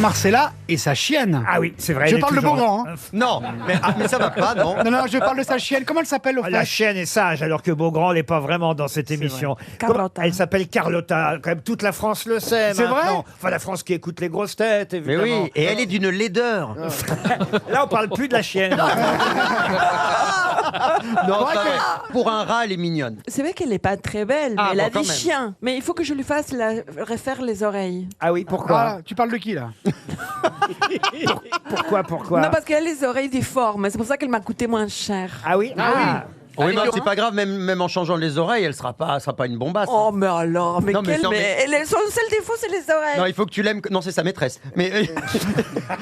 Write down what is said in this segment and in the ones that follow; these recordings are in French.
Marcella et sa chienne. Ah oui, c'est vrai. Je elle est parle de toujours- Beaugrand. Hein. Non, mais ça va pas, non. Non, je parle de sa chienne. Comment elle s'appelle au fait? La chienne est sage, alors que Beaugrand n'est pas vraiment dans cette émission. Carlotta. Elle s'appelle Carlotta. Quand même, toute la France le sait. C'est maintenant. vrai Enfin, la France qui écoute les grosses têtes, Mais évidemment. oui, et elle est d'une laideur. Là, on parle plus de la chienne. Non, vrai ça que- va. Pour un rat, elle est mignonne. C'est vrai qu'elle n'est pas très belle, mais Ah, elle a bon, des quand même. chiens. Mais il faut que je lui fasse refaire les oreilles. Ah oui, pourquoi Ah, tu parles de qui là? Pourquoi Non, parce qu'elle a les oreilles déformes. C'est pour ça qu'elle m'a coûté moins cher. Ah oui. Oui, mais c'est pas grave, même en changeant les oreilles, elle sera pas une bombasse. Oh, mais alors, mais Non, mais quel... non, mais son seul défaut, c'est les oreilles. Non, il faut que tu l'aimes. Non, c'est sa maîtresse. Mais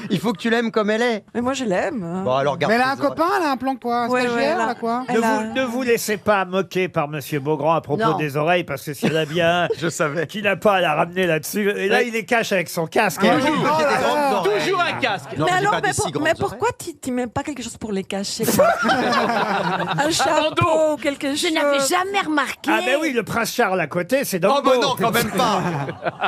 il faut que tu l'aimes comme elle est. Mais moi, je l'aime. Bon, alors garde. Mais elle a un tes oreilles. copain, elle a un plan quoi? Un Ouais, stagiaire, ouais, là quoi? Elle a- Ne vous laissez pas moquer par Monsieur Beaugrand à propos Non. des oreilles, parce que s'il y en a bien Je savais. qui n'a pas à la ramener là-dessus. Et là, il les cache avec son casque. Ah, Et- oui. Oh là là. Toujours un casque. Non, mais j'ai alors, pas des si grandes mais oreilles. pourquoi tu mets pas quelque chose pour les cacher quoi? Un chapeau ou quelque chose. Je n'avais jamais remarqué. Ah ben oui, le prince Charles à côté, c'est Oh, Dumbo. bah non, quand même pas.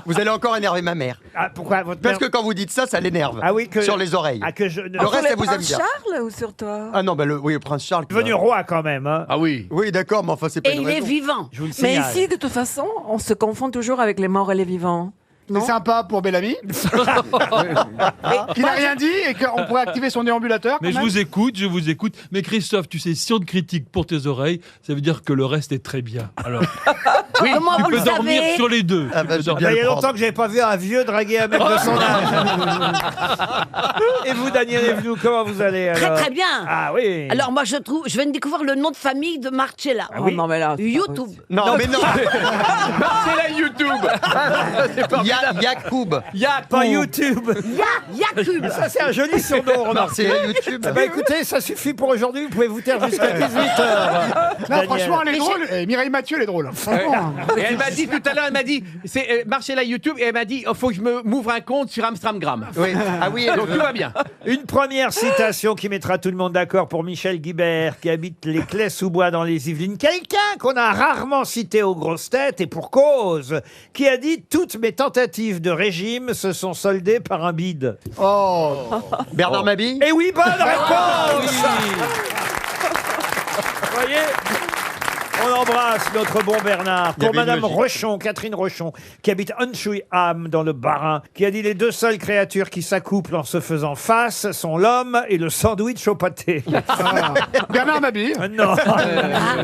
Vous allez encore énerver ma mère. Ah, pourquoi votre Parce mère- que quand vous dites ça, ça l'énerve. Ah oui, que... Sur les oreilles. Ah, que je... Le Sur reste, les elle vous aime princes bien. Charles ou sur toi? Ah non, bah oui, le prince Charles. devenu roi quand même. Hein. Ah oui. Oui, d'accord, mais enfin, c'est pas Et une il est raison. vivant. Je vous le Mais signale. ici, de toute façon, on se confond toujours avec les morts et les vivants. Non? C'est sympa pour Bellamy, qui n'a rien dit et qu'on pourrait activer son déambulateur. Mais quand je même. je vous écoute. Mais Christophe, tu sais, si on te critique pour tes oreilles, ça veut dire que le reste est très bien. Alors, oui, Comment tu vous peux le dormir savez sur les deux. Ah Tu bah, peux j'ai dormir. bien Il y a le longtemps prendre. que j'avais pas vu un vieux draguer un mec de son âge. Et vous, Daniel Evenou, comment vous allez Très alors très bien. Ah oui. Alors moi je viens de découvrir le nom de famille de Marcella. Ah oui. Oh, non, mais là, c'est pas YouTube. possible. Non, mais non. C'est la YouTube. Yacoub. Pas YouTube. Yakub. Ça, c'est un joli surnom, remarquez. C'est YouTube. Bah écoutez, ça suffit pour aujourd'hui. Vous pouvez vous taire jusqu'à 18h. Non, franchement, elle est drôle. Et Mireille Mathieu, elle est drôle. Franchement. Et elle m'a dit tout à l'heure, elle m'a dit, c'est Marcella YouTube, et elle m'a dit, il faut que je m'ouvre un compte sur Amstramgram. Oui. Ah oui, elle Donc veut. tout va bien. Une première citation qui mettra tout le monde d'accord pour Michel Guibert, qui habite les Clés-sous-Bois dans les Yvelines. Quelqu'un qu'on a rarement cité aux grosses têtes, et pour cause, qui a dit « Toutes mes tentatives de régime se sont soldées par un bide Oh. Bernard Mabille. ». Eh oui, bonne réponse. Vous voyez, on embrasse notre bon Bernard. Il y Pour avait une Madame logique. Rochon, Catherine Rochon, qui habite Anchouy-Ham dans le Bas-Rhin, qui a dit les deux seules créatures qui s'accouplent en se faisant face sont l'homme et le sandwich au pâté. Ah. Bernard Mabille. Non.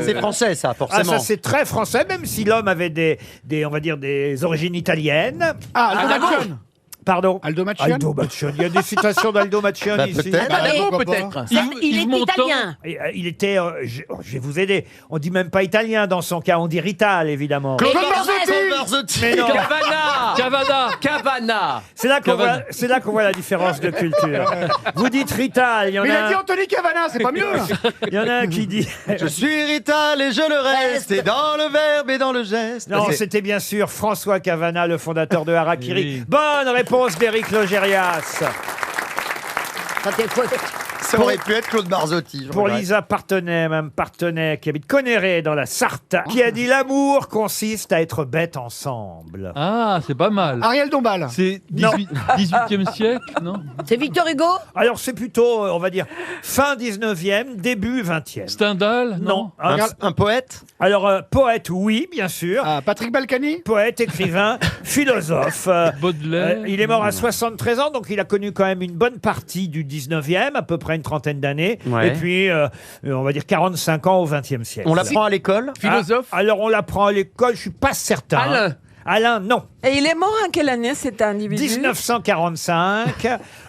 C'est français, ça, Ah, forcément. ça c'est très français, même si l'homme avait on va dire, des origines italiennes. Ah, Aldo Macchione. Pardon. Aldo Macchione. Aldo Macchione. Il y a des citations d'Aldo Macchione Bah, ici. peut-être. Adamo pourquoi peut-être. Il est Yves Montand. italien. Et, il était, je vais vous aider. On dit même pas italien dans son cas, on dit Rital évidemment. Claude Et Barzotti. Mais non, Cavana. c'est là qu'on voit la différence de culture. Vous dites Rital, il y en Mais il a dit a, Anthony Cavana, c'est pas mieux. il y en a un qui dit. Je suis Rital et je le reste, et dans le verbe et dans le geste. Non, C'est- c'était bien sûr François Cavana, le fondateur de Harakiri. Oui. Bonne réponse d'Éric Logérias. Ça t'est fou. Ça aurait pu être Claude Barzotti. je Pour regrette. Lisa Partenay, qui habite Conneré dans la Sarthe, qui a dit l'amour consiste à être bêtes ensemble. Ah, c'est pas mal. Ariel Dombal. C'est Non. 18e siècle, non? C'est Victor Hugo. Alors c'est plutôt, on va dire, fin 19e, début 20e. Stendhal? Non. Un poète. Alors, poète, oui, bien sûr. Ah, Patrick Balkany. Poète, écrivain, philosophe. Baudelaire? Il est mort à 73 ans, donc il a connu quand même une bonne partie du 19e, à peu près une trentaine d'années. Ouais. Et puis, on va dire 45 ans au 20e siècle. On l'apprend à l'école. Philosophe. Ah, alors on l'apprend à l'école, je suis pas certain. Alain. Alain, non. Et il est mort en quelle année cet individu? 1945.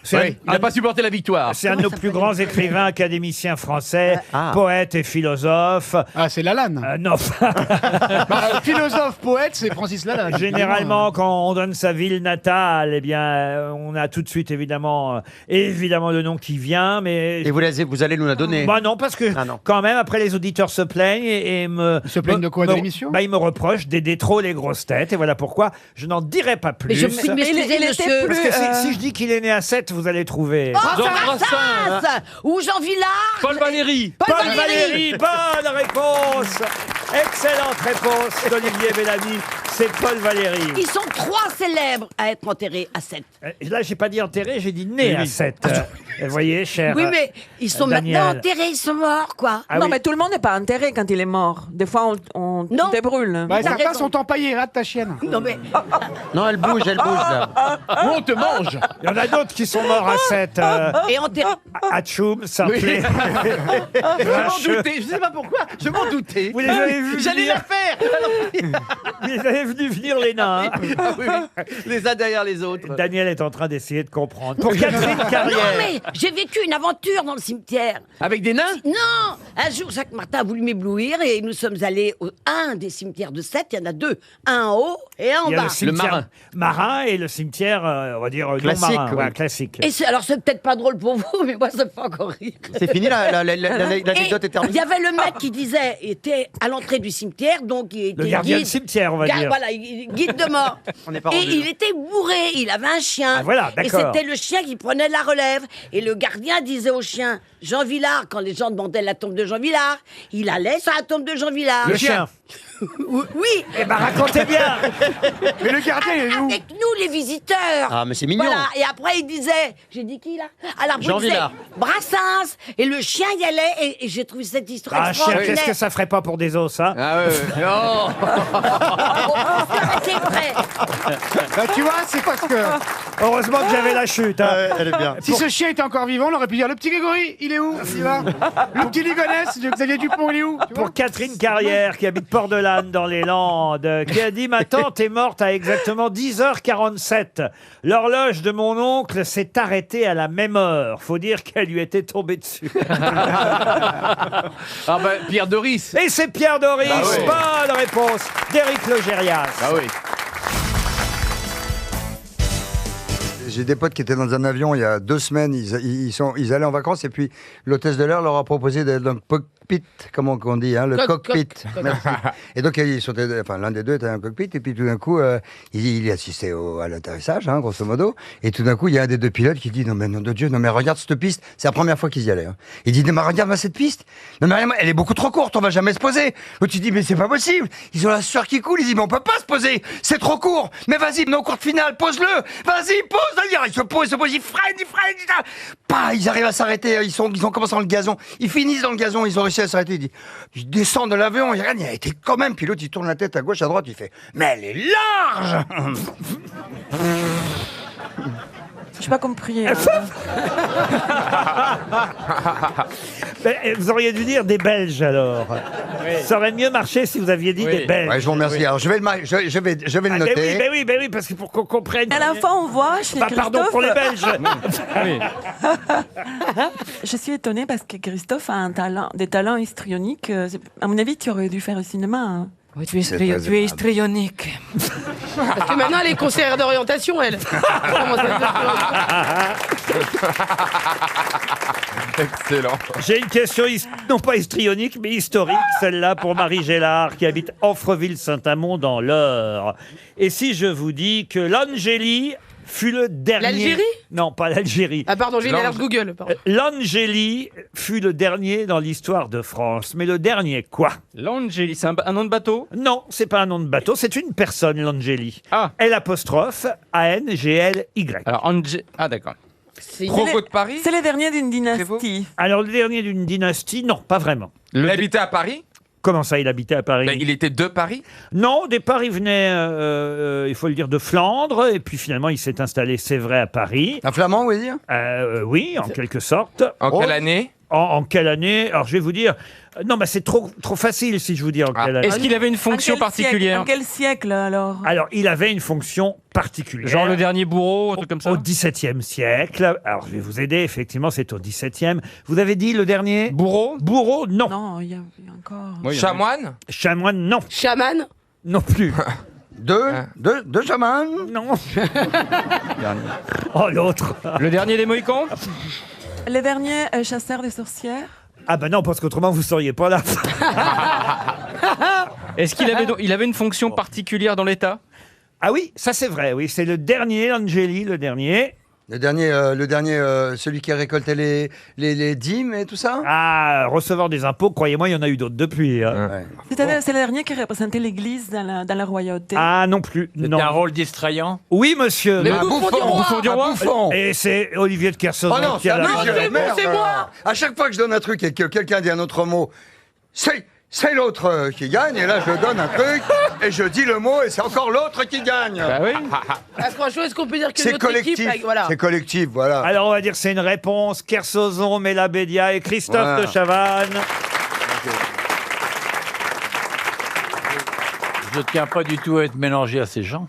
C'est Oui, il n'a pas supporté la victoire. c'est un de nos plus grands écrivains académiciens français, Ah. poète et philosophe. Ah, c'est Lalanne. Non, Bah, philosophe, poète, c'est Francis Lalanne. généralement, quand on donne sa ville natale, eh bien, on a tout de suite évidemment le nom qui vient, mais Et vous allez nous la donner. bah non, parce que Ah non. quand même après les auditeurs se plaignent et me Ils se plaignent de quoi, de me- l'émission Bah ils me reprochent d'aider trop les grosses têtes et voilà pourquoi je n'en dirai pas plus. Mais je prie de m'excuser, il était monsieur. plus- Parce que si je dis qu'il est né à 7, vous allez trouver. Jean Brassens. Brassens ou Jean Villard. Paul Valéry. Paul Valéry, bonne réponse. Excellente réponse d'Olivier Bellamy. C'est Paul Valéry. Ils sont 3 célèbres à être enterrés à 7. Là, j'ai pas dit enterré, j'ai dit né à 7. Vous voyez, cher. Oui, mais ils sont Daniel. maintenant enterrés, ils sont morts, quoi. Ah non, oui. mais tout le monde n'est pas enterré quand il est mort. Des fois, on Non. débrûle. Bah, T'as certains raison. sont empaillés, rate ta chienne. Non, mais Non, elle bouge là. Où on te mange. Il y en a d'autres qui sont morts à 7. et enterrés. Atchoum, Sarplé. Je m'en doutais, je sais pas pourquoi, je m'en doutais. Vous les avez vus J'allais venir. la faire. Alors, Vous les avez vus venir, les nains. hein. oui, oui, les uns derrière les autres. Daniel est en train d'essayer de comprendre. Pour Catherine Non, Carrière. mais j'ai vécu une aventure dans le cimetière. Avec des nains. Non, un jour, Jacques Martin a voulu m'éblouir et nous sommes allés au un des cimetières de 7. Il y en a 2, un en haut et un en Il y a bas. le cimetière marin et le cimetière, on va dire, Classique, non marin. oui. Ouais, classique. Et alors, c'est peut-être pas drôle pour vous, mais moi, ça me fait encore rire. C'est fini, l'anecdote est Et il terminée. y avait le mec qui disait, il était à l'entrée du cimetière, donc il était Le gardien guide, de cimetière, on va dire. Voilà, guide de mort. On n'est pas Et rendu. il était bourré, il avait un chien. Ah, voilà, et d'accord. c'était le chien qui prenait la relève. Et le gardien disait au chien, Jean Villard, quand les gens demandaient la tombe de Jean Villard, il allait sur la tombe de Jean Villard. Le chien. Oui. Eh ben, racontez bien. Mais le gardien, il est où? Avec nous, les visiteurs. Ah, mais c'est mignon. Voilà. Et après, il disait, j'ai dit qui là? Alors, Jean il disait Villard. Brassens. Et le chien y allait. Et j'ai trouvé cette histoire Un chien, extraordinaire. qu'est-ce que ça ferait pas pour des os, ça Ah ouais, non. C'est vrai. Bah, tu vois, c'est parce que Heureusement que j'avais la chute. hein. Elle est bien. si ce chien était encore vivant, on aurait pu dire le petit Grégory, il est où? Il va. Le petit Ligonès, le Xavier Dupont, il est où? Tu vois. Pour Catherine Carrière, qui habite Port-de-Lanne dans les Landes, qui a dit « Ma tante est morte à exactement 10h47. L'horloge de mon oncle s'est arrêtée à la même heure. Faut dire qu'elle lui était tombée dessus. Ah bah, Pierre Doris. » Et c'est Pierre Doris. Bah oui. Bonne réponse d'Éric Logérias. Ah oui. J'ai des potes qui étaient dans un avion il y a 2 semaines, ils allaient en vacances et puis l'hôtesse de l'air leur a proposé d'être dans le cockpit, comment on dit, hein, le cockpit. Merci. Et donc ils sont, enfin l'un des deux était dans un cockpit et puis tout d'un coup il assistait à l'atterrissage, hein, grosso modo, et tout d'un coup il y a un des deux pilotes qui dit non mais nom de Dieu, non mais regarde cette piste, c'est la première fois qu'ils y allaient. Hein. Il dit non mais regarde cette piste, non mais elle est beaucoup trop courte, on va jamais se poser. L'autre il dit mais c'est pas possible, ils ont la sueur qui coule, il dit mais on peut pas se poser, c'est trop court, mais vas-y, nos courtes finales, pose-le, vas-y pose. Il se pose, il freine, Bah, ils arrivent à s'arrêter, ils ont commencé dans le gazon, ils finissent dans le gazon, ils ont réussi à s'arrêter, ils descendent de l'avion, ils regardent, il a été quand même, puis l'autre il tourne la tête à gauche, à droite, il fait, mais elle est large. Je n'ai pas compris. Mais, vous auriez dû dire des Belges alors. Ça aurait mieux marché si vous aviez dit des Belges. Ouais, je vous remercie. Alors je vais le Ah, noter. ben oui, parce que pour qu'on comprenne. À la fin, on voit chez Bah, pardon Christophe... pour les Belges. Je suis étonnée parce que Christophe a des talents histrioniques. À mon avis, tu aurais dû faire le cinéma. Hein. Oui, tu es histrionique. Parce que maintenant, elle est conseillère d'orientation, elle. Excellent. J'ai une question, non pas histrionique, mais historique, celle-là pour Marie Gélard, qui habite Amfreville-Saint-Amand dans l'Eure. Et si je vous dis que l'Angélie fut le dernier... L'Algérie ? Non, pas l'Algérie. Ah pardon, j'ai l'alerte Google. Pardon. L'Angélie fut le dernier dans l'histoire de France. Mais le dernier quoi? L'Angélie, c'est un nom de bateau? Non, c'est pas un nom de bateau, c'est une personne, l'Angélie. Ah. L', A-N-G-L-Y. Alors, ah d'accord. C'est- Provost de Paris? C'est le dernier d'une dynastie. Alors, le dernier d'une dynastie, non, pas vraiment. Il habitait à Paris? Comment ça, il habitait à Paris? Il était de Paris? Non, au départ, il venait, il faut le dire, de Flandre, et puis finalement, il s'est installé, c'est vrai, à Paris. Un flamand, vous voulez dire? Oui, en quelque sorte. En quelle année? En quelle année? Alors, je vais vous dire... Non, mais c'est trop facile si je vous dis en quelle année. Est-ce qu'il avait une fonction particulière? En quel siècle, alors? Alors, il avait une fonction particulière. Genre le dernier bourreau, un truc comme ça? Au XVIIe siècle. Alors, je vais vous aider, effectivement, c'est au XVIIe. Vous avez dit le dernier? Bourreau? Bourreau, non. Non, il y a encore... Oui, Chamoine? Chanoine, non. Chaman. Non plus. Deux chamans. Non. Oh, l'autre. Le dernier des Mohicans? Le dernier chasseur des sorcières? Ah ben non, parce qu'autrement, vous ne seriez pas là. Est-ce qu'il avait, il avait une fonction particulière dans l'État? Ah oui, ça c'est vrai, oui. C'est le dernier, Angélie, le dernier. Le dernier, celui qui a récolté les dîmes et tout ça. Ah, receveur des impôts, croyez-moi, il y en a eu d'autres depuis. hein. Ouais. C'est le dernier qui représentait l'Église dans la royauté. Ah non plus. Non. un rôle distrayant. Oui, monsieur. Le Un bouffon du roi. Un bouffon. Et c'est Olivier de Kersauzon Oh non, qui a c'est la moi, c'est bon, c'est moi. À chaque fois que je donne un truc et que quelqu'un dit un autre mot, c'est l'autre qui gagne. Et là, je donne un truc et je dis le mot et c'est encore l'autre qui gagne. Bah oui. Ah, franchement, est-ce qu'on peut dire que C'est notre équipe, collectif. voilà. C'est collectif, voilà. Alors on va dire que c'est une réponse. Kersozon, Mela Bédia et Christophe Voilà. de Chavannes. Je tiens pas du tout à être mélangé à ces gens.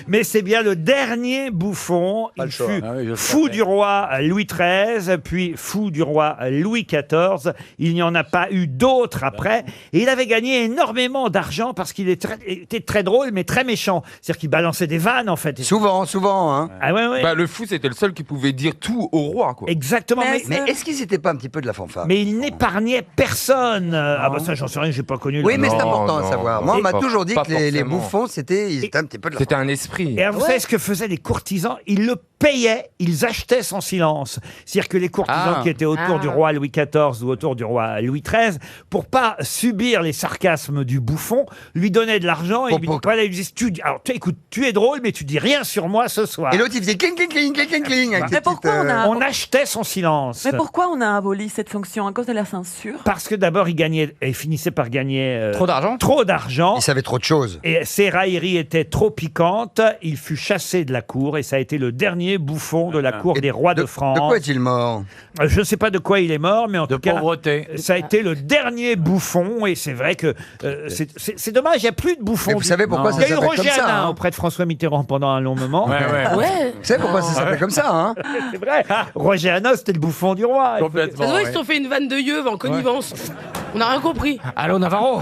Mais c'est bien le dernier bouffon. Pas Il le choix. fut Ah oui, je fou savais. du roi Louis XIII, puis fou du roi Louis XIV. Il n'y en a pas eu d'autres après. Et il avait gagné énormément d'argent parce qu'il était très drôle, mais très méchant. C'est-à-dire qu'il balançait des vannes, en fait. Souvent, hein. Ah ouais, ouais. Bah, le fou, c'était le seul qui pouvait dire tout au roi, quoi. Exactement. Mais Mais, Mais est-ce qu'ils n'étaient pas un petit peu de la fanfare? mais il n'épargnait personne. Ah bah ça, j'en sais rien, j'ai pas connu. Oui, le- mais c'est Non, important à non, savoir. Moi, on m'a pas- toujours dit pas que les forcément. bouffons, ils étaient un petit peu de la C'était un esprit. Et alors, vous savez ce que faisaient les courtisans? Ils le payaient, ils achetaient son silence. C'est-à-dire que les courtisans Ah. qui étaient autour du roi Louis XIV ou autour du roi Louis XIII, pour pas subir les sarcasmes du bouffon, lui donnaient de l'argent et lui disaient, alors, écoute, tu es drôle, mais tu dis rien sur moi ce soir. Et l'autre, il faisait cling, cling, cling, cling, cling, cling. avec Mais des pourquoi petites, on a- On achetait son silence. Mais pourquoi on a aboli cette fonction? À cause de la censure? Parce que d'abord, il gagnait, et finissait par gagner Trop d'argent. trop d'argent. Il savait trop de choses. Et ses railleries étaient trop piquantes. Il fut chassé de la cour et ça a été le dernier bouffon de la cour Et des rois de De France. quoi est-il mort? Je ne sais pas de quoi il est mort, mais en De tout cas, pauvreté. ça a été le dernier bouffon. Et c'est vrai que c'est dommage, il n'y a plus de bouffons. Mais vous savez pourquoi Il ça y a eu s'appelle comme Roger ça, Hanin hein? auprès de François Mitterrand pendant un long moment. Ouais, ouais. Ouais. Vous savez pourquoi ça s'appelle comme ça, hein? C'est vrai. Roger Hanin, c'était le bouffon du roi. Complètement. Ça se voit, ils ouais. se sont fait une vanne de yeuve en connivence. On n'a rien compris. Allô, Navarro.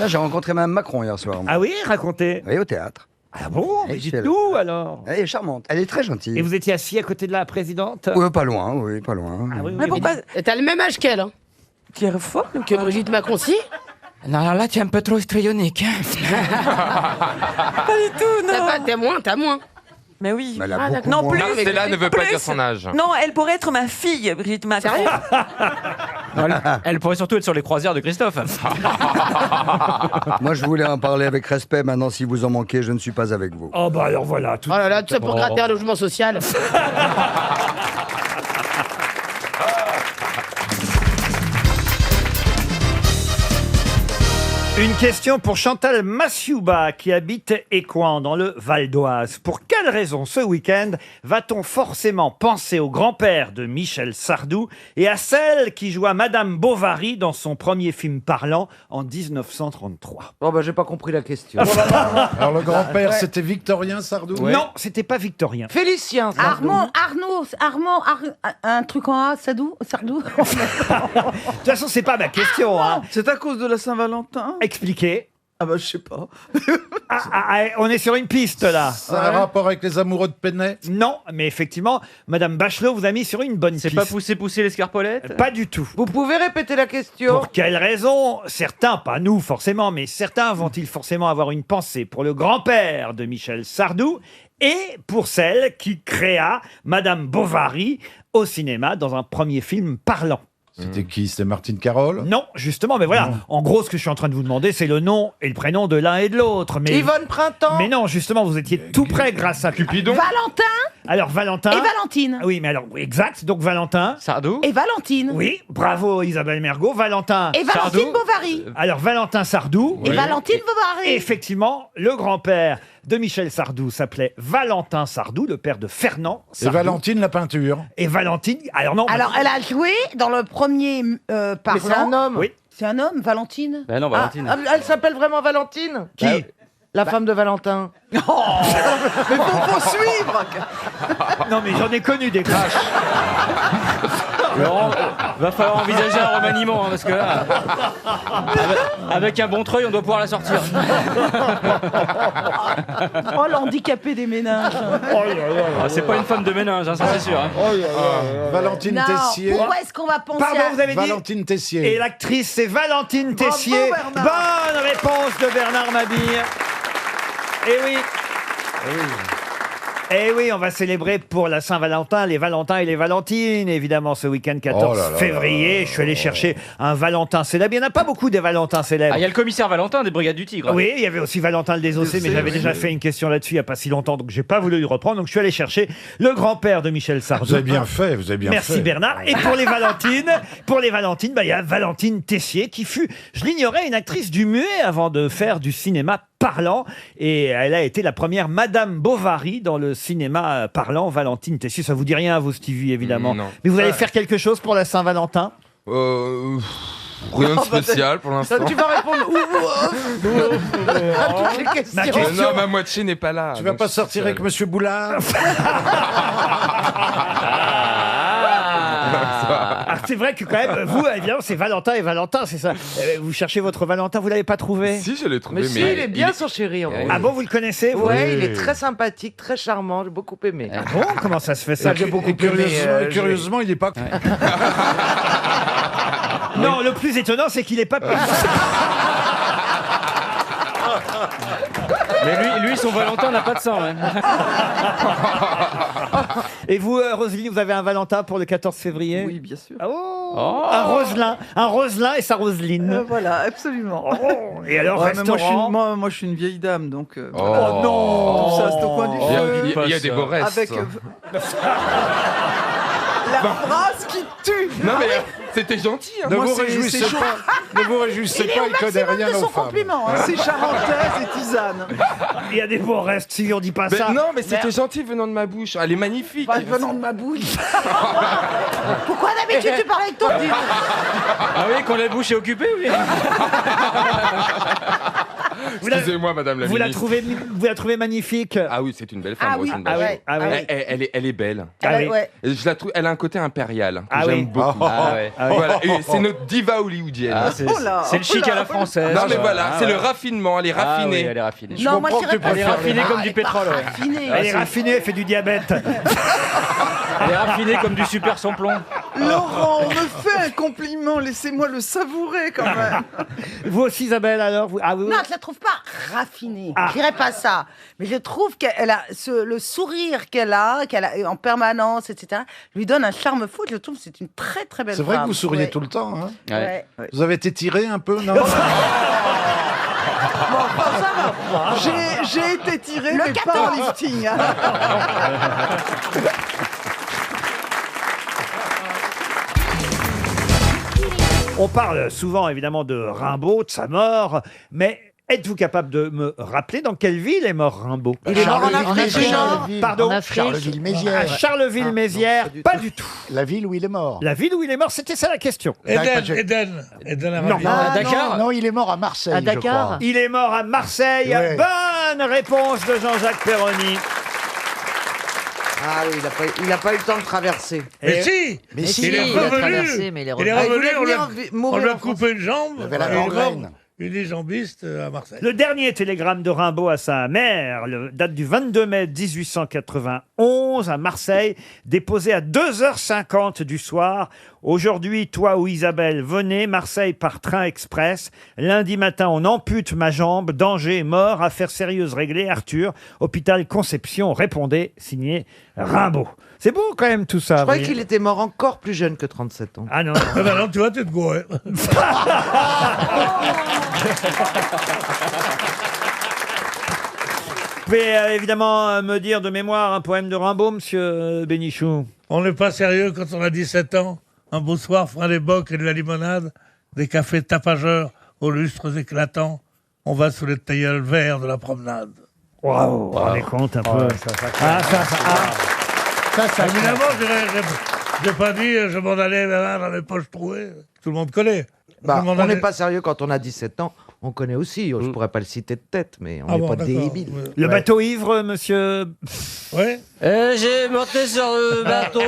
Là, j'ai rencontré Mme Macron hier soir. moi. Ah oui, racontez. Oui, au théâtre. Ah bon, mais Et dites-nous alors. Elle est charmante. Elle est très gentille. Et vous étiez assis à côté de la présidente? Pas loin, oui, pas loin. Ah oui, Mais oui, pourquoi? Et t'as le même âge qu'elle, hein. Tu es folle ou Que quoi? Brigitte Macron, si. Non, là, tu es un peu trop histrionique. Pas du tout, non. T'as moins. Mais oui. Mais elle a Ah, beaucoup d'accord. Non moins. plus. Marcella ne veut pas Plus. dire son âge. Non, elle pourrait être ma fille, Brigitte Macron. Sérieux? Elle pourrait surtout être sur les croisières de Christophe. Moi, je voulais en parler avec respect. Maintenant, si vous en manquez, je ne suis pas avec vous. Oh bah alors voilà. Tout... Oh là là, tout ça pour gratter un logement social. Une question pour Chantal Massiouba qui habite Écouen dans le Val d'Oise. Pour quelle raison ce week-end va-t-on forcément penser au grand-père de Michel Sardou et à celle qui joua Madame Bovary dans son premier film parlant en 1933? Oh bah j'ai pas compris la question. Alors le grand-père, c'était Victorien Sardou? Non, c'était pas victorien. Félicien Sardou. Armand, un truc en A, Sardou. De toute façon, c'est pas ma question. Hein. C'est à cause de la Saint-Valentin? Expliquez. Ah bah je sais pas. On est sur une piste là. Ça a un rapport avec les amoureux de Pennet? Non, mais effectivement, Madame Bachelot vous a mis sur une bonne piste. C'est pas pousser l'escarpolette? Pas du tout. Vous pouvez répéter la question? Pour quelle raison certains, pas nous forcément, mais certains vont-ils forcément avoir une pensée pour le grand-père de Michel Sardou et pour celle qui créa Madame Bovary au cinéma dans un premier film parlant? C'était qui? C'était Martine Carole? Non, justement, mais voilà. Non. En gros, ce que je suis en train de vous demander, c'est le nom et le prénom de l'un et de l'autre. Mais, Yvonne Printemps? mais non, justement, vous étiez tout près grâce à Cupidon. Valentin Alors, Valentin. et Valentine. Oui, mais alors, oui, exact. Donc, Valentin. Sardou? Et Valentine. Oui, bravo Isabelle Mergo. Valentin. Et Valentine Sardou. Bovary. Alors, Valentin Sardou. Et Valentine Bovary. Et effectivement, le grand-père de Michel Sardou s'appelait Valentin Sardou, le père de Fernand Et Sardou. Valentine la peinture? Et Valentine. Alors, non. Alors, elle a joué dans le premier parlant. Mais c'est un homme. Oui. C'est un homme, Valentine. Ben non, Valentine. Elle s'appelle vraiment Valentine? Qui La femme de Valentin. Mais faut suivre. Non, mais j'en ai connu des crashs. Laurent, va falloir envisager un remaniement, hein, parce que là, avec un bon treuil, on doit pouvoir la sortir. Oh, l'handicapé des ménages. Ah, c'est pas une femme de ménage, hein, ça c'est sûr. hein. Valentine Non, Tessier. pourquoi est-ce qu'on va penser Pardon, à... vous avez dit. Valentine Tessier. Et l'actrice, c'est Valentine Bravo, Tessier. Bernard. Bonne réponse de Bernard Mabille. Et oui. Eh oui, on va célébrer pour la Saint-Valentin les Valentins et les Valentines, évidemment, ce week-end 14 février. Je suis allé chercher un Valentin célèbre. Il n'y en a pas beaucoup des Valentins célèbres. Ah, il y a le commissaire Valentin des Brigades du Tigre. Oui, il y avait aussi Valentin le Désossé, mais j'avais déjà fait une question là-dessus il n'y a pas si longtemps, donc j'ai pas voulu le reprendre. Donc je suis allé chercher le grand-père de Michel Sardou. Vous avez bien fait, vous avez bien fait. Merci Bernard. Et pour les Valentines, il y a Valentine Tessier qui fut, je l'ignorais, une actrice du muet avant de faire du cinéma parlant. Et elle a été la première Madame Bovary dans le cinéma parlant. Valentine Tessier, ça vous dit rien à vous, Stevie, évidemment. Non. Mais vous allez faire quelque chose pour la Saint-Valentin? Rien de spécial pour l'instant. Tu vas répondre à toutes les questions. Non, ma moitié n'est pas là. Tu vas pas sortir avec Monsieur Boulard? C'est vrai que quand même, vous, évidemment, c'est Valentin et Valentin, c'est ça. Vous cherchez votre Valentin, vous l'avez pas trouvé? Si, je l'ai trouvé. Mais si, il est bien son chéri. En vrai. Ah bon, vous le connaissez vous? Ouais, il est très sympathique, très charmant, j'ai beaucoup aimé. Ah bon, comment ça se fait ça? J'ai beaucoup Curieusement, il n'est pas... Non, le plus étonnant, c'est qu'il est pas... Mais lui, son Valentin n'a pas de sang. Hein. Et vous, Roselyne, vous avez un Valentin pour le 14 février? Oui, bien sûr. Oh. Un Roselin et sa Roselyne. Voilà, absolument. Oh. Et alors, Ouais, restaurant? moi, je suis une vieille dame, donc... Oh non. Tout ça, c'est au coin du feu. Il y a des beaux restes. Avec... La phrase qui tue. Non, mais c'était gentil. Hein. Ne vous réjouissez pas, il connaît rien aux femmes. Compliment, hein. C'est charentaise et tisane. Il y a des beaux restes, si on dit pas ça. Non, mais c'était gentil venant de ma bouche. Elle est magnifique. Pas venant de ma bouche. Pourquoi d'habitude tu parles avec toi? Ah oui, quand la bouche est occupée, oui. Excusez-moi, madame la Vous la ministre. trouvez magnifique? Ah oui, c'est une belle femme. Ah moi, oui, c'est une belle ouais, femme. ah oui. Elle est belle. Ah oui. Ouais. Et je la trouve, elle a un côté impérial que Ah j'aime oui. beaucoup. Ah ouais. Voilà, et c'est notre diva hollywoodienne. Ah, c'est le chic à la française. Non mais voilà, Ah, c'est ouais. le raffinement, elle est Ah raffinée. oui, elle est raffinée. Non, moi je dirais Elle est raffinée comme du pétrole. Ouais. Elle est raffinée, elle fait du diabète. Elle est raffinée comme du super sans plomb. Laurent, on me fait un compliment, laissez-moi le savourer quand même. Vous aussi, Isabelle, alors vous... Ah, vous... Non, je la trouve pas raffinée. Ah. Je dirais pas ça. Mais je trouve qu'elle a le sourire qu'elle a en permanence, etc. lui donne un charme fou. Je trouve que c'est une très très belle C'est femme. vrai que vous souriez Ouais. tout le temps. Hein. Ouais. Ouais. Vous avez été tiré un peu, non? Bon, enfin, ça va. J'ai été tiré, mais pas en lifting. Hein. On parle souvent, évidemment, de Rimbaud, de sa mort, mais êtes-vous capable de me rappeler dans quelle ville est mort Rimbaud? Il est mort en Afrique. Pardon? En Afrique. À Charleville-Mézières, pas du tout. La ville où il est mort. La ville où il est mort, c'était ça la question. Eden Non. À Dakar. Non, il est mort à Marseille, À Dakar. je crois. Il est mort à Marseille. Ouais. Bonne réponse de Jean-Jacques Perroni. Ah oui, il a pas eu le temps de traverser. Et- Si, Mais si, il est il a traversé, mais il est Ah, il revenu. voulait venir On mourir lui a en France. coupé une jambe. Il avait la et il est mort gangrène. unijambiste à Marseille. Le dernier télégramme de Rimbaud à sa mère date du 22 mai 1891 à Marseille, déposé à 2h50 du soir. Aujourd'hui, toi ou Isabelle, venez, Marseille par train express. Lundi matin, on ampute ma jambe, danger, mort, affaire sérieuse réglée, Arthur, hôpital Conception, répondez, signé Rimbaud. C'est beau quand même tout ça. Je croyais vous qu'il était mort encore plus jeune que 37 ans. Ah non. Ah ben non, tu vois, tu te gourrais. Vous pouvez évidemment me dire de mémoire un poème de Rimbaud, monsieur Bénichou. On n'est pas sérieux quand on a 17 ans. Un beau soir, fera des bocs et de la limonade, des cafés tapageurs aux lustres éclatants. On va sous les tilleuls verts de la promenade. Waouh, vous vous rendez compte un peu. Évidemment, j'ai pas dit je m'en allais dans les poches trouées. Tout le monde connaît. Bah, Je m'en on allais- n'est pas sérieux quand on a 17 ans. On connaît aussi. Je pourrais pas le citer de tête, mais on Ah n'est bon, pas d'accord. débiles. Le bateau ivre, monsieur. Ouais. J'ai monté sur le bateau.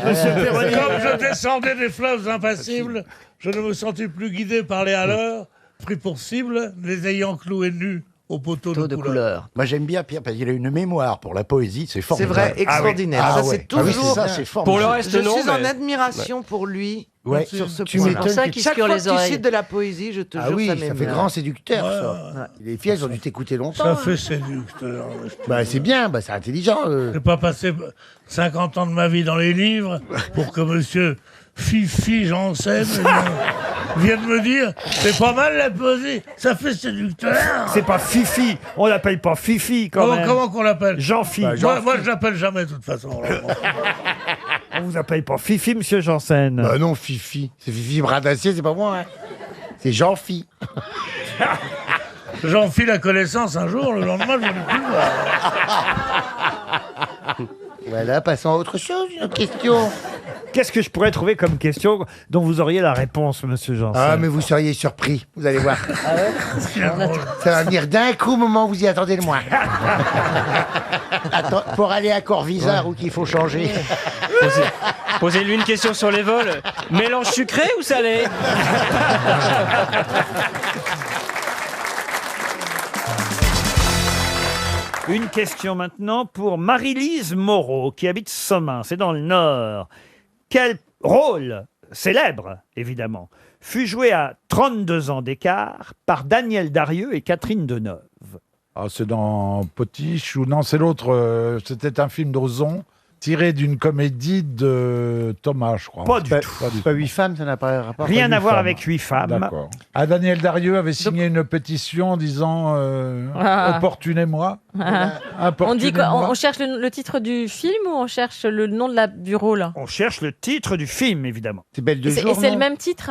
Monsieur Perroni. Comme je descendais des fleuves impassibles, je ne me sentis plus guidé par les haleurs, pris pour cible, les ayant cloués nus au poteau Taux de couleur. Moi j'aime bien Pierre parce qu'il a une mémoire pour la poésie, c'est C'est formidable. vrai, extraordinaire. Ah Ça, ouais. c'est Ah oui, toujours. ça, c'est formidable. Pour le reste, Je non. suis en mais- admiration pour lui Ouais. sur ce Tu point-là. m'étonnes C'est ça que- qui Chaque secure fois les que tu oreilles. cites de la poésie, je te Ah jure, oui, ça ça fait m'émeut. grand séducteur, Ouais, ça. Les filles, elles ont dû t'écouter longtemps. Ça fait séducteur. Bah, c'est bien, bah, c'est intelligent. J'ai pas passé 50 ans de ma vie dans les livres pour que monsieur Fifi Janssen vienne me dire c'est pas mal la poésie, ça fait séducteur. C'est pas Fifi, on l'appelle pas Fifi quand même. Comment qu'on l'appelle Jean-Phi. Moi, je l'appelle jamais de toute façon. On vous appelle pas Fifi, monsieur Janssen. Bah non, Fifi. C'est Fifi Bradassier, c'est pas moi. Hein. C'est Jean-Phi. J'en fis la connaissance un jour, le lendemain, je ne plus le voir. Voilà, passons à autre chose, une autre question. Qu'est-ce que je pourrais trouver comme question dont vous auriez la réponse, monsieur Janssen? Ah, mais vous seriez surpris, vous allez voir. Ça va venir d'un coup au moment où vous y attendez le moins. Attends, pour aller à Corvisart ou qu'il faut changer. Posez-lui une question sur les vols. Mélange sucré ou salé? Une question maintenant pour Marie-Lise Moreau, qui habite Somain, c'est dans le Nord. Quel rôle célèbre, évidemment, fut joué à 32 ans d'écart par Daniel Darieux et Catherine Deneuve? Ah, c'est dans Potiche ou non, c'est l'autre. C'était un film d'Ozon tiré d'une comédie de Thomas, je crois. Pas du tout. C'est pas 8 femmes, ça n'a pas rapport. Rien Pas à huit voir femmes. avec 8 femmes. D'accord. Ah, Daniel Darieux avait signé une pétition en disant opportunez-moi. On dit quoi? On cherche le titre du film ou on cherche le nom du rôle? On cherche le titre du film, évidemment. C'est Belle de Et jour. c'est le même titre?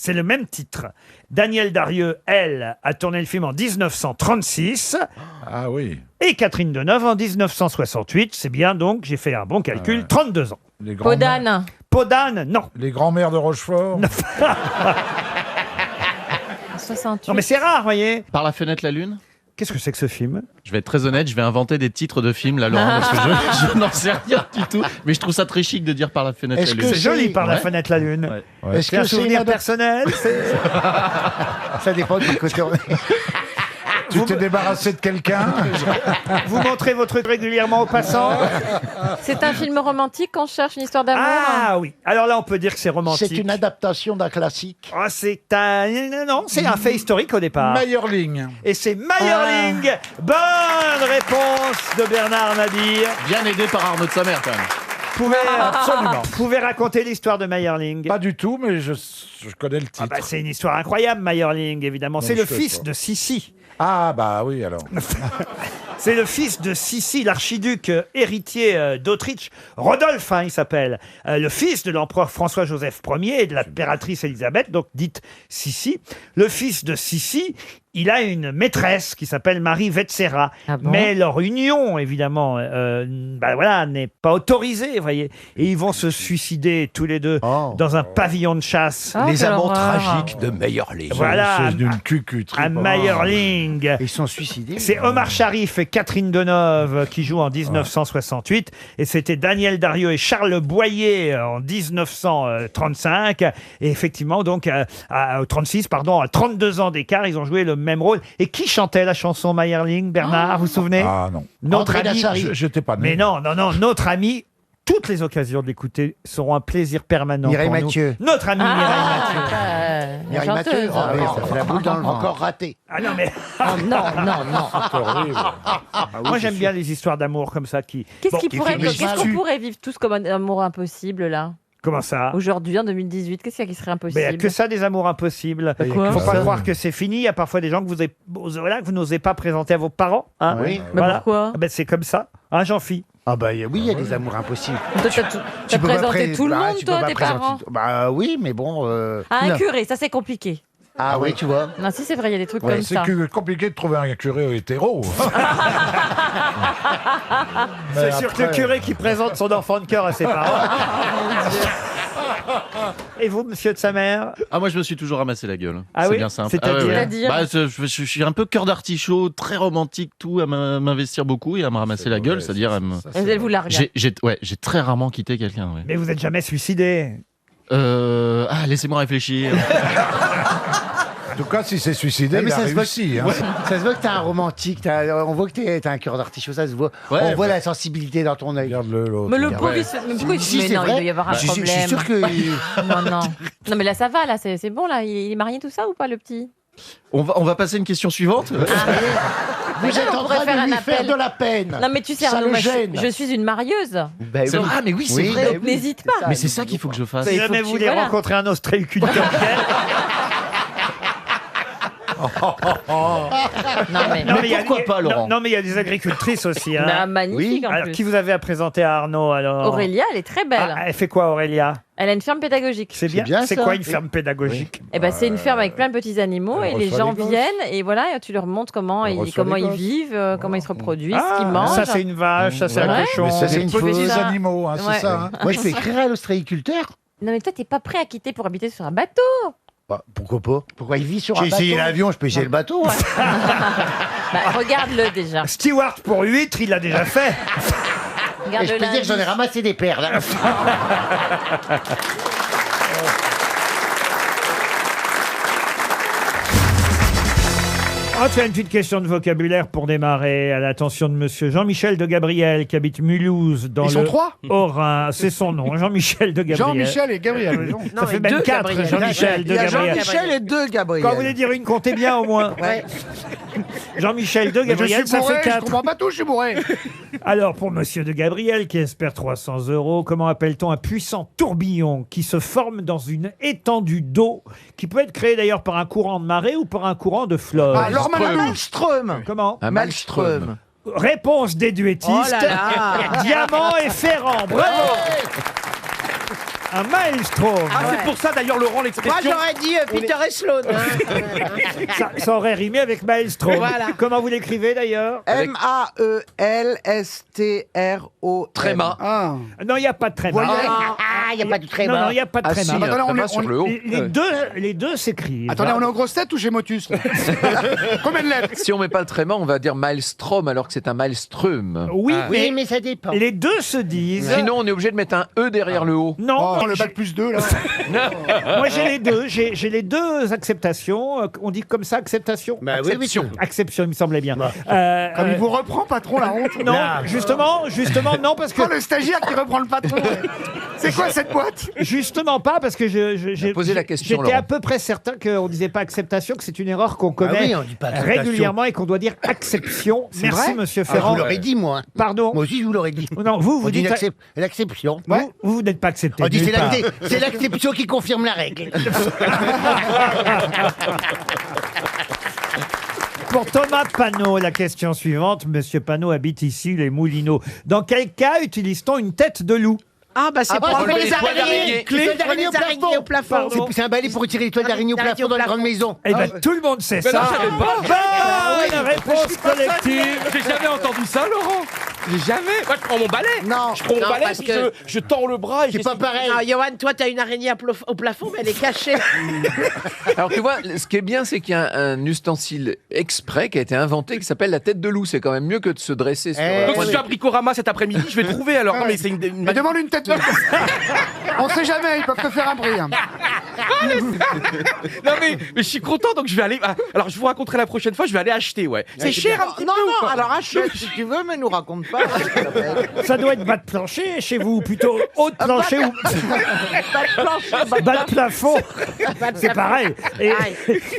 C'est le même titre. Daniel Darieux, elle, a tourné le film en 1936. Ah oui. Et Catherine Deneuve en 1968. C'est bien donc, j'ai fait un bon calcul, 32 ans. Les Podane. Podane, non. Les grands-mères de Rochefort. 68. Non mais c'est rare, voyez. Par la fenêtre la lune. Qu'est-ce que c'est que ce film? Je vais être très honnête, je vais inventer des titres de films là, Laurent, parce que je n'en sais rien du tout. Mais je trouve ça très chic de dire par la fenêtre la lune. C'est joli par la fenêtre la lune. Ouais. Est-ce que c'est un souvenir personnel? Ça dépend du côté. Tu t'es débarrassé de quelqu'un? Vous montrez votre truc régulièrement aux passants? C'est un film romantique qu'on cherche une histoire d'amour? Ah oui. Alors là, on peut dire que c'est romantique. C'est une adaptation d'un classique. Ah, c'est un... Non, c'est un fait historique au départ. Meyerling. Et c'est Meyerling. Bonne réponse de Bernard Mabir. Bien aidé par Arnaud de sa mère quand même. Absolument. Vous pouvez raconter l'histoire de Meyerling? Pas du tout, mais je connais le titre. Ah bah, c'est une histoire incroyable, Meyerling, évidemment. C'est je le sais fils pas. de Sissi. Ah bah oui alors. C'est le fils de Sissi, l'archiduc héritier d'Autriche. Rodolphe, il s'appelle. Le fils de l'empereur François-Joseph Ier et de l'impératrice Élisabeth, donc dite Sissi. Le fils de Sissi, il a une maîtresse qui s'appelle Marie Vetsera. Mais leur union, évidemment, n'est pas autorisée, vous voyez. Et ils vont se suicider tous les deux dans un pavillon de chasse. Les amants tragiques de Meyerling. Voilà, C'est d'une cucuterie. à Meyerling. Ils sont suicidés. C'est Omar Sharif et Catherine Deneuve qui jouent en 1968. Et c'était Daniel Darieux et Charles Boyer en 1935. Et effectivement, donc, au 36, pardon, à 32 ans d'écart, ils ont joué le même rôle. Et qui chantait la chanson Meyerling, Bernard, vous vous souvenez? Ah non. Notre André ami. Dassari. J'étais pas né. Mais non, notre ami. Toutes les occasions de l'écouter seront un plaisir permanent. Mireille pour nous. Mathieu. Notre ami Mireille Mathieu. Mireille Mathieu. Ah oui, ça fait la boule dans le ventre. Encore raté. Ah non, mais. Non. C'est horrible. Moi, j'aime bien les histoires d'amour comme ça qui. Qu'est-ce qu'on pourrait vivre tous comme un amour impossible là? Comment ça? Aujourd'hui, en 2018, qu'est-ce qu'il y a qui serait Mais il n'y a impossible? que ça des amours impossibles. Il Quoi ne faut pas ça. croire que c'est fini. Il y a parfois des gens que vous n'osez pas présenter à vos parents. Hein. Oui. Mais pourquoi? Ah ben, c'est comme ça. Hein, Jean-Phi? Ah bah oui, il y a des amours impossibles. Toi, t'as peux pas présenté tout le monde, tu peux toi, pas tes présenter parents? Bah oui, mais bon. Ah, un non. curé, ça c'est compliqué. Ah oui, tu vois. Non, si c'est vrai, il y a des trucs Ouais, comme c'est ça. compliqué de trouver un curé hétéro. C'est sûr que le curé qui présente son enfant de cœur à ses parents. Et vous, monsieur de sa mère? Ah moi je me suis toujours ramassé la gueule. Ah c'est oui, bien simple. c'est-à-dire C'est-à-dire Bah, je suis un peu cœur d'artichaut, très romantique, tout à m'investir beaucoup et à me ramasser la gueule, c'est-à-dire à me... Et vous allez vous larguer. J'ai très rarement quitté quelqu'un. Ouais. Mais vous n'êtes jamais suicidé? Laissez-moi réfléchir. tout cas, si c'est suicidé, il a réussi. Hein. Ça se voit que t'es un romantique, on voit que t'as un cœur d'artichaut, ça se voit. On voit la sensibilité dans ton œil. Regarde-le, l'autre. Mais le pauvre, pourquoi il Si, mais c'est non, vrai. il doit y avoir un Je problème. suis sûr que... Non, mais là, ça va, là, c'est bon, là. Il est marié, tout ça, ou pas, le petit? On va passer à une question suivante. Vous êtes en train de lui faire de la peine. Non, mais tu sais, Ça Arnaud, le moi, gêne. je suis une marieuse. Ah, mais oui, c'est vrai. Donc, n'hésite pas. Mais c'est ça qu'il faut que je fasse. Si jamais vous voulez rencontrer un ostréiculteur, Non, mais pourquoi pas, Laurent? Non, mais il y a des agricultrices aussi. Hein. Bah, magnifique, en Alors, plus. qui vous avez à présenter à Arnaud alors Aurélia, elle est très belle. Ah, elle fait quoi, Aurélia? Elle a une ferme pédagogique. C'est bien. C'est ça. quoi une ferme pédagogique? Eh ben, c'est une ferme avec plein de petits animaux et elle les reçoit gens les gosses. viennent et voilà, et tu leur montres comment Elle ils, reçoit comment les ils gosses. vivent, comment ils se reproduisent, ce qu'ils mangent. Ça, c'est une vache, ça, c'est un Ouais. cochon. Mais c'est des une petits fausse- animaux, hein, Ouais. c'est ça. Hein. Moi, je peux écrire à l'ostréiculteur. Non mais toi, t'es pas prêt à quitter pour habiter sur un bateau. Bah, pourquoi pas? Pourquoi il vit sur un J'ai bateau? essayé l'avion, je peux essayer le bateau. hein. Bah, regarde-le déjà. Stewart pour huître, il l'a déjà fait. Et Regarde-le je peux dire que j'en ai ramassé des perles. hein. Oh, tiens, une petite question de vocabulaire pour démarrer, à l'attention de monsieur Jean-Michel de Gabriel, qui habite Mulhouse, dans Ils sont le 3 Haut-Rhin. C'est son nom, Jean-Michel de Gabriel. Jean-Michel et Gabriel. oui, non. Ça fait même 4 Jean-Michel de Il y a Gabriel. Jean-Michel et 2 Gabriel. Quand vous voulez dire une, comptez bien au moins. Ouais. Jean-Michel de Mais je Gabriel, suis ça bourré, fait je 4. comprends pas tout, je suis bourré. Alors, pour monsieur de Gabriel, qui espère 300 €, comment appelle-t-on un puissant tourbillon qui se forme dans une étendue d'eau, qui peut être créé d'ailleurs par un courant de marée ou par un courant de fleuve? Ah, Lorman Malmström. Comment? Un Malmström. Réponse des duettistes. Oh là là. Diamant et Ferrand. Bravo. Un maelstrom. Ah, c'est pour ça d'ailleurs, Laurent, Moi, l'expression. j'aurais dit Peter et Sloan. hein. Ça aurait rimé avec maelstrom. Voilà. Comment vous l'écrivez d'ailleurs? M-A-E-L-S-T-R-O. Tréma. Ah. Non, il n'y a pas de tréma. Ah, il n'y a pas de tréma. Non, non, il n'y a pas de Ah, tréma. si, Attendez, on tréma est- sur on- le haut. Les deux s'écrivent. Attendez, on est aux grosses têtes ou chez Motus là Combien de lettres? Si on met pas le tréma, on va dire maelstrom alors que c'est un maelström. Oui, Oui, mais ça dépend. les deux se disent. Sinon, on est obligé de mettre un E derrière le haut. Non, Oh, le bac plus 2 là. moi j'ai les deux. J'ai les deux acceptations. On dit comme ça, acceptation. Bah oui, oui, tu- Acception, il me semblait bien. Comme il vous reprend, patron, la honte. Non, justement, non, parce que Oh, le stagiaire qui reprend le patron. C'est quoi cette boîte? justement pas, parce que j'ai posé la question, J'étais à Laurent. peu près certain qu'on disait pas acceptation, que c'est une erreur qu'on commet oui, on dit pas acceptation. régulièrement et qu'on doit dire acception. Merci, vrai monsieur Ah, je Ferrand. vous l'aurais dit, moi. Pardon. Moi aussi, je vous l'aurais dit. Non, vous On dit dites. l'acception. Vous n'êtes pas accepté. On dit nulle part. c'est l'acception qui confirme la règle. Pour Thomas Panot, la question suivante. Monsieur Panot habite ici, les Moulineaux. Dans quel cas utilise-t-on une tête de loup? Ah, bah, c'est Ah, pour pour enlever les les araignées. araignées. Les Clés, toiles d'araignée au plafond. Pardon. C'est un balai pour tirer les toiles d'araignée au plafond dans les grandes maisons. Eh ben, tout le monde sait ça. Bonne réponse collective. J'ai jamais entendu ça, Laurent. J'ai jamais. Moi, je prends mon balai. Non, Je prends mon non, balai, parce puis que- je tords le bras et C'est pas pareil. Non, Johan, toi, t'as une araignée au plafond, mais elle est cachée. Alors tu vois, ce qui est bien, c'est qu'il y a un ustensile exprès qui a été inventé qui s'appelle la tête de loup. C'est quand même mieux que de se dresser sur Eh, la Donc, pointe si je suis à Bricorama cet après-midi, je vais trouver alors. Non, mais c'est Mais demande une tête de On sait jamais, ils peuvent te faire un prix. hein. Non, mais je suis content, donc je vais aller. Alors, je vous raconterai la prochaine fois, je vais aller acheter, ouais. C'est cher un petit Non, peu. ou non, pas alors achète si tu veux, mais nous raconte pas. Ça doit être bas de plancher chez vous, ou plutôt haut de plancher ou bas de plafond. C'est pareil. Et-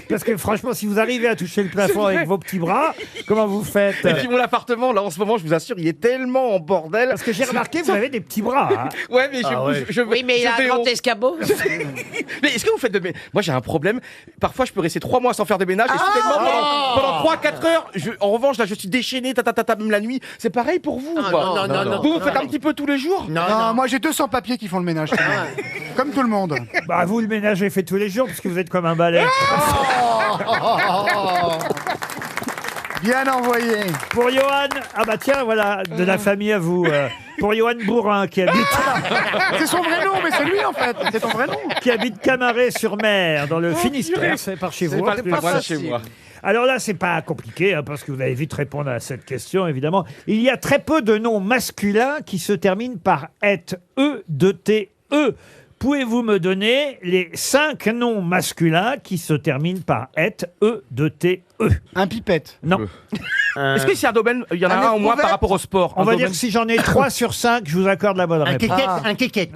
parce que franchement, si vous arrivez à toucher le plafond avec vos petits bras, comment vous faites? Et puis mon appartement, là, en ce moment, je vous assure, il est tellement en bordel. Parce que j'ai remarqué, vous avez des petits bras. hein. Ouais, mais Oui, mais il a un grand escabeau. Mais est-ce que vous faites de Moi, j'ai un problème. Parfois, je peux rester 3 mois sans faire de ménage. Et soudainement, pendant 3-4 heures, en revanche, là, je suis déchaîné, même la nuit. C'est pareil pour vous, Ah, quoi. non. Vous faites un petit peu tous les jours? Non, moi j'ai 200 papiers qui font le ménage. Comme tout le monde. Bah, vous, le ménage est fait tous les jours, parce que vous êtes comme un balai. Bien envoyé. Pour Johan, ah bah tiens, voilà, de la famille à vous. Pour Johan Bourrin, qui habite, C'est son vrai nom, mais c'est lui en fait. C'est ton vrai nom. qui habite Camaret-sur-Mer, dans le Finistère. C'est par chez vous. en plus. Voilà, chez moi. Alors là, c'est pas compliqué, hein, parce que vous allez vite répondre à cette question, évidemment. Il y a très peu de noms masculins qui se terminent par et, e, de t, e. Pouvez-vous me donner les 5 noms masculins qui se terminent par et, E-D-T-E? Un pipette. Non. Est-ce que c'est un domaine, il y en a un au moins par rapport au sport? On Un va domaine- dire que si j'en ai 3 sur 5, je vous accorde la bonne réponse. Un kékette.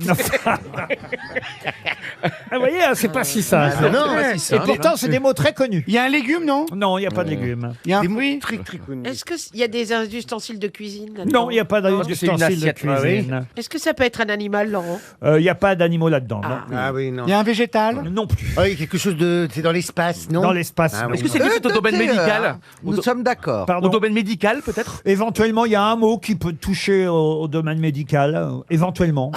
Vous voyez, hein, c'est pas si simple. Ah, non, c'est pas si Et simple. pourtant, c'est des mots très connus. Il y a un légume, non? Non, il n'y a pas de légumes. Il y a un Des mots fruit? très connus. Est-ce qu'il y a des ustensiles de cuisine là-dedans? Non, il n'y a pas que c'est une d'ustensiles de assiette? cuisine. Est-ce que ça peut être un animal, Laurent? Il n'y a pas d'animaux là-dedans, non. Ah oui, non. Il y a un végétal? Non plus. Ah oui, quelque chose de. C'est dans l'espace, non? Dans l'espace. Ah non. oui. Est-ce que c'est lié peut-être au domaine médical? Nous sommes d'accord. Pardon. Au domaine médical, peut-être? Éventuellement, il y a un mot qui peut toucher au domaine médical. Éventuellement.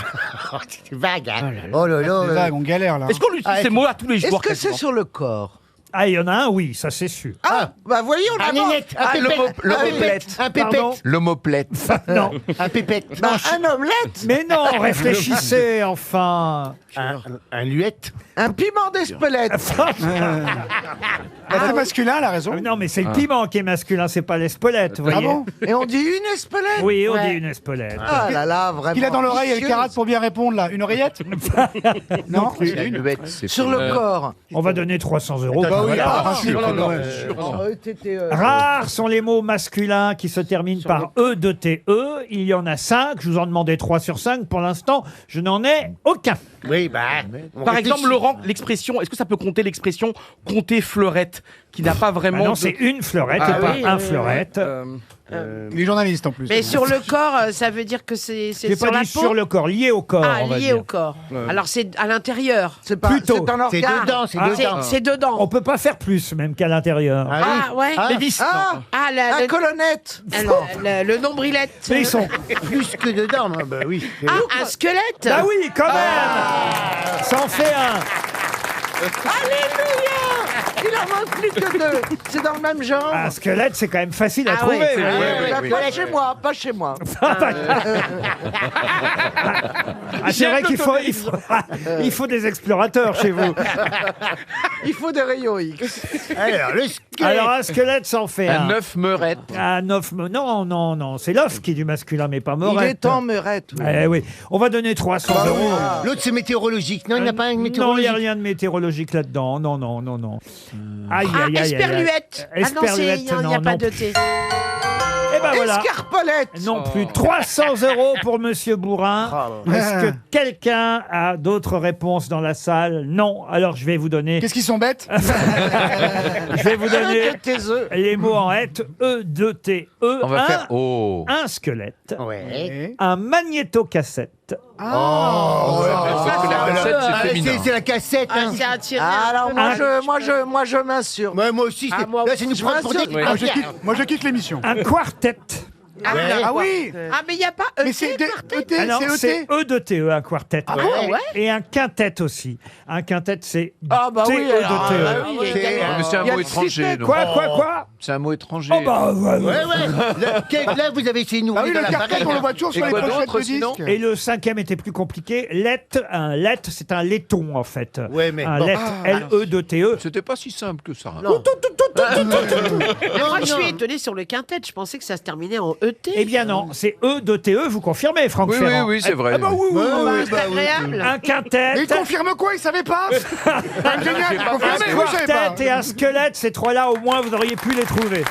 C'est vague, hein. Oh là C'est là. vague, on galère là. Est-ce qu'on utilise ces mots à tous les jours? Est-ce que c'est quasiment sur le corps? Ah, il y en a un, oui, ça c'est sûr. Ah, bah voyons Un nénette, un pépette, un pépette, L'homoplète. Non. un pépette. Bah, un omelette? Mais non, réfléchissez, enfin. Un luette. Un piment d'Espelette? C'est masculin, elle a raison. Non, mais c'est le piment qui est masculin, c'est pas l'espelette, vous Ah voyez. bon? Et on dit une Espelette? Oui, on Ouais. dit une espelette. Ah là là, vraiment. Qu'il a dans l'oreille, elle carate pour bien répondre là. Une oreillette? Non. Sur le corps. On va donner 300 €. Bah oui, Voilà. Rares sont les mots masculins qui se terminent par E-D-T-E. Il y en a 5. Je vous en demandais 3 sur 5. Pour l'instant, je n'en ai aucun. Oui, bah. on Par réfléchit. exemple, Laurent, l'expression, est-ce que ça peut compter l'expression compter fleurette, qui n'a pas vraiment. Ah non, de- c'est une fleurette Ah et pas oui, un oui, oui. fleurette. Les journalistes en plus. Mais sur le corps, ça veut dire que c'est J'ai sur pas la dit peau? sur le corps, lié au corps. Ah, on va lié dire. au corps. Ouais. Alors c'est à l'intérieur. C'est Plutôt. C'est un organe. C'est dedans, c'est dedans. C'est dedans. On peut pas faire plus, même qu'à l'intérieur. Ah ouais. Les vis. Ah, la colonnette. Le nombrilette. Mais ils sont. Plus que dedans, moi, bah oui. Ah, un squelette. Ah oui, quand même. Ça en fait un. Alléluia. Il en manque plus que 2. C'est dans le même genre. Un squelette, c'est quand même facile à Ah trouver. ouais, vous voyez. bah, pas chez moi, pas chez moi. Ah, c'est vrai qu'il faut, il faut des explorateurs chez vous. Il faut des rayons X. Alors, le squelette. Alors, un squelette, ça en fait un. Un œuf meurette. Un œuf. Non, non, non. C'est l'œuf qui est du masculin, mais pas Il meurette. est en meurette. oui. Eh oui. On va donner 300 €. L'autre, c'est météorologique. Non, il n'y a pas un Non, il n'y météorologique. a rien de météorologique là-dedans. Non, non, non, non. Aïe, Ah, aïe, aïe, aïe, aïe. esperluette. Ah non, Esperluette, il n'y a non, pas non de plus. T. Eh ben voilà. Escarpolette. Non plus. 300 € pour Monsieur Bourrin. Est-ce que quelqu'un a d'autres réponses dans la salle? Non. Alors je vais vous donner. Qu'est-ce qu'ils sont bêtes? Je vais vous donner Arrête tes œufs. les mots en hête. E-D-T-E. On va faire. Oh. Un squelette. Ouais. Un magnétocassette. Oh, Parce que la cassette, c'est féminin. c'est la cassette. Ah, Hein. c'est un tiré. Ah, Alors moi je m'assure. Ouais, moi aussi. Ah, c'est- moi Là, aussi, c'est nous je prendre pour m'assure. des. Ouais. Moi je quitte l'émission. Un quartet. Ah, Ouais. Ah oui. Ah mais il n'y a pas Mais c'est ET de- ET, Alors c'est c'est ET. E-D-T-E, un quartet. Ah bon, ouais. Et un quintet aussi. Un quintet, c'est Ah bah oui, alors, T-E-D-T-E. ah bah oui, il y a- Mais c'est un il y a mot le étranger. système. donc. Quoi C'est un mot étranger. Oh bah ouais, ouais. Ouais, ouais. Là, vous avez essayé de nous Ah oui, rouler le dans la cartel, farine. on le voit toujours sur Et les quoi pochettes d'autre, de sinon disques. Et le cinquième était plus compliqué. Un let, c'est un laiton en fait. Ouais, mais Un bon. let, L-E-D-T-E. C'était pas si simple que ça. Non. Non, Moi je non. suis étonné sur le quintet, je pensais que ça se terminait en ET. Eh bien non, c'est E-D-T-E, vous confirmez, Franck Oui, oui, Ferrand? oui, c'est vrai. Ah bah oui, oui, Ouais, oui, ouais, oui. C'est bah oui. agréable. Un quintet. Mais il confirme quoi? Il savait pas? Génial, il Un confirme, mais vous savez pas. quartet et un squelette, ces trois-là, au moins, vous auriez pu les trouver.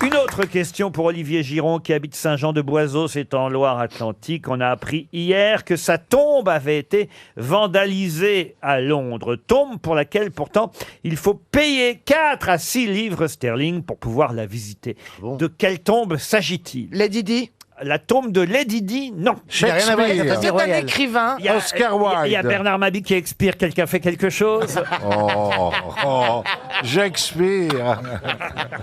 Une autre question pour Olivier Giron qui habite Saint-Jean-de-Boiseau, c'est en Loire-Atlantique. On a appris hier que sa tombe avait été vandalisée à Londres. Tombe pour laquelle pourtant il faut payer 4 à 6 livres sterling pour pouvoir la visiter. De quelle tombe s'agit-il? Lady Di. La tombe de Lady Di, non. Ça n'a rien à voir avec la famille C'est un royale. écrivain. Il y a- Oscar Il y a Wilde. Bernard Mabie qui expire. Quelqu'un fait quelque chose? Shakespeare.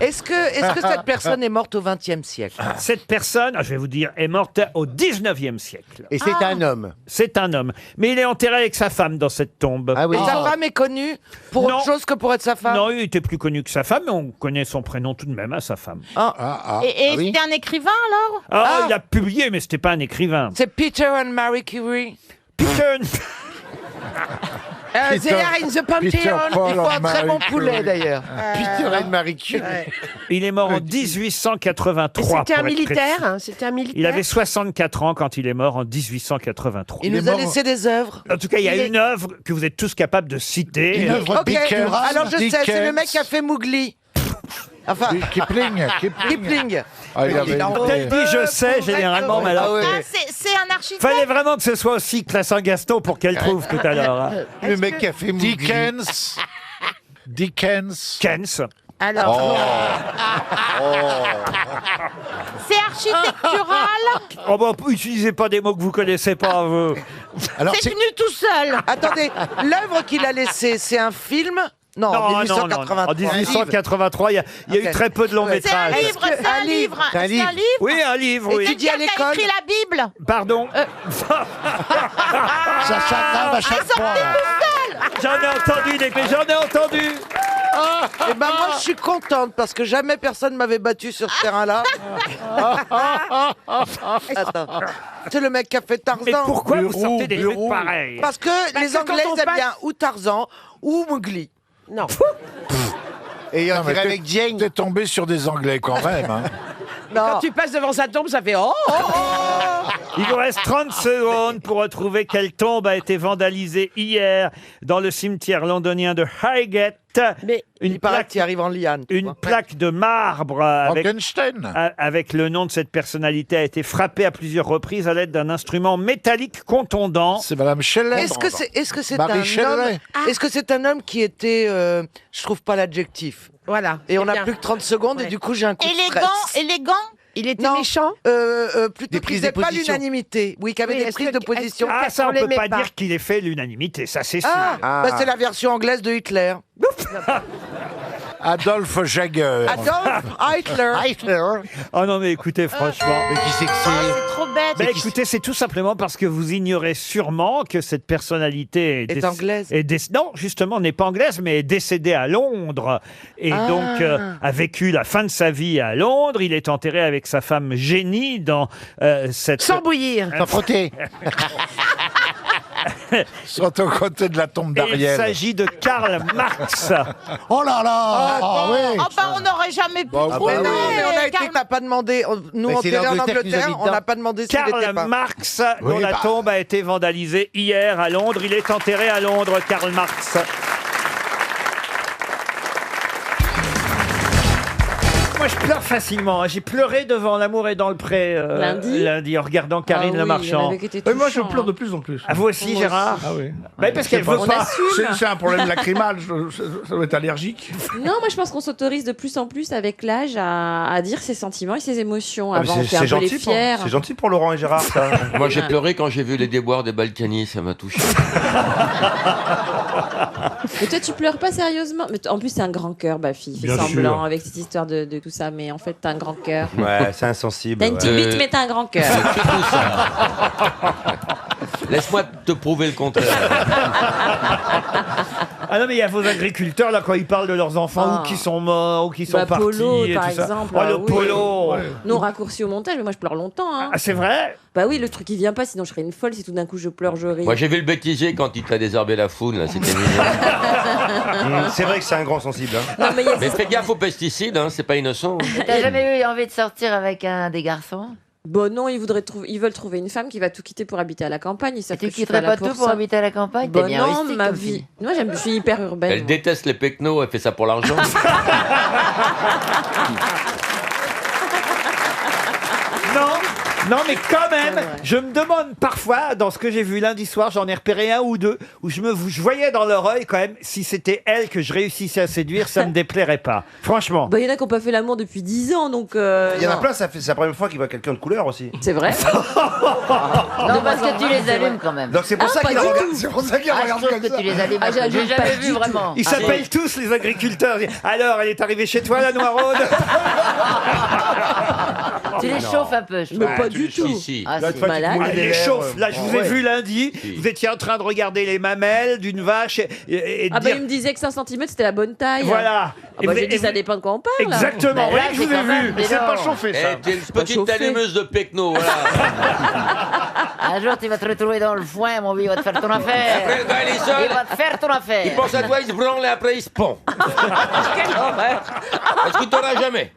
Est-ce que cette personne est morte au XXe siècle? Cette personne, je vais vous dire, est morte au 19e siècle. Et c'est un homme. C'est un homme. Mais il est enterré avec sa femme dans cette tombe. Ah oui. Et sa femme est connue pour Non. autre chose que pour être sa femme? Non, il était plus connu que sa femme, mais on connaît son prénom tout de même à sa femme. Et c'était un écrivain alors? Ah, il a publié, mais c'était pas un écrivain. C'est Peter and Mary Curie. Peter... They are in the Pantheon. Peter, Paul Il faut un and très bon Marie poulet Curie. d'ailleurs. Peter et Marie Curie. Il est mort en 1883. C'était un pour être militaire, précis. hein, c'était un militaire. Il avait 64 ans quand il est mort en 1883. Il nous a laissé des œuvres. En tout cas, il y a une œuvre que vous êtes tous capables de citer. Une œuvre Ok, Dickens. alors je sais, c'est le Dickens. mec qui a fait Mowgli. Enfin, Kipling. Kipling. Ah, il avait Quand elle dit je sais, généralement, mais alors, C'est un architecte. fallait vraiment que ce soit aussi que la Saint-Gaston pour qu'elle trouve tout à l'heure. hein. Le mec qui a fait Mowgli. Dickens. Kens. Alors, C'est architectural. Oh bah, utilisez pas des mots que vous connaissez pas, vous. Alors, C'est venu tout seul. Attendez, l'œuvre qu'il a laissée, c'est un film? Non, Non, 1883. En 1883, il y a eu Ok. très peu de longs C'est métrages. C'est un livre. C'est un livre. C'est un livre. Oui, un livre, oui. Étudié à Quelqu'un l'école. a écrit la Bible. Pardon. ça s'attrape à chaque fois. J'en ai entendu des... Mais j'en ai entendu. Eh ben moi, je suis contente parce que jamais personne m'avait battu sur ce terrain-là. Attends. C'est le mec qui a fait Tarzan. Mais pourquoi vous sortez des trucs pareils? Parce que les que Anglais quand on aiment passe- bien ou Tarzan ou Mowgli. non. Et Non, mais on avec Jane. T'es tombé sur des Anglais quand même. Hein. Quand tu passes devant sa tombe, ça fait oh, oh, oh. Il vous reste 30 secondes pour retrouver quelle tombe a été vandalisée hier dans le cimetière londonien de Highgate. Mais Il paraît qu'il arrive en liane. Une plaque de marbre avec, Frankenstein. avec le nom de cette personnalité a été frappée à plusieurs reprises à l'aide d'un instrument métallique contondant. C'est Madame Shelley. Est-ce que c'est Marie un homme Shelley. Est-ce que c'est un homme qui était je trouve pas l'adjectif. Voilà. Et on c'est a bien. plus que 30 secondes et du coup j'ai un coup de stress. Élégant. Il était Non. méchant. Plutôt Des qu'il prises faisait de pas position. l'unanimité. Oui, qu'il y avait Oui, des est-ce prises que- de position. Ah, ça, on peut l'aimait pas pas. dire qu'il ait fait l'unanimité, ça c'est sûr. Bah, c'est la version anglaise de Hitler. Adolphe Jagger. Adolf Hitler. Oh non, mais écoutez, franchement. Mais qui c'est que c'est C'est trop bête. Mais écoutez, c'est tout simplement parce que vous ignorez sûrement que cette personnalité Est anglaise. Non, justement, n'est pas anglaise, mais est décédée à Londres. Et donc, a vécu la fin de sa vie à Londres. Il est enterré avec sa femme Jenny dans cette... Sans bouillir. Sans frotter. Sont aux côtés de la tombe Et il d'Ariel. s'agit de Karl Marx. Oh là là. Ah ouais. Oh bah on n'aurait jamais pu trouver. Mais non, mais on a été Karl- n'a pas demandé. Nous, Mais on c'est était en l'Angleterre qui nous a Angleterre, mis on dedans. n'a pas demandé s'il était Karl pas. Marx, dont Oui, la bah. tombe a été vandalisée hier à Londres. Il est enterré à Londres, Karl Marx. Moi, je pleure facilement. J'ai pleuré devant L'amour est dans le pré lundi en regardant Karine Le Marchand. Moi, je pleure de plus en plus. À vous aussi, Gérard. Ah oui. Bah, parce qu'elle veut pas. C'est un problème lacrymal, ça doit être allergique. Non, moi je pense qu'on s'autorise de plus en plus avec l'âge à dire ses sentiments et ses émotions. Ah, mais Avant, on était un peu les fiers. C'est gentil pour Laurent et Gérard, ça. Moi, j'ai pleuré quand j'ai vu les déboires des Balkany, ça m'a touché. Mais toi, tu pleures pas sérieusement. Mais en plus, c'est un grand cœur, Bafi. Fais Bien semblant sûr. avec cette histoire de tout ça. Mais en fait, t'as un grand cœur. Ouais, c'est insensible. T'as une petite bite, mais t'as un grand cœur. Laisse-moi te prouver le contraire. Ah non, mais il y a vos agriculteurs, là, quand ils parlent de leurs enfants, ou qui sont morts, ou qui sont partis. Polo, et par tout ça. exemple. Oh, le oui. polo. Nous, on raccourcit au montage, mais moi, je pleure longtemps. Hein. Ah, c'est vrai? Bah oui, le truc, il vient pas, sinon je serais une folle si tout d'un coup je pleure, je ris. Moi, j'ai vu le bêtisier quand il t'a désherbé la foule, là, c'était mignon. C'est vrai que c'est un grand sensible. Hein. Non, mais il y a- Mais fais gaffe aux pesticides, hein, c'est pas innocent. T'as jamais eu envie de sortir avec un des garçons? Bon, non, ils veulent trouver une femme qui va tout quitter pour habiter à la campagne. Ils savent Tu que je suis quitterais là pas tout pour ça. habiter à la campagne? Bon, T'es bien non, rustique ma comme vie. fille. Moi, je suis hyper urbaine. Elle déteste les pecnos, elle fait ça pour l'argent. Non, mais quand même, je me demande parfois, dans ce que j'ai vu lundi soir, j'en ai repéré un ou deux, où je voyais dans leur œil quand même, si c'était elle que je réussissais à séduire, ça me déplairait pas. Franchement. Bah, il y en a qui n'ont pas fait l'amour depuis 10 ans, donc. Il y en a non. plein, c'est la première fois qu'ils voient quelqu'un de couleur aussi. C'est vrai. Non, parce que tu les allumes quand même. Donc c'est pour ça pas qu'il du regarde. tout. C'est pour ça qu'il Ah, je regarde trouve comme que ça. tu les allumes. Ah, J'ai j'allume jamais pas vu du tout. vraiment. Ils s'appellent tous les agriculteurs. Alors, elle est arrivée chez toi, la Noiraude? Tu les chauffes un peu, je Mais trouve. pas du tout. Si. Ah, Là, si. tu vois, tu te Malade. mouilles Elle les les lèvres, chauffe. Là, je vous ai ouais. vu lundi. Si. Vous étiez en train de regarder les mamelles d'une vache et de Ah, bah, dire... il me disait que 5 cm c'était la bonne taille. Voilà. Ah, bah, vous- j'ai dit, et ça vous- dépend de quoi on parle. Exactement. Mais Vous voyez là, que je c'est vous ai quand même vu. des Mais c'est pas normes. chauffé, ça. Eh, t'es une pas petite chauffé. allumeuse de pecnos, voilà. Un jour, tu vas te retrouver dans le foin, mon vieux, il va te faire ton affaire. Après, le gars, il est seul. Il va te faire ton affaire. Il pense à toi, il se branle et après il se pend. Est-ce qu'il t'aura jamais?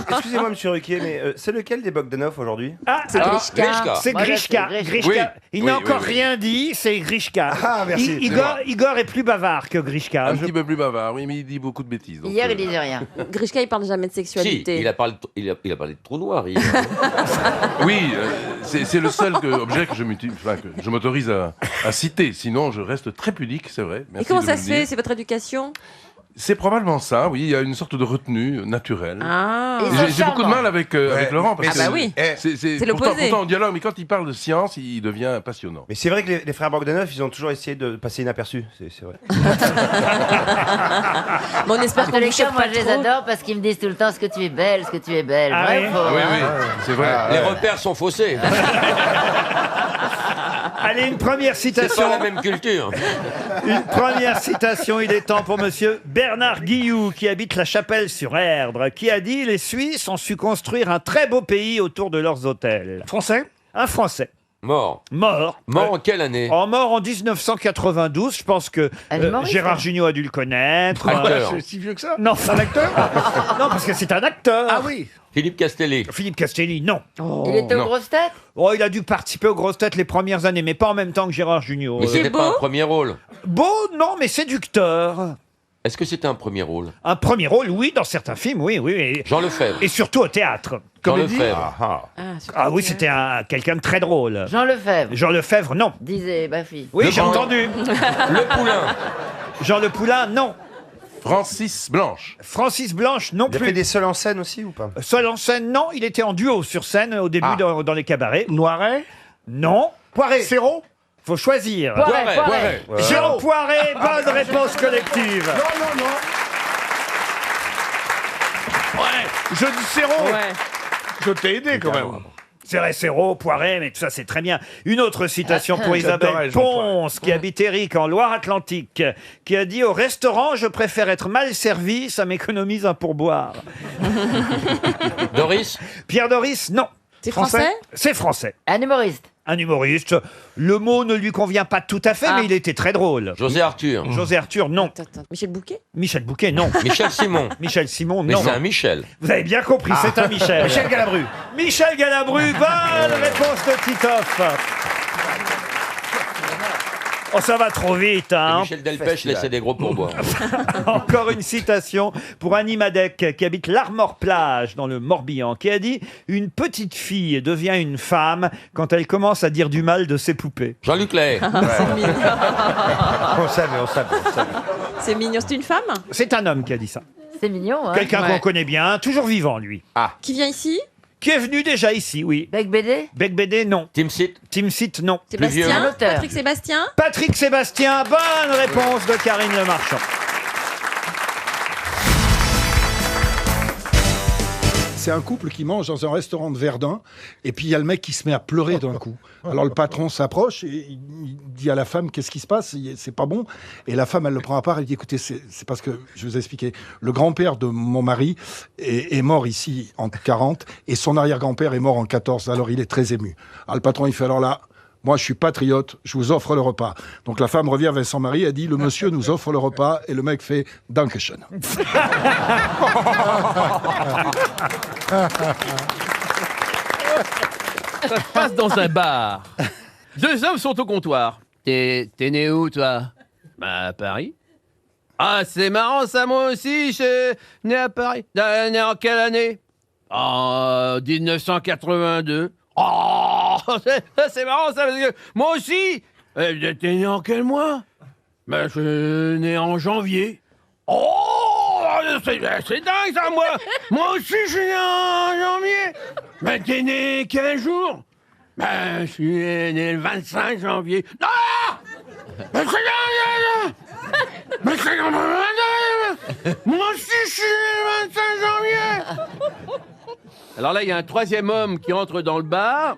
Excusez-moi, monsieur Ruquier, mais c'est lequel des Bogdanov aujourd'hui? Ah, c'est Grishka. C'est Grishka. Grishka. Il n'a encore rien dit, c'est Grishka. Ah, merci. Igor est plus bavard que Grishka. Un petit peu plus bavard, oui, mais il dit beaucoup de bêtises. donc, Hier, il disait rien. Grishka, il parle jamais de Si, sexualité. il a parlé de trou noir hier. Oui, c'est le seul objet que je m'autorise à citer. Sinon, je reste très pudique, c'est vrai. Et Merci comment de ça me se le fait? dire. C'est votre éducation? C'est probablement ça, oui. Il y a une sorte de retenue naturelle. Ah. J'ai beaucoup de mal avec Laurent. Parce Ah bah oui. C'est l'opposé. Pourtant, on dialogue, mais quand il parle de science, il devient passionnant. Mais c'est vrai que les frères Bogdanov, ils ont toujours essayé de passer inaperçus. C'est vrai. Bon, on espère En qu'on tous les ne cas, choque moi, pas je les trop. adore parce qu'ils me disent tout le temps ce que tu es belle, ce que tu es belle. Ah Vrai oui. ou faux, Oui, hein oui, c'est vrai. Les repères sont faussés. Allez, une première C'est citation. pas la même culture. Une première citation, il est temps pour monsieur Bernard Guilloux, qui habite la Chapelle-sur-Erdre, qui a dit « Les Suisses ont su construire un très beau pays autour de leurs hôtels. » Français? Un Français. Mort. Mort. Mort en quelle année? Mort en 1992, je pense que humoriste, Gérard hein. Jugnot a dû le connaître. Acteur. C'est si vieux que ça? Non, c'est un acteur. Non, parce que c'est un acteur. Ah oui. Philippe Castelli. Philippe Castelli, non. Il était aux Non. grosses têtes. Oh, il a dû participer aux grosses têtes les premières années, mais pas en même temps que Gérard Jugnot. Mais c'était beau pas un premier rôle. Beau, non, mais séducteur. Est-ce que c'était un premier rôle? Un premier rôle, oui, dans certains films, oui, oui. Et, Jean Lefebvre. et surtout au théâtre. Jean Comédie. Lefebvre. Ah oui, c'était quelqu'un de très drôle. Jean Lefebvre. Jean Lefebvre, non. Disait ma fille. Oui, Le j'ai Grand- entendu. Le Poulain. Jean Le Poulain, non. Francis Blanche. Francis Blanche, non Il a plus. fait des seuls en scène aussi ou pas? Seul en scène, non. Il était en duo sur scène au début dans les cabarets. Noiret. Non. Poiré. Serrault. Faut choisir. Poiret. Jean Poiret, bonne réponse collective. Non, non, non. Ouais, je dis Serrault. Ouais. Je t'ai aidé quand même. C'est vrai, Serrault, Poiret, mais tout ça, c'est très bien. Une autre citation pour Isabelle J'adorais Jean Ponce, qui habite Éric, en Loire-Atlantique, qui a dit « Au restaurant, je préfère être mal servi, ça m'économise un pourboire. Doris. » Pierre Doris, non. C'est français? C'est français. Un humoriste. Un humoriste. Le mot ne lui convient pas tout à fait, mais il était très drôle. José Arthur. José Arthur, non. Attends. Michel Bouquet? Michel Bouquet, non. Michel Simon. Michel Simon, Mais non. c'est un Michel. Vous avez bien compris, c'est un Michel. Michel Galabru. Michel Galabru, bonne réponse de Titoff. Oh, ça va trop vite, hein. Michel Delpech laissait des gros pourboires. Encore une citation pour Annie Madec, qui habite l'Armor-Plage, dans le Morbihan, qui a dit « Une petite fille devient une femme quand elle commence à dire du mal de ses poupées. Jean-Luc Lahaye. C'est mignon. On savait. C'est mignon. C'est une femme? » C'est un homme qui a dit ça. C'est mignon, hein. Quelqu'un Ouais. qu'on connaît bien, toujours vivant, lui. Qui vient ici? Qui est venu déjà ici, oui. Bec Bédé. Bec Bédé, non. Tim Sit. Tim Sit, non. vieux. Un Sébastien? auteur. Patrick Sébastien? Patrick Sébastien, bonne réponse de Karine Le Marchand. C'est un couple qui mange dans un restaurant de Verdun, et puis il y a le mec qui se met à pleurer d'un coup. Alors le patron s'approche et il dit à la femme, qu'est-ce qui se passe? C'est pas bon. Et la femme, elle le prend à part, elle dit, écoutez, c'est parce que, je vous ai expliqué, le grand-père de mon mari est mort ici en 40, et son arrière-grand-père est mort en 14, alors il est très ému. Alors le patron, il fait, alors là, moi, je suis patriote, je vous offre le repas. Donc la femme revient vers son mari, elle dit, le monsieur nous offre le repas, et le mec fait, Dankeschön. Ça se passe dans un bar. Deux hommes sont au comptoir. T'es né où, toi? Bah, à Paris. Ah, c'est marrant, ça, moi aussi, je suis né à Paris. Né en quelle année? En 1982. Oh, c'est marrant, ça, parce que moi aussi. T'es né en quel mois? Ben, je suis né en janvier. Oh, c'est dingue, ça, moi. Moi aussi, je suis né en janvier. Ben, t'es né quel jour? Ben, je suis né le 25 janvier. Non! Ben, c'est dingue! Mais c'est dingue! Moi aussi, je suis né le 25 janvier! Alors là, il y a un troisième homme qui entre dans le bar,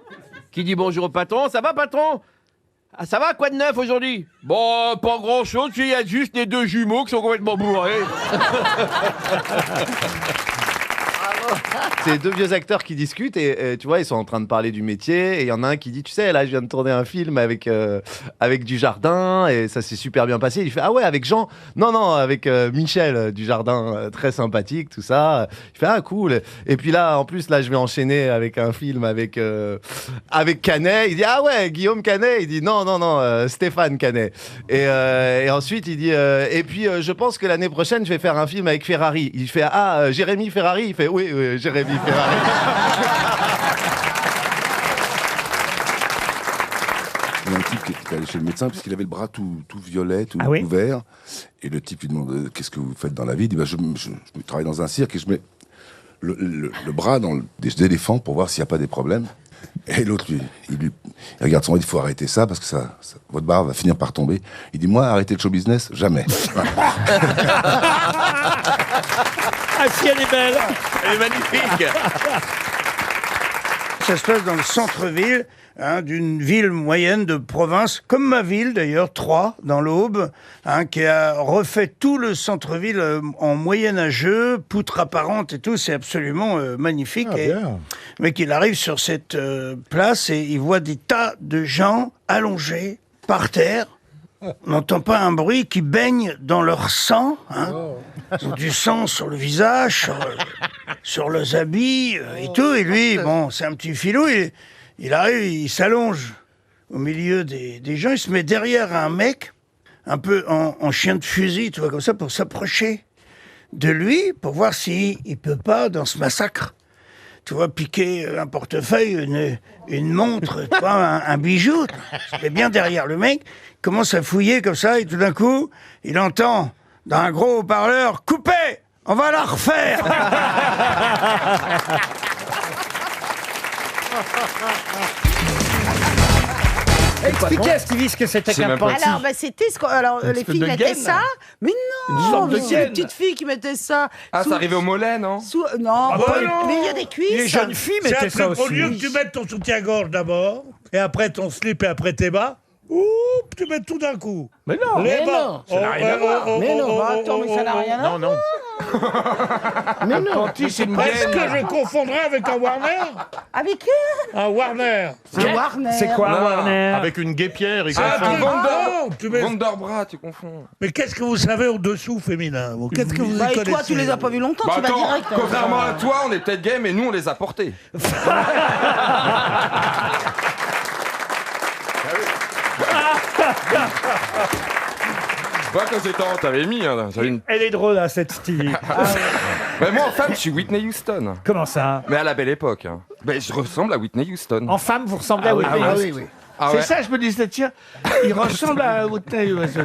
qui dit bonjour au patron. Ça va, patron? Ah, ça va, quoi de neuf aujourd'hui? Bon, pas grand-chose, il y a juste les deux jumeaux qui sont complètement bourrés. C'est deux vieux acteurs qui discutent et tu vois, ils sont en train de parler du métier et il y en a un qui dit, tu sais, là, je viens de tourner un film avec Dujardin et ça s'est super bien passé. Il fait, ah ouais, avec Jean? Non, avec Michel Dujardin, très sympathique, tout ça. Il fait, ah cool. Et puis là, en plus, là, je vais enchaîner avec un film avec Canet. Il dit, ah ouais, Guillaume Canet. Il dit, non, Stéphane Canet. Et ensuite, il dit, et puis je pense que l'année prochaine, je vais faire un film avec Ferrari. Il fait, ah, Jérémy Ferrari. Il fait, oui, Jérémy Ferrari. Il y a un type qui est allé chez le médecin puisqu'il avait le bras tout violet, tout oui. ouvert. Et le type lui demande, qu'est-ce que vous faites dans la vie? Il dit, je travaille dans un cirque et je mets le bras dans des éléphants pour voir s'il n'y a pas des problèmes. Et l'autre, il regarde son bras, il dit, il faut arrêter ça parce que votre barre va finir par tomber. Il dit, moi, arrêter le show business, jamais. Ah si, elle est belle. Elle est magnifique. Ça se passe dans le centre-ville d'une ville moyenne de province, comme ma ville d'ailleurs, Troyes, dans l'Aube, qui a refait tout le centre-ville en moyenâgeux, poutres apparentes et tout, c'est absolument magnifique. Mais qu'il arrive sur cette place et il voit des tas de gens allongés par terre. On n'entend pas un bruit, qui baigne dans leur sang. Ils ont du sang sur le visage, sur leurs habits et tout. Et lui, bon, c'est un petit filou, il arrive, il s'allonge au milieu des gens, il se met derrière un mec, un peu en chien de fusil, tu vois, comme ça, pour s'approcher de lui, pour voir s'il peut pas, dans ce massacre, tu vois, piquer un portefeuille, une montre, tu vois, un bijou. Il se met bien derrière le mec, il commence à fouiller comme ça, et tout d'un coup, il entend dans un gros haut-parleur, « Coupez, on va la refaire !» Expliquez à Stevie ce que c'était qu'un panty. Alors, c'était les filles mettaient ça, mais non, c'est les petites filles qui mettaient ça. Ah, ça arrivait au mollet, non? Non, mais il y a des cuisses. Les jeunes filles mettaient ça aussi. Au lieu que tu mettes ton soutien-gorge d'abord, et après ton slip et après tes bas, tu mets tout d'un coup. Mais non, ça n'a rien à voir. Mais non, attends, mais ça n'a rien à voir. Non. Mais non, c'est presque que je confondrais avec un Warner. Avec qui? Un Warner. C'est quoi un Warner? Avec une guépière. Vanderbras, tu confonds. Mais qu'est-ce que vous savez au-dessous féminin? Qu'est-ce que vous connaissez? Toi, tu les as pas vus longtemps, tu vas direct. Contrairement à toi, on est peut-être gay, mais nous, on les a portés. Toi, quand j'étais en, t'avais mis. Elle est drôle, hein, cette Stevie. Mais moi, en femme, je suis Whitney Houston. Comment ça? Mais à la belle époque. Mais je ressemble à Whitney Houston. En femme, vous ressemblez à Whitney Houston? Oui. Ah c'est ouais. ça, je me disais, tiens, il ressemble à Whitney Houston.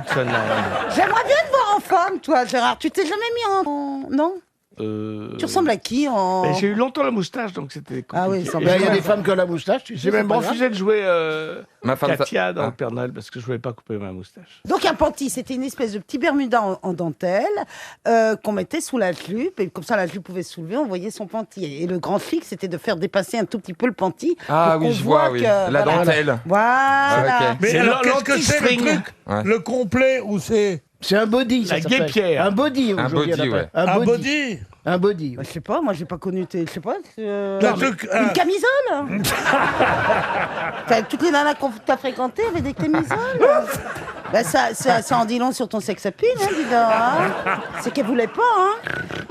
J'aimerais bien te voir en femme, toi, Gérard. Tu t'es jamais mis en... Non? Tu ressembles à qui en... Mais j'ai eu longtemps la moustache, donc c'était compliqué. Ah oui, il y a des femmes qui ont la moustache, tu sais. J'ai même refusé de jouer Ma femme, Katia dans le Père Noël parce que je voulais pas couper ma moustache. Donc un panty, c'était une espèce de petit bermuda en dentelle qu'on mettait sous la jupe, et comme ça la jupe pouvait se soulever, on voyait son panty. Et le grand flic, c'était de faire dépasser un tout petit peu le panty. Ah oui, je vois, oui. La dentelle. Voilà. Okay. Mais alors, qu'est-ce que c'est le truc? Le complet ou c'est... C'est un body, ça La s'appelle. guépière. Un body, Un aujourd'hui, body, on appelle. ouais. Un body. Un body. Je sais pas, moi j'ai pas connu je sais pas. Un une camisole. Toutes les nanas que t'as fréquentées avaient des camisoles. Ben ça en dit long sur ton sex appeal, dis donc. Hein. C'est qu'elle voulait pas,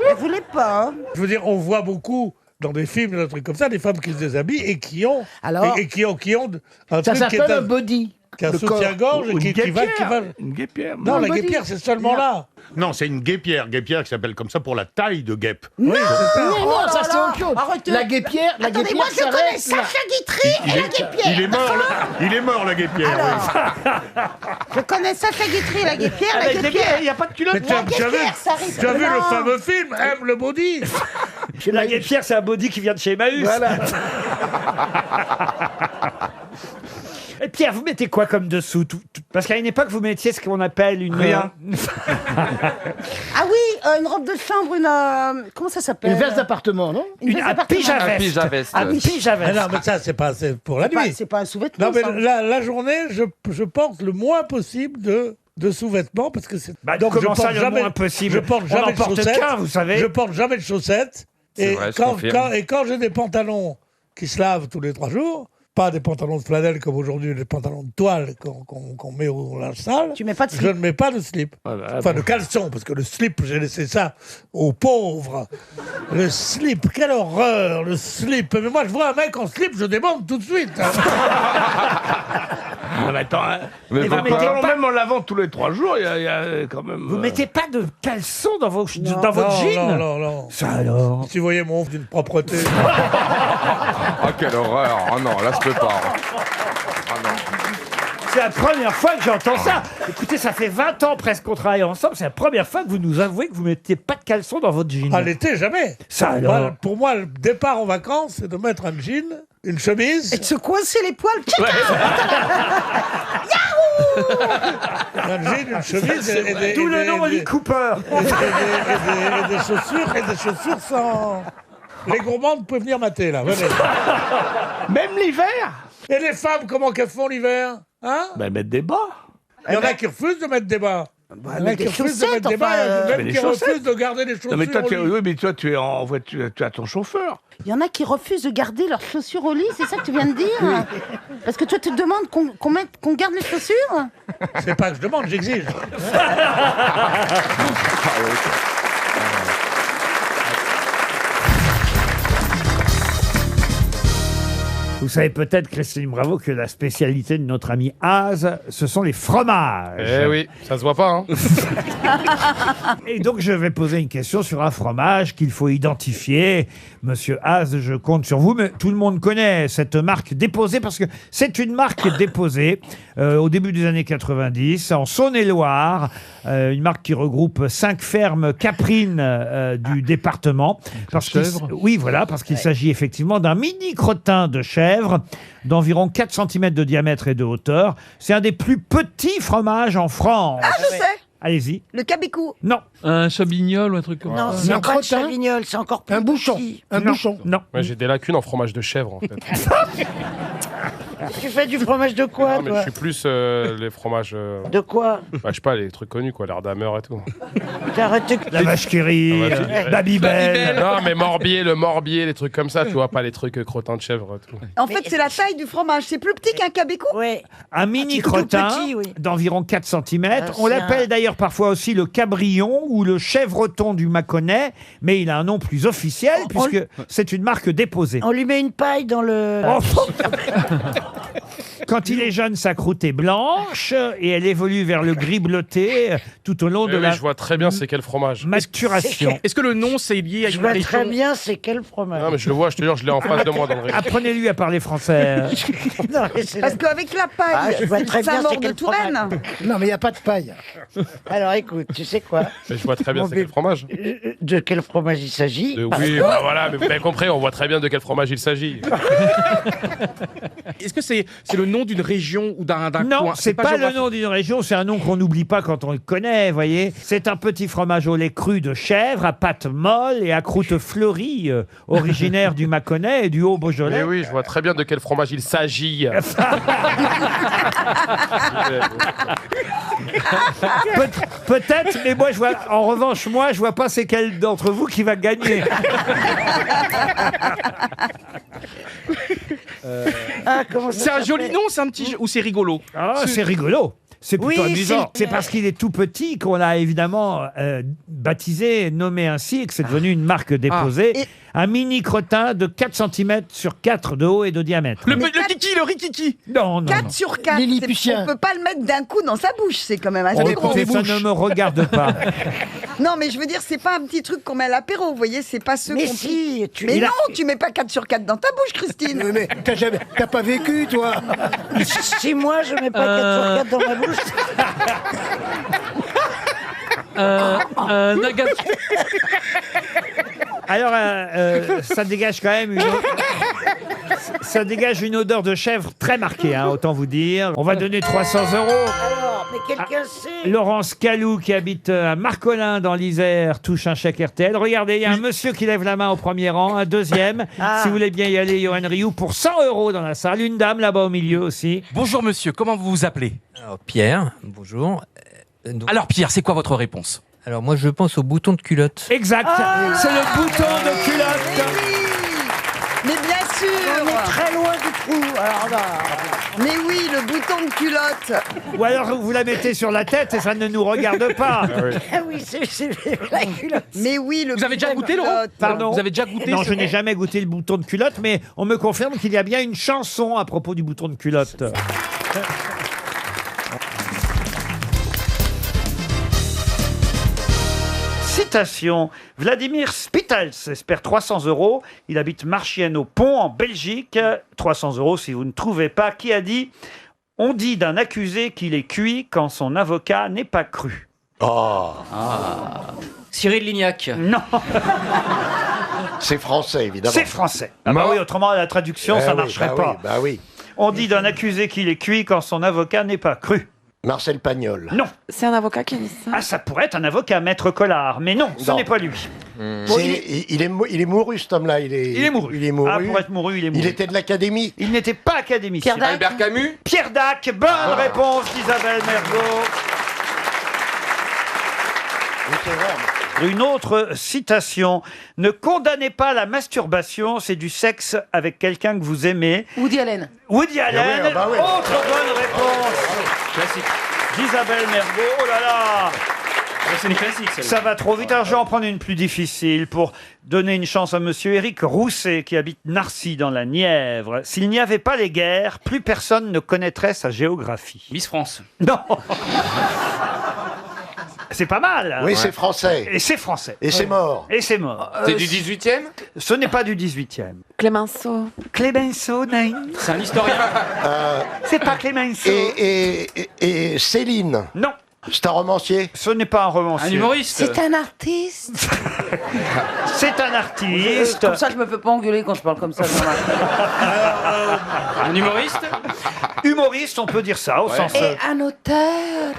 Elle voulait pas. Je veux dire, on voit beaucoup dans des films, des trucs comme ça, des femmes qui se déshabillent et qui ont... Alors, et qui ont un ça truc qui est s'appelle un body. Qui a un soutien-gorge et qui va... Une guépière. Non, la guépière, c'est seulement là. Non, c'est une guépière. Guépière qui s'appelle comme ça pour la taille de guêpe. Non, non, ça c'est autre chose. Arrêtez. La guépière, Attendez, moi je connais Sacha Guitry et la guépière. Il est mort, la guépière. Alors, je connais Sacha Guitry et la guépière, la guépière. Il n'y a pas de culotte. La guépière, ça arrive. Tu as vu le fameux film Aime le body? La guépière, c'est un body qui vient de chez Emmaüs. Voilà. Et Pierre, vous mettez quoi comme dessous? Parce qu'à une époque, vous mettiez ce qu'on appelle une... Rien. Ah oui, une robe de chambre, comment ça s'appelle? Une veste d'appartement, non? Un pyjaveste. Un pyjaveste. Non, mais ça, c'est pas pour la nuit. C'est pas un sous-vêtement. Non, mais la journée, je porte le moins possible de sous-vêtements parce que c'est... Donc, comment ça, le moins possible? Je porte jamais de chaussettes. Qu'un, vous savez. Je porte jamais de chaussettes. Et vrai, je quand, confirme. quand j'ai des pantalons qui se lavent tous les 3 jours, pas des pantalons de flanelle comme aujourd'hui, des pantalons de toile qu'on met au linge sale, Tu mets pas de je slip. ne mets pas de slip. Enfin, de caleçon, parce que le slip, j'ai laissé ça aux pauvres. Le slip, quelle horreur, le slip. Mais moi, je vois un mec en slip, je demande tout de suite. Ah, mais attends, hein. Mais vous mettez pas- Même en lavant tous les 3 jours, il y a quand même. Vous mettez pas de caleçon dans, dans votre Non, jean? non. Ça alors? Si vous voyez mon d'une propreté. Ah, quelle horreur. Oh non, là, je peux pas. C'est la première fois que j'entends ça. Écoutez, ça fait 20 ans presque qu'on travaille ensemble. C'est la première fois que vous nous avouez que vous mettez pas de caleçon dans votre jean. À l'été, jamais. Ça alors? Moi, pour moi, le départ en vacances, c'est de mettre un jean, une chemise. Et de se coincer les poils. Un jean, une chemise et des... D'où le nom Lee Cooper. Et des chaussures sans... Les gourmandes peuvent venir mater, là, venez. Même l'hiver? Et les femmes, comment qu'elles font l'hiver? Hein? Ben, mettre des bas. Il y en a qui refusent de mettre des bas. Il y en a mais qui des refusent de mettre chaussettes, des bas, enfin, même Mais qui des chaussettes. refusent de garder les chaussures Non, mais toi, au lit. oui, mais toi, tu es en voiture, tu as ton chauffeur. Il y en a qui refusent de garder leurs chaussures au lit, c'est ça que tu viens de dire? Parce que toi, tu te demandes qu'on garde les chaussures? C'est pas que je demande, j'exige. Vous savez peut-être, Christine Bravo, que la spécialité de notre ami Az, ce sont les fromages. Eh oui, ça se voit pas, hein. Et donc, je vais poser une question sur un fromage qu'il faut identifier. Monsieur Az, je compte sur vous, mais tout le monde connaît cette marque déposée parce que c'est une marque déposée au début des années 90 en Saône-et-Loire, une marque qui regroupe 5 fermes caprines du département. Oui, voilà, parce qu'il s'agit effectivement d'un mini crottin de chèvre d'environ 4 cm de diamètre et de hauteur. C'est un des plus petits fromages en France. Ah, je sais. Allez-y. Le cabicou. Non. Un chabignol ou un truc comme ça. Non, c'est pas le chavignol, c'est encore plus petit. Un bouchon. Non. Ouais, j'ai des lacunes en fromage de chèvre, en fait. Tu fais du fromage de quoi, Non, mais toi je suis plus les fromages. De quoi Bah, je sais pas, les trucs connus, quoi, l'Ardhammer et tout. La vache qui rit, Babybel. Non, mais le morbier, les trucs comme ça, tu vois, pas les trucs crottins de chèvre et tout. En fait, c'est la taille du fromage. C'est plus petit qu'un cabicou. Oui. Un mini C'est tout crottin petit, oui. d'environ 4 cm. Ah, On c'est l'appelle un- d'ailleurs parfois aussi le cabrion ou le chèvreton du Mâconnais, mais il a un nom plus officiel puisque c'est une marque déposée. On lui met une paille dans le. Oh. Quand il est jeune, sa croûte est blanche et elle évolue vers le gris bleuté tout au long de Eh oui, la je vois très bien c'est quel fromage. maturation. Est-ce que le nom c'est lié à Je une vois région très bien c'est quel fromage. Non, mais je le vois, je te jure, je l'ai en face de moi dans le région. Apprenez-lui à parler français. Non, mais Parce qu'avec la paille, Ah, je vois très bien Saint-Maur c'est de quel Touraine. fromage. Non, mais il n'y a pas de paille. Alors écoute, tu sais quoi? Mais je vois très bien Mon c'est quel fromage. De quel fromage il s'agit? Oui, bah voilà, mais vous avez compris, on voit très bien de quel fromage il s'agit. Est-ce que c'est le nom d'une région ou d'un coin? Non, c'est pas le géographique. nom d'une région, c'est un nom qu'on n'oublie pas quand on le connaît, voyez. C'est un petit fromage au lait cru de chèvre, à pâte molle et à croûte fleurie, originaire du Mâconnais et du Haut-Beaujolais. Mais oui, je vois très bien de quel fromage il s'agit. Peut-être, mais moi, en revanche, je vois pas c'est quel d'entre vous qui va gagner. C'est un joli nom, c'est un petit jeu, ou c'est rigolo? Ah, c'est rigolo. C'est plutôt Oui, amusant. c'est- C'est parce qu'il est tout petit qu'on l'a évidemment baptisé, nommé ainsi, et que c'est devenu une marque déposée. Un mini crottin de 4 cm sur 4 de haut et de diamètre. Le kiki, le rikiki. Non, non, 4 non. sur 4. Lilliputien. On peut pas le mettre d'un coup dans sa bouche, c'est quand même assez Oh, gros. écoutez, ça ne me regarde pas. Non, mais je veux dire, c'est pas un petit truc qu'on met à l'apéro, vous voyez, c'est pas ce Mais qu'on... si, tu- Mais il a- non, tu mets pas 4 sur 4 dans ta bouche, Christine. Mais t'as pas vécu, toi? Si moi je mets pas 4 sur 4 dans ma bouche. Un agave. Alors, ça dégage quand même ça dégage une odeur de chèvre très marquée, hein, autant vous dire. On va donner 300 €. Alors, mais quelqu'un sait? Laurence Calou, qui habite à Marcolin dans l'Isère, touche un chèque RTL. Regardez, il y a un monsieur qui lève la main au premier rang, un deuxième. Si vous voulez bien y aller, Johan Rioux, pour 100 € dans la salle. Une dame là-bas au milieu aussi. Bonjour monsieur, comment vous vous appelez? Alors, Pierre, bonjour. Alors Pierre, c'est quoi votre réponse? Alors moi je pense au bouton de culotte. Exact. C'est le bouton de culotte. Mais bien sûr. On est très loin du trou. Alors là. Mais oui, le bouton de culotte. Ou alors vous la mettez sur la tête et ça ne nous regarde pas. Ah oui, c'est la culotte. Mais oui, le Vous avez déjà goûté, Laurent? Pardon. Vous avez déjà goûté? Non, je n'ai jamais goûté le bouton de culotte, mais on me confirme qu'il y a bien une chanson à propos du bouton de culotte. Citation. Vladimir Spitals espère 300 €. Il habite Marchienne-au-Pont, en Belgique. 300 € si vous ne trouvez pas. Qui a dit « On dit d'un accusé qu'il est cuit quand son avocat n'est pas cru ». Oh, Cyril Lignac. Non, c'est français, évidemment. c'est français. Ah bah oui, autrement la traduction, ça oui, marcherait bah pas. Oui, bah oui. On dit d'un accusé qu'il est cuit quand son avocat n'est pas cru. Marcel Pagnol. Non. C'est un avocat qui a dit ça. Ah, ça pourrait être un avocat, Maître Collard. Mais non, ce Non. n'est pas lui. Bon, Il est mouru, cet homme-là. Il est mouru. Il est mouru. Ah, pour être mouru, il est mouru. Il était de l'Académie. Il n'était pas académicien. Pierre Dac. Albert Camus. Pierre Dac, bonne réponse d'Isabelle Mergo. Une autre citation. Ne condamnez pas la masturbation, c'est du sexe avec quelqu'un que vous aimez. Woody Allen. Woody Allen, ah bah oui. autre bonne réponse Classique. d'Isabelle Mergo. Oh là là, C'est une classique celle-là. ça va trop vite. Alors je vais en prendre une plus difficile pour donner une chance à monsieur Éric Rousset qui habite Narcy dans la Nièvre. S'il n'y avait pas les guerres, plus personne ne connaîtrait sa géographie. Miss France. Non. C'est pas mal. Oui, c'est français. Et c'est français. Et c'est mort. Et c'est mort. C'est du 18e. Ce n'est pas du 18e. Clémenceau. Clémenceau, non. C'est un historien. C'est pas Clémenceau. Et Céline. Non. C'est un romancier. Ce n'est pas un romancier. Un humoriste. C'est un artiste. C'est un artiste. Comme ça, je me fais pas engueuler quand je parle comme ça. Un humoriste. Humoriste, on peut dire ça au sens Et un auteur.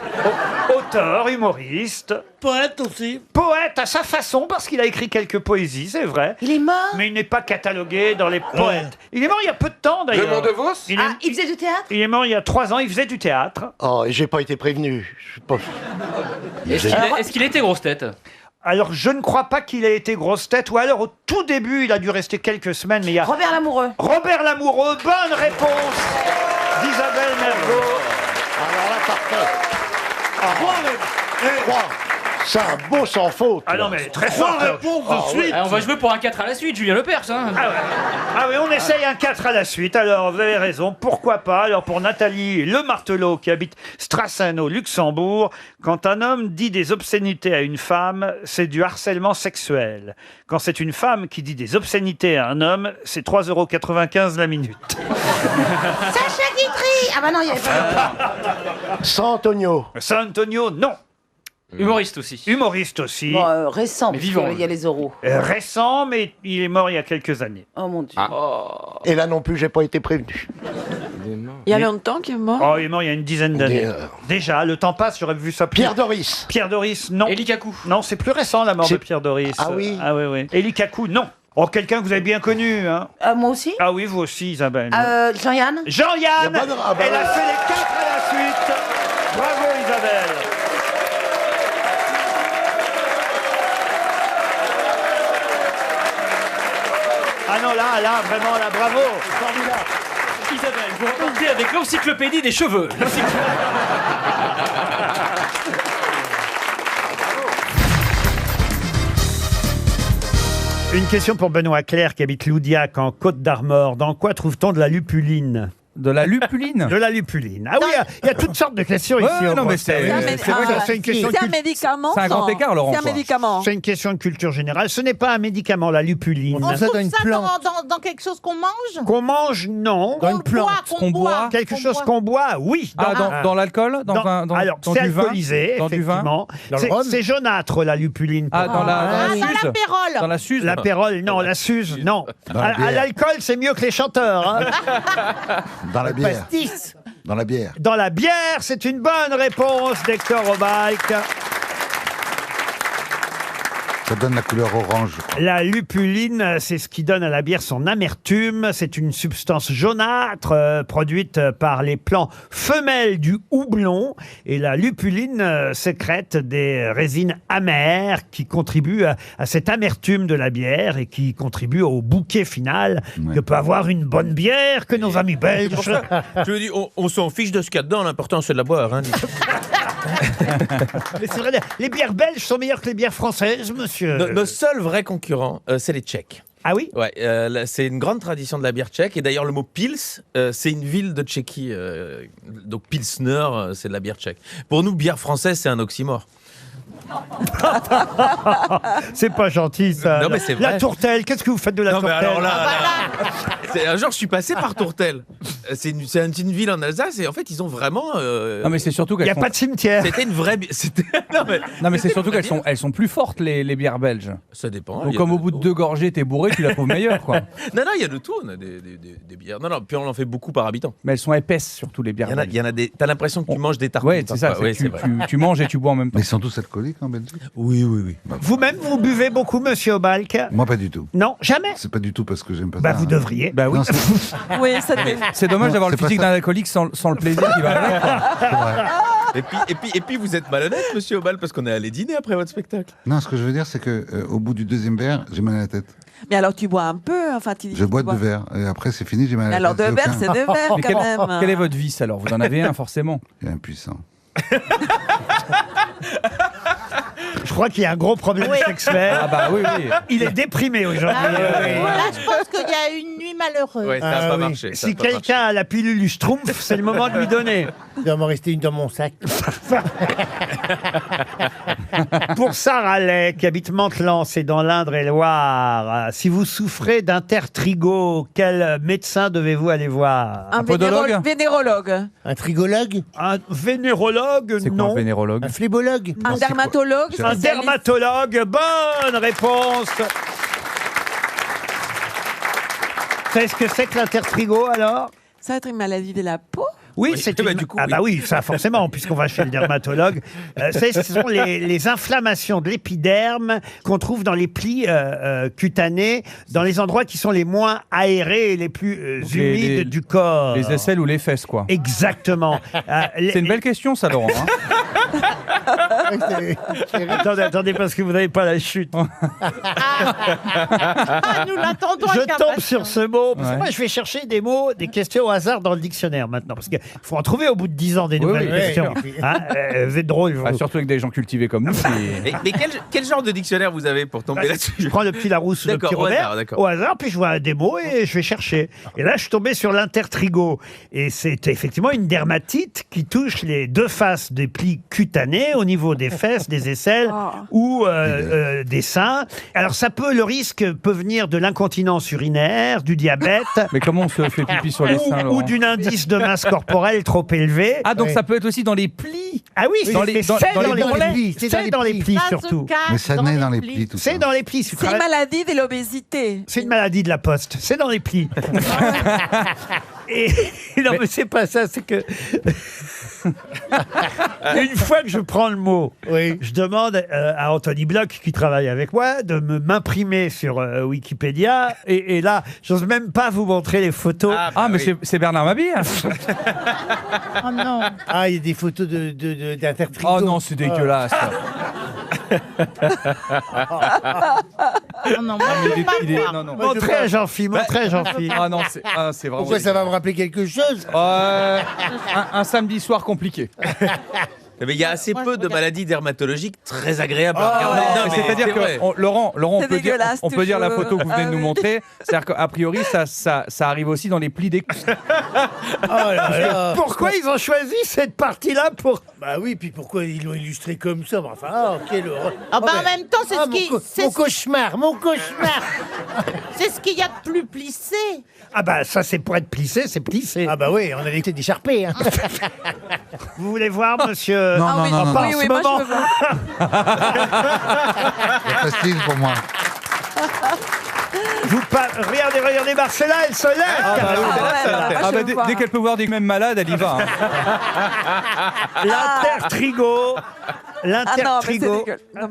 auteur, humoriste. Poète aussi. Poète à sa façon parce qu'il a écrit quelques poésies, c'est vrai. Il est mort. Mais il n'est pas catalogué dans les poètes. Il est mort il y a peu de temps d'ailleurs. Raymond DeVos. Il est, Ah, il faisait du théâtre. il est mort il y a 3 ans, il faisait du théâtre. Oh, et j'ai pas été prévenu. Je suis pas... Est-ce qu'il était grosse tête? Alors, je ne crois pas qu'il ait été grosse tête, ou alors au tout début, il a dû rester quelques semaines, mais il y a... Robert Lamoureux. Robert Lamoureux, bonne réponse d'Isabelle Mergo. Alors là, parfait. Trois. C'est un beau sans faute. Ah non, mais très fort. Réponse de suite. On va jouer pour un 4 à la suite, Julien Lepers. Hein. Ah oui, on essaye un 4 à la suite, alors vous avez raison, pourquoi pas. Alors pour Nathalie Le Martelot, qui habite Strassen au Luxembourg, quand un homme dit des obscénités à une femme, c'est du harcèlement sexuel. Quand c'est une femme qui dit des obscénités à un homme, c'est 3,95 € la minute. Sacha Guitry. Ah bah non, il y avait pas. San Antonio. San Antonio, non. Humoriste aussi. Humoriste aussi. Bon, récent, Mais parce vivant. qu'il y a les euros. Récent, mais il est mort il y a quelques années. Oh mon Dieu. Et là non plus, j'ai pas été prévenu. Il y a longtemps qu'il est mort. Oh, il est mort il y a une dizaine d'années. Déjà, le temps passe, j'aurais vu ça plus. Pierre Doris. Pierre Doris, non. Elie Kakou. Non, c'est plus récent la mort de Pierre Doris. Ah oui. Ah oui, oui. Elie Kakou, non. Oh, quelqu'un que vous avez bien connu, hein. Moi aussi. Ah oui, vous aussi, Isabelle. Jean-Yann. Jean-Yann. Ah bah Elle a ouais. fait les 4 à la suite. Bravo, Isabelle. Ah non, là, vraiment, là, bravo. Isabelle, vous repartez avec l'encyclopédie des cheveux. Une question pour Benoît Clerc qui habite Loudiac en Côte d'Armor. Dans quoi trouve-t-on de la lupuline? De la lupuline? De la lupuline. Ah oui, il y a toutes sortes de questions Ouais, ici. non, mais c'est vrai que c'est une question C'est un de médicament. C'est un grand ça écart, Laurent, C'est un quoi. médicament. C'est une question de culture générale. Ce n'est pas un médicament, la lupuline. On trouve ça dans quelque chose qu'on mange. Qu'on mange, non. Dans une plante qu'on boit? Quelque chose qu'on boit, oui. Dans l'alcool? Alors, dans c'est du vin? alcoolisé, Dans du vin? effectivement. Dans le rhum? C'est jaunâtre, la lupuline. Ah, dans la Dans suze? l'apérole. Dans la suze? L'apérole, non. La suze, non. À l'alcool, c'est mieux que les chanteurs. Hein. Dans la bière. Dans la bière. Dans la bière, c'est une bonne réponse d'Hector Obaïk. Ça donne la couleur orange, je crois. La lupuline, c'est ce qui donne à la bière son amertume. C'est une substance jaunâtre produite par les plants femelles du houblon. Et la lupuline sécrète des résines amères qui contribuent à cette amertume de la bière et qui contribuent au bouquet final que peut avoir une bonne bière que nos amis belges. Je veux dire, on s'en fiche de ce qu'il y a dedans, l'important c'est de la boire. Hein. Mais c'est vrai, les bières belges sont meilleures que les bières françaises, monsieur. Nos seuls vrais concurrents, c'est les Tchèques. Ah oui? Ouais, c'est une grande tradition de la bière tchèque. Et d'ailleurs, le mot Pils, c'est une ville de Tchéquie. Donc Pilsner, c'est de la bière tchèque. Pour nous, bière française, c'est un oxymore. C'est pas gentil, ça. Non, mais c'est vrai. La tourtelle, qu'est-ce que vous faites de la Non, mais tourtelle? alors là, un jour, je suis passé par Tourtel. C'est une ville en Alsace et en fait, ils ont vraiment. Non, mais c'est surtout qu'elles Il n'y a sont... pas de cimetière. C'était une vraie. Non, mais c'est surtout qu'elles sont plus fortes, les bières belges. Ça dépend. Donc, comme au bout de 2 gorgées, t'es bourré, tu la trouves meilleure, quoi. Non, il y a de tout. On a des bières. Non, puis on en fait beaucoup par habitant. Mais elles sont épaisses, surtout, les bières belges. Il y en a des. T'as l'impression que tu manges des tartes. Ouais, c'est ça. Ouais, Tu manges et tu bois en même temps. Mais ils sont tous alcooliques en Belgique? Oui. Vous-même, vous buvez beaucoup, monsieur Obalk? Moi, pas du tout. Non, jamais? C'est pas du tout parce que j'aime pas Bah, ça. vous devriez. Bah oui. Non, c'est- Oui, ça C'est dommage Non, d'avoir le c'est pas physique ça. d'un alcoolique sans le plaisir qui va avec. Et puis vous êtes malhonnête, monsieur Obal, parce qu'on est allé dîner après votre spectacle. Non, ce que je veux dire, c'est que au bout du deuxième verre, j'ai mal à la tête. Mais alors tu bois un peu, enfin tu. Je bois 2 verres et après c'est fini, j'ai mal à la Alors tête. 2 verres, c'est 2 verres Mais quand même. quel est votre vice alors? Vous en avez un forcément. Il est impuissant. Je crois qu'il y a un gros problème sexuel. Ah bah oui. Il est déprimé aujourd'hui. Là, je pense qu'il y a une nuit malheureuse. Ouais, ça n'a pas marché. ça a Si pas marché. quelqu'un a la pilule Schtroumpf, c'est le moment de lui donner. Il doit m'en rester une dans mon sac. Pour Sarah Lay, qui habite Mantelan, c'est dans l'Indre-et-Loire. Si vous souffrez d'intertrigo, quel médecin devez-vous aller voir? Un podologue vénérologue. Un trigologue? Un vénérologue? C'est quoi Non. un vénérologue? Un flébologue? Un dermatologue. Un dermatologue. Bonne réponse. Vous savez ce que c'est que l'intertrigo alors? Ça va être une maladie de la peau. Oui, Oui, c'est bah, une... du coup, ah oui. bah oui, ça forcément, puisqu'on va chez le dermatologue. Ce sont les inflammations de l'épiderme qu'on trouve dans les plis cutanés, dans les endroits qui sont les moins aérés et les plus humides du corps. Les aisselles ou les fesses, quoi. Exactement. C'est une belle question, ça, Laurent. Hein. Attendez, parce que vous n'avez pas la chute. Ah, nous l'attendons Je avec tombe impatience. sur ce mot. Parce que Ouais. moi, je vais chercher des mots, des questions au hasard dans le dictionnaire maintenant. Parce qu'il faut en trouver au bout de 10 ans des nouvelles oui, questions. oui. Hein, vous êtes drôle, vous. Bah, surtout avec des gens cultivés comme nous. Mais quel genre de dictionnaire vous avez pour tomber Je là-dessus? prends le petit Larousse ou le D'accord, petit au Robert hasard, d'accord. au hasard, puis je vois des mots et je vais chercher. Et là, je suis tombé sur l'intertrigo. Et c'est effectivement une dermatite qui touche les 2 faces des plis cutanés au niveau des fesses, des aisselles ou des seins. Alors, le risque peut venir de l'incontinence urinaire, du diabète. Mais comment on se fait pipi sur les seins, ou Laurent? d'un indice de masse corporelle trop élevé. Ah, donc ça peut être aussi dans les plis. Ah oui, Dans les- c'est dans dans les bourrelets. plis. C'est dans les plis surtout. Mais ça naît dans les plis, tout ça. C'est dans les plis. C'est une maladie de l'obésité. C'est une maladie de la poste. C'est dans les plis. Et non, mais c'est pas ça. C'est que une fois que je prends le mot, je demande à Anthony Bloch, qui travaille avec moi, de m'imprimer sur Wikipédia. Et là, j'ose même pas vous montrer les photos. Ah, mais c'est Bernard Mabille. Hein. Oh non. Ah, il y a des photos d'intertrigo. Oh non, c'est dégueulasse. Oh non, moi, je veux pas voir. Non, non. Montrez à Jean-Philippe, montrez à Jean-Philippe. Ah non, c'est vraiment. Pourquoi ça va me rappeler quelque chose? Un samedi soir compliqué. Mais il y a assez peu de maladies dermatologiques très agréables Ah, à regarder. Non, mais c'est-à-dire c'est que vrai. Laurent, C'est dégueulasse, on peut dire la toujours. photo que vous venez de nous montrer. C'est-à-dire qu'a priori, ça arrive aussi dans les plis des cuisses. Oh là là. Pourquoi ils ont choisi cette partie-là pour... Bah oui, puis pourquoi ils l'ont illustré comme ça? Enfin, quelle horreur. Ah bah en même temps, c'est ce qui... Mon cauchemar, mon cauchemar. C'est ce qu'il y a de plus plissé. Ah bah ça, c'est pour être plissé, c'est plissé. Ah bah oui, on a été d'écharper. Hein. Vous voulez voir, monsieur? Non, non, non, non. Pas en Oui, ce oui, moi moment. je veux voir. C'est facile pour moi. Regardez, Marcella, elle se lève. Ah bah, dès qu'elle peut voir des mêmes malades, elle y va. Hein. L'intertrigo L'intertrigo.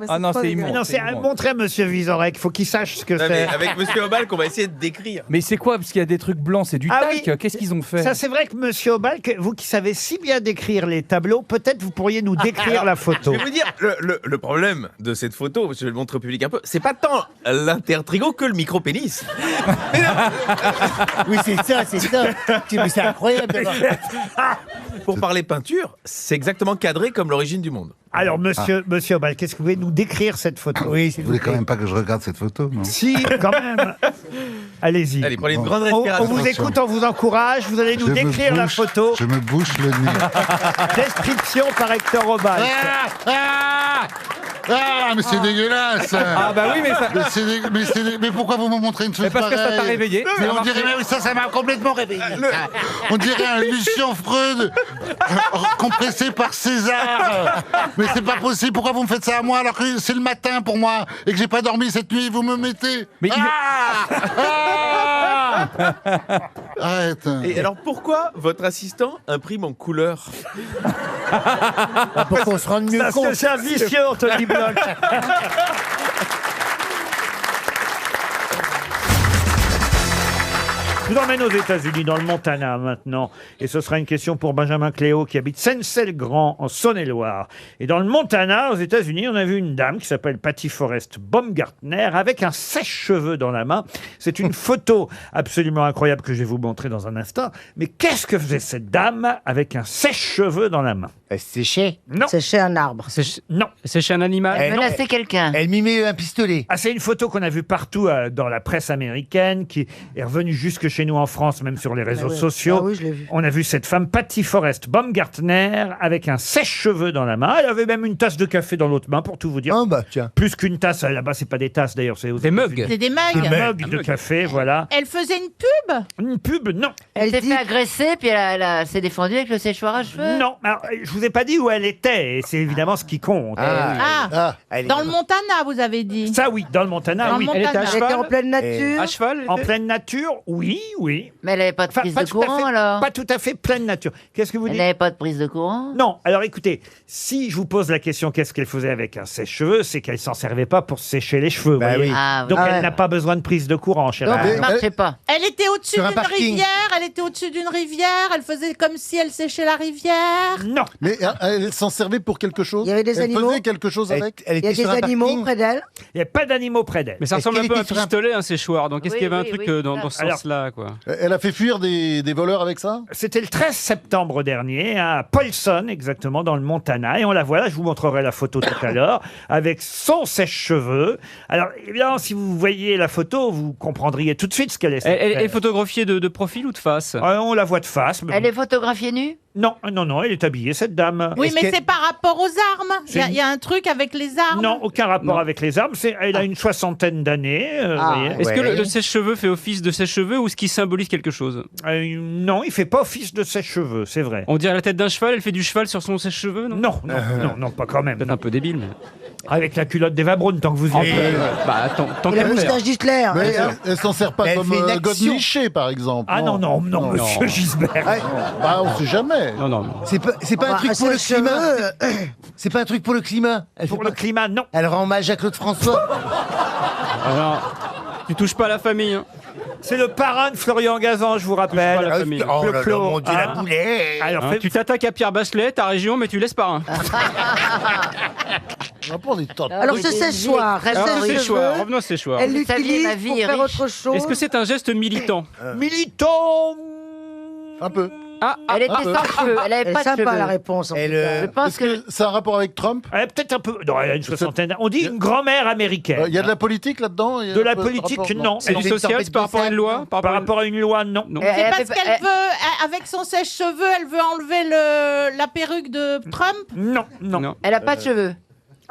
Ah non, c'est immonde. Non, c'est montrez à Monsieur Vizorek, faut qu'il sache ce que Non, c'est. mais avec Monsieur Obal qu'on va essayer de décrire. Mais c'est quoi? Parce qu'il y a des trucs blancs, c'est du Ah talc. oui. Qu'est-ce qu'ils ont fait? Ça, c'est vrai que Monsieur Obalk, vous qui savez si bien décrire les tableaux, peut-être vous pourriez nous décrire la photo. Je vais vous dire, le problème de cette photo, je vais le montrer au public un peu, c'est pas tant l'intertrigo que le micro-pénis. Oui, c'est ça, c'est ça. Mais c'est incroyable d'avoir... Pour parler peinture, c'est exactement cadré comme l'origine du monde. Alors, Monsieur Obalk, qu'est-ce que vous pouvez nous décrire cette photo? Oui, Vous voulez quand même pas que je regarde cette photo, non? Si, quand même. Allez-y. Allez, prenez une grande On respiration. vous écoute, on vous encourage. Vous allez nous Je me décrire la bouche- photo. Je me bouche le nez. Description par Hector Obalk. Ah, mais c'est dégueulasse! Ah bah oui, mais ça... Mais pourquoi vous me montrez une chose Mais parce que ça t'a pareille? réveillé. Mais Ça a on dirait, marché. mais ça m'a complètement réveillé. On dirait un Lucien Freud compressé par César. Mais c'est pas possible. Pourquoi vous me faites ça à moi alors que c'est le matin pour moi et que j'ai pas dormi cette nuit? Vous me mettez. Mais Arrête. Et alors pourquoi votre assistant imprime en couleur? Pour qu'on se rende mieux Parce compte. que c'est un vicieux, Anthony Bloch. Je vous emmène aux États-Unis, dans le Montana maintenant. Et ce sera une question pour Benjamin Cléo qui habite Seyssel-Grand en Saône-et-Loire. Et dans le Montana, aux États-Unis, on a vu une dame qui s'appelle Patty Forrest Baumgartner avec un sèche-cheveux dans la main. C'est une photo absolument incroyable que je vais vous montrer dans un instant. Mais qu'est-ce que faisait cette dame avec un sèche-cheveux dans la main? Elle séchait. Non. Sécher un arbre. Non. C'est chez un animal. Elle Menacer quelqu'un. Elle mimait un pistolet. Ah, c'est une photo qu'on a vue partout dans la presse américaine, qui est revenue jusque chez nous en France, même sur les réseaux sociaux. Ah oui, je l'ai vu. On a vu cette femme, Patty Forrest Baumgartner, avec un sèche-cheveux dans la main. Elle avait même une tasse de café dans l'autre main, pour tout vous dire. Ah bah tiens. Plus qu'une tasse, là-bas, c'est pas des tasses d'ailleurs, c'est Des mugs. C'est des Des mugs. mugs de café, voilà. Elle faisait une pub. Une pub, non. Elle s'est dit fait agresser, puis elle s'est défendue avec le séchoir à cheveux. Non, alors, je vous ai pas dit où elle était, et c'est évidemment ce qui compte. Ah, dans le Montana, vous avez dit. Ça oui, dans le Montana, Dans oui. le Montana. Elle était à Elle était cheval. en pleine nature. À cheval. elle En était pleine nature, oui, oui. Mais elle n'avait pas de prise pas de tout à courant, fait, alors. pas tout à fait pleine nature. Qu'est-ce que vous Elle dites? n'avait pas de prise de courant. Non, alors écoutez, si je vous pose la question qu'est-ce qu'elle faisait avec un sèche-cheveux, c'est qu'elle s'en servait pas pour se sécher les cheveux. Bah voyez. oui. Ah, Donc oui. elle n'a pas besoin de prise de courant, cher Donc, Alain. elle marchait pas. Elle était au-dessus Sur un d'une parking. rivière. Elle était au-dessus d'une rivière. Elle faisait comme si elle séchait la rivière. Non. Mais elle s'en servait pour quelque chose? Il y avait des Elle animaux. faisait quelque chose avec? Elle Il y a était des sur un animaux parking. près d'elle. Il n'y a pas d'animaux près d'elle. Mais ça Est-ce ressemble un qu'elle peu à un était sur un- pistolet, un séchoir. Donc est-ce Oui, qu'il y avait un oui, truc oui. dans ce Alors- sens-là, quoi? Elle a fait fuir des voleurs avec ça? C'était le 13 septembre dernier à Paulson, exactement, dans le Montana. Et on la voit là, je vous montrerai la photo tout à l'heure, avec son sèche-cheveux. Alors, évidemment, si vous voyez la photo, vous comprendriez tout de suite ce qu'elle est. Elle est photographiée de profil ou de face? On la voit de face. mais Elle bon. est photographiée nue. Non, non, elle est habillée, cette dame. Oui, Est-ce mais qu'elle- c'est par rapport aux armes. C'est Il y a un truc avec les armes. Non, aucun rapport Non. avec les armes. Elle a une soixantaine d'années. vous Ah. voyez. Est-ce que Ouais. le sèche-cheveux fait office de sèche-cheveux ou ce qui symbolise quelque chose? Non, il fait pas office de sèche-cheveux, c'est vrai. On dirait la tête d'un cheval, elle fait du cheval sur son sèche-cheveux, non? Non, pas quand même. Peut-être non. un peu débile, mais... Avec la culotte d'Eva Braun, tant que vous y êtes. Bah attends, tant Et la qu'à faire. moustache d'Hitler. Mais elle s'en sert pas Mais elle comme fait une action. Godemiché, par exemple. Ah non, monsieur Gisbert. Bah, on sait jamais. Non. C'est pas un Bah, truc pour le sèche-cheveux, climat. C'est pas un truc pour le climat. Elle fait Pour le pas- climat, non. Elle rend hommage à Claude François. Alors, tu touches pas à la famille, hein. C'est le parrain de Florian Gazan, je vous Touche pas à rappelle. la famille. Oh Le là là, Clos, mon Dieu, la hein. boulet. Alors, Hein, tu t'attaques à Pierre Bachelet, ta région, mais tu laisses pas un. On va prendre des tas de Alors Oui, ce des séchoir, vieilles elle Alors, sèche séchoir, cheveux, revenons au séchoir. elle Vous saviez, l'utilise ma vie pour est faire riche. autre chose. Est-ce que c'est un geste militant? Militant. Un peu. Elle était sans cheveux. Elle avait Elle est pas de sympa cheveux. la réponse. En Elle, tout cas. Je pense Est-ce que ça a un rapport avec Trump? Elle a peut-être un peu. Non, elle a une soixantaine. On dit une grand-mère américaine. Il y a de la politique là-dedans? Il y a De un la peu politique, rapport, non. C'est du fait social, une c'est par rapport à une loi? Par rapport à une loi, non. Non. Elle C'est avait parce pas- qu'elle elle- veut, avec son sèche-cheveux, elle veut enlever la perruque de Trump. Non. Elle a pas de cheveux.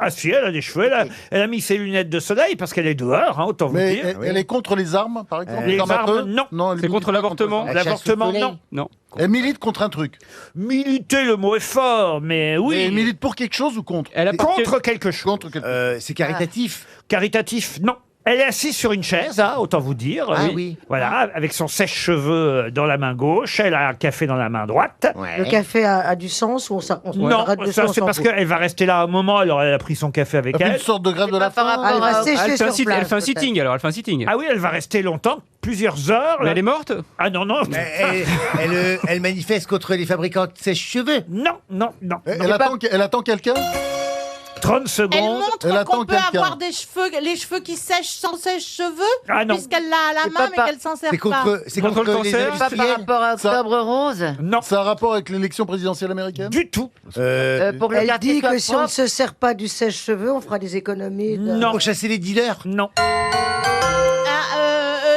Ah si, elle a des cheveux. Elle a mis ses lunettes de soleil parce qu'elle est dehors, hein, autant vous Mais dire. elle est contre les armes, par exemple? Les armes à feu? armes, non. Non, elle C'est milite contre pas l'avortement? ça. L'avortement, non. Non. Elle milite contre un truc. Militer, le mot est fort, mais oui. Et elle milite pour quelque chose ou contre? Elle a Contre quelque chose. Contre quelque chose. C'est caritatif. Caritatif, non. Elle est assise sur une chaise, hein, autant vous dire. Ah oui. Voilà, avec son sèche-cheveux dans la main gauche, elle a un café dans la main droite. Le café a du sens ou on Non, arrête de ça on c'est s'en parce fout. qu'elle va rester là un moment, alors elle a pris son café avec elle. Une sorte de grève de la Par faim. rapport à... sécher sur place, Elle fait un peut-être. sitting alors, elle fait un sitting. Ah oui, elle va rester longtemps, plusieurs heures. Mais elle est morte? Ah non, non. Elle manifeste contre les fabricants de sèche-cheveux. Non, non, non. Elle attend quelqu'un 30 Elle secondes. Elle montre attend qu'on peut quelqu'un. avoir des cheveux, les cheveux qui sèchent sans sèche-cheveux, Ah non. puisqu'elle l'a à la C'est main, pas mais qu'elle s'en sert pas. C'est Contre le les cancer. Pas par rapport à Octobre Rose. Non. Ça a un rapport avec l'élection présidentielle américaine Du tout. Pour que le Elle quartier dit soit que si on ne propre. se sert pas du sèche-cheveux, on fera des économies. Non. Pour chasser les dealers. Non.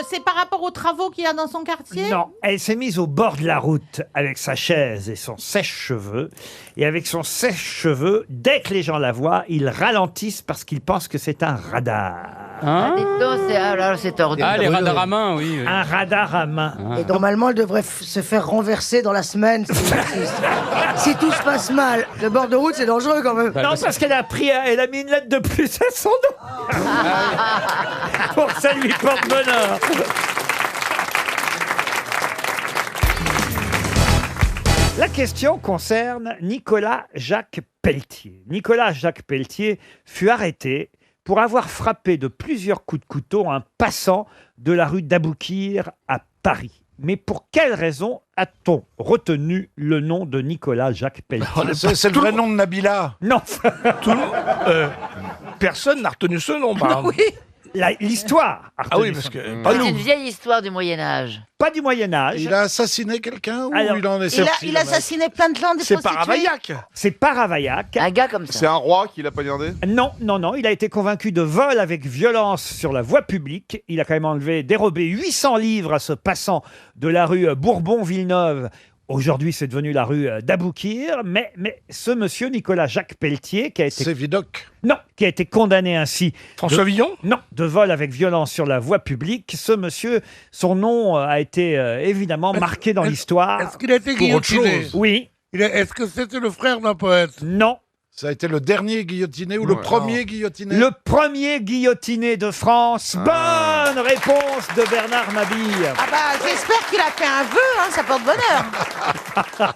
C'est par rapport aux travaux qu'il y a dans son quartier. Non, elle s'est mise au bord de la route avec sa chaise et son sèche-cheveux. Et avec son sèche-cheveux, dès que les gens la voient, ils ralentissent parce qu'ils pensent que c'est un radar. Ah, dites donc, c'est tordu. Ah, les radars à main, oui. oui. Un radar à main. Et normalement, elle devrait se faire renverser dans la semaine si tout se passe mal. Le bord de route, c'est dangereux quand même. Non, parce qu'elle elle a mis une lettre de plus à son nom. Pour que ça lui porte bonheur. La question concerne Nicolas Jacques Pelletier. Nicolas Jacques Pelletier fut arrêté pour avoir frappé de plusieurs coups de couteau un passant de la rue d'Aboukir à Paris. Mais pour quelle raison a-t-on retenu le nom de Nicolas Jacques Pelletier? C'est le vrai nom de Nabila. Non. Personne n'a retenu ce nom. L'histoire. Ah oui, parce que... C'est une vieille histoire du Moyen-Âge. Pas du Moyen-Âge. Il a assassiné quelqu'un ou Alors, il en est sorti Il a assassiné plein de gens, des C'est prostituées. pas Ravaillac. C'est pas Ravaillac. Un gars comme ça. C'est un roi qui l'a poignardé? Non, non, non. Il a été convaincu de vol avec violence sur la voie publique. Il a quand même dérobé 800 livres à ce passant de la rue Bourbon-Villeneuve. Aujourd'hui, c'est devenu la rue d'Aboukir. Mais ce monsieur, Nicolas Jacques Pelletier, qui a été... C'est Vidocq. Non, qui a été condamné ainsi. François Villon? Non, de vol avec violence sur la voie publique. Ce monsieur, son nom a été évidemment marqué dans l'histoire. Est-ce qu'il a été Pour autre guillotiné? chose. Oui. Est-ce que c'était le frère d'un poète? Non. Ça a été le dernier guillotiné ou le premier guillotiné? Le premier guillotiné de France. Bonne réponse de Bernard Mabille. Ah bah, j'espère qu'il a fait un vœu, hein, ça porte bonheur.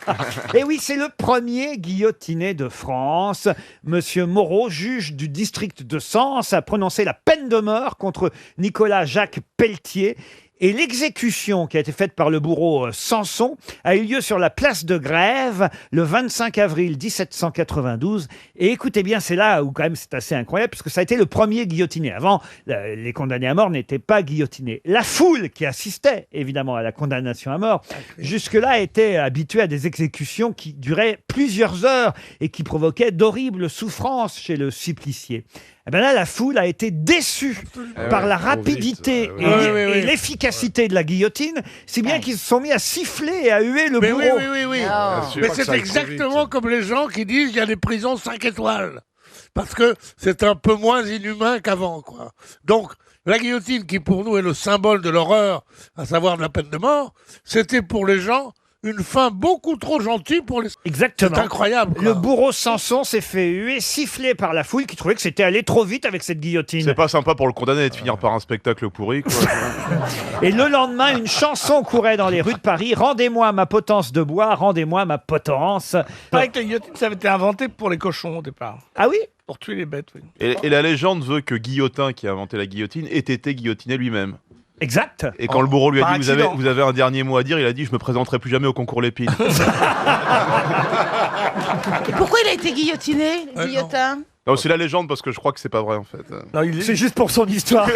Et oui, c'est le premier guillotiné de France. Monsieur Moreau, juge du district de Sens, a prononcé la peine de mort contre Nicolas Jacques Pelletier. Et l'exécution qui a été faite par le bourreau Samson a eu lieu sur la place de Grève le 25 avril 1792. Et écoutez bien, c'est là où quand même c'est assez incroyable, puisque ça a été le premier guillotiné. Avant, les condamnés à mort n'étaient pas guillotinés. La foule qui assistait évidemment à la condamnation à mort, jusque-là était habituée à des exécutions qui duraient plusieurs heures et qui provoquaient d'horribles souffrances chez le supplicié. Eh ben là, la foule a été déçue par la rapidité et l'efficacité de la guillotine, si bien qu'ils se sont mis à siffler et à huer le Mais bourreau. oui. Mais c'est exactement comme les gens qui disent qu'il y a des prisons 5 étoiles. Parce que c'est un peu moins inhumain qu'avant, quoi. Donc, la guillotine, qui pour nous est le symbole de l'horreur, à savoir de la peine de mort, c'était pour les gens une fin beaucoup trop gentille pour les... Exactement. C'est incroyable, quoi. Le bourreau Samson s'est fait huer, siffler par la foule qui trouvait que c'était allé trop vite avec cette guillotine. C'est pas sympa pour le condamné de finir par un spectacle pourri, quoi. Et le lendemain, une chanson courait dans les rues de Paris. Rendez-moi ma potence de bois, rendez-moi ma potence. Avec la guillotine, ça avait été inventé pour les cochons au départ. Ah oui? Pour tuer les bêtes, oui. Et la légende veut que Guillotin, qui a inventé la guillotine, ait été guillotiné lui-même. Exact. Et quand le bourreau lui a Par dit accident. vous avez un dernier mot à dire, il a dit je me présenterai plus jamais au concours Lépine. Et pourquoi il a été guillotiné, le guillotin? Non, c'est la légende parce que je crois que c'est pas vrai en fait. C'est juste pour son histoire.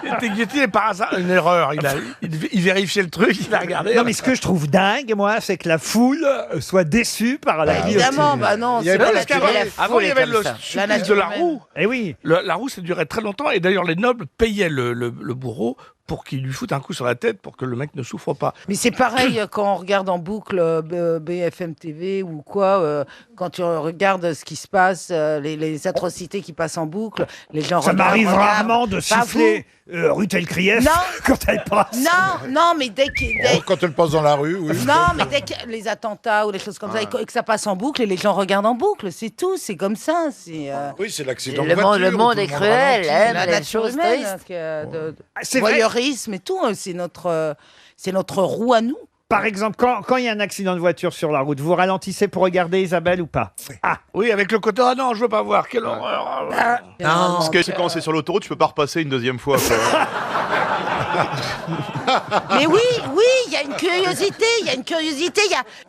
Il était guillotiné par hasard, une erreur. Il vérifiait le truc, il a regardé. Non, mais ce que je trouve dingue, moi, c'est que la foule soit déçue par la guillotine. Évidemment, bah non, c'est Parce pas qu'avant, la il y avait le La supplice nature de la humaine. roue. Eh oui. La roue, ça durait très longtemps. Et d'ailleurs, les nobles payaient le bourreau pour qu'il lui foute un coup sur la tête pour que le mec ne souffre pas. Mais c'est pareil quand on regarde en boucle BFM TV ou quoi, quand tu regardes ce qui se passe, les atrocités qui passent en boucle, les gens Ça regardent, m'arrive regardent. rarement de Pas siffler Ruth, elle criait Non. quand elle passe. Non, mais dès que... Quand elle passe dans la rue, oui. Non, mais dès que les attentats ou les choses comme ça, et que ça passe en boucle, et les gens regardent en boucle, c'est tout, c'est comme ça. Oui, c'est l'accident de Le voiture. monde où tout est monde cruel, ralentit. hein, la les nature choses humaine, tristes. C'est vrai. voyeurisme et tout, c'est notre roue à nous. Par exemple, quand il y a un accident de voiture sur la route, vous ralentissez pour regarder Isabelle ou pas? Ah, Oui, avec le côté, ah non, je veux pas voir, quelle horreur. Parce que quand c'est sur l'autoroute, tu peux pas repasser une deuxième fois. quoi. Mais oui, il y a une curiosité,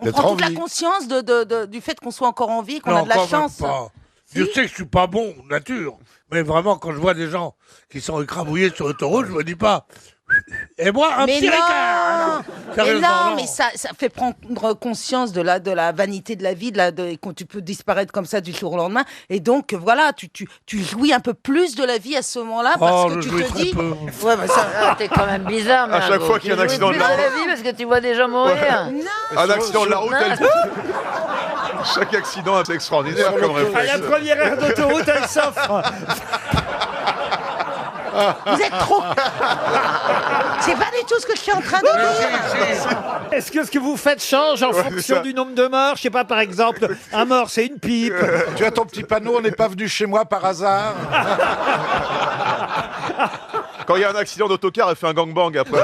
on D'être prend en toute la vie. conscience du fait qu'on soit encore en vie, qu'on a de la quand même chance. pas. Je sais que je suis pas bon, nature. Mais vraiment, quand je vois des gens qui sont écrabouillés sur l'autoroute, je me dis pas. Et moi, un Mais petit non, ricard. mais Sérieusement, non, mais ça fait prendre conscience de la vanité de la vie, quand tu peux disparaître comme ça du jour au lendemain. Et donc, voilà, tu jouis un peu plus de la vie à ce moment-là parce Oh, que je tu jouis te très dis. peu. Ouais, bah ça. Ah, t'es quand même bizarre, À chaque Margot. fois qu'il y a un Tu accident jouis de plus la de la vie parce que tu vois des gens mourir. Un accident de la route, Non. chaque accident est extraordinaire comme à la réflexe. première heure d'autoroute, elle s'offre. Vous êtes trop. C'est pas du tout ce que je suis en train de dire. Est-ce que ce que vous faites change en fonction ça. du nombre de morts? Je sais pas, par exemple, un mort, c'est une pipe. Tu as ton petit panneau, on n'est pas venu chez moi par hasard. Quand il y a un accident d'autocar, elle fait un gangbang après.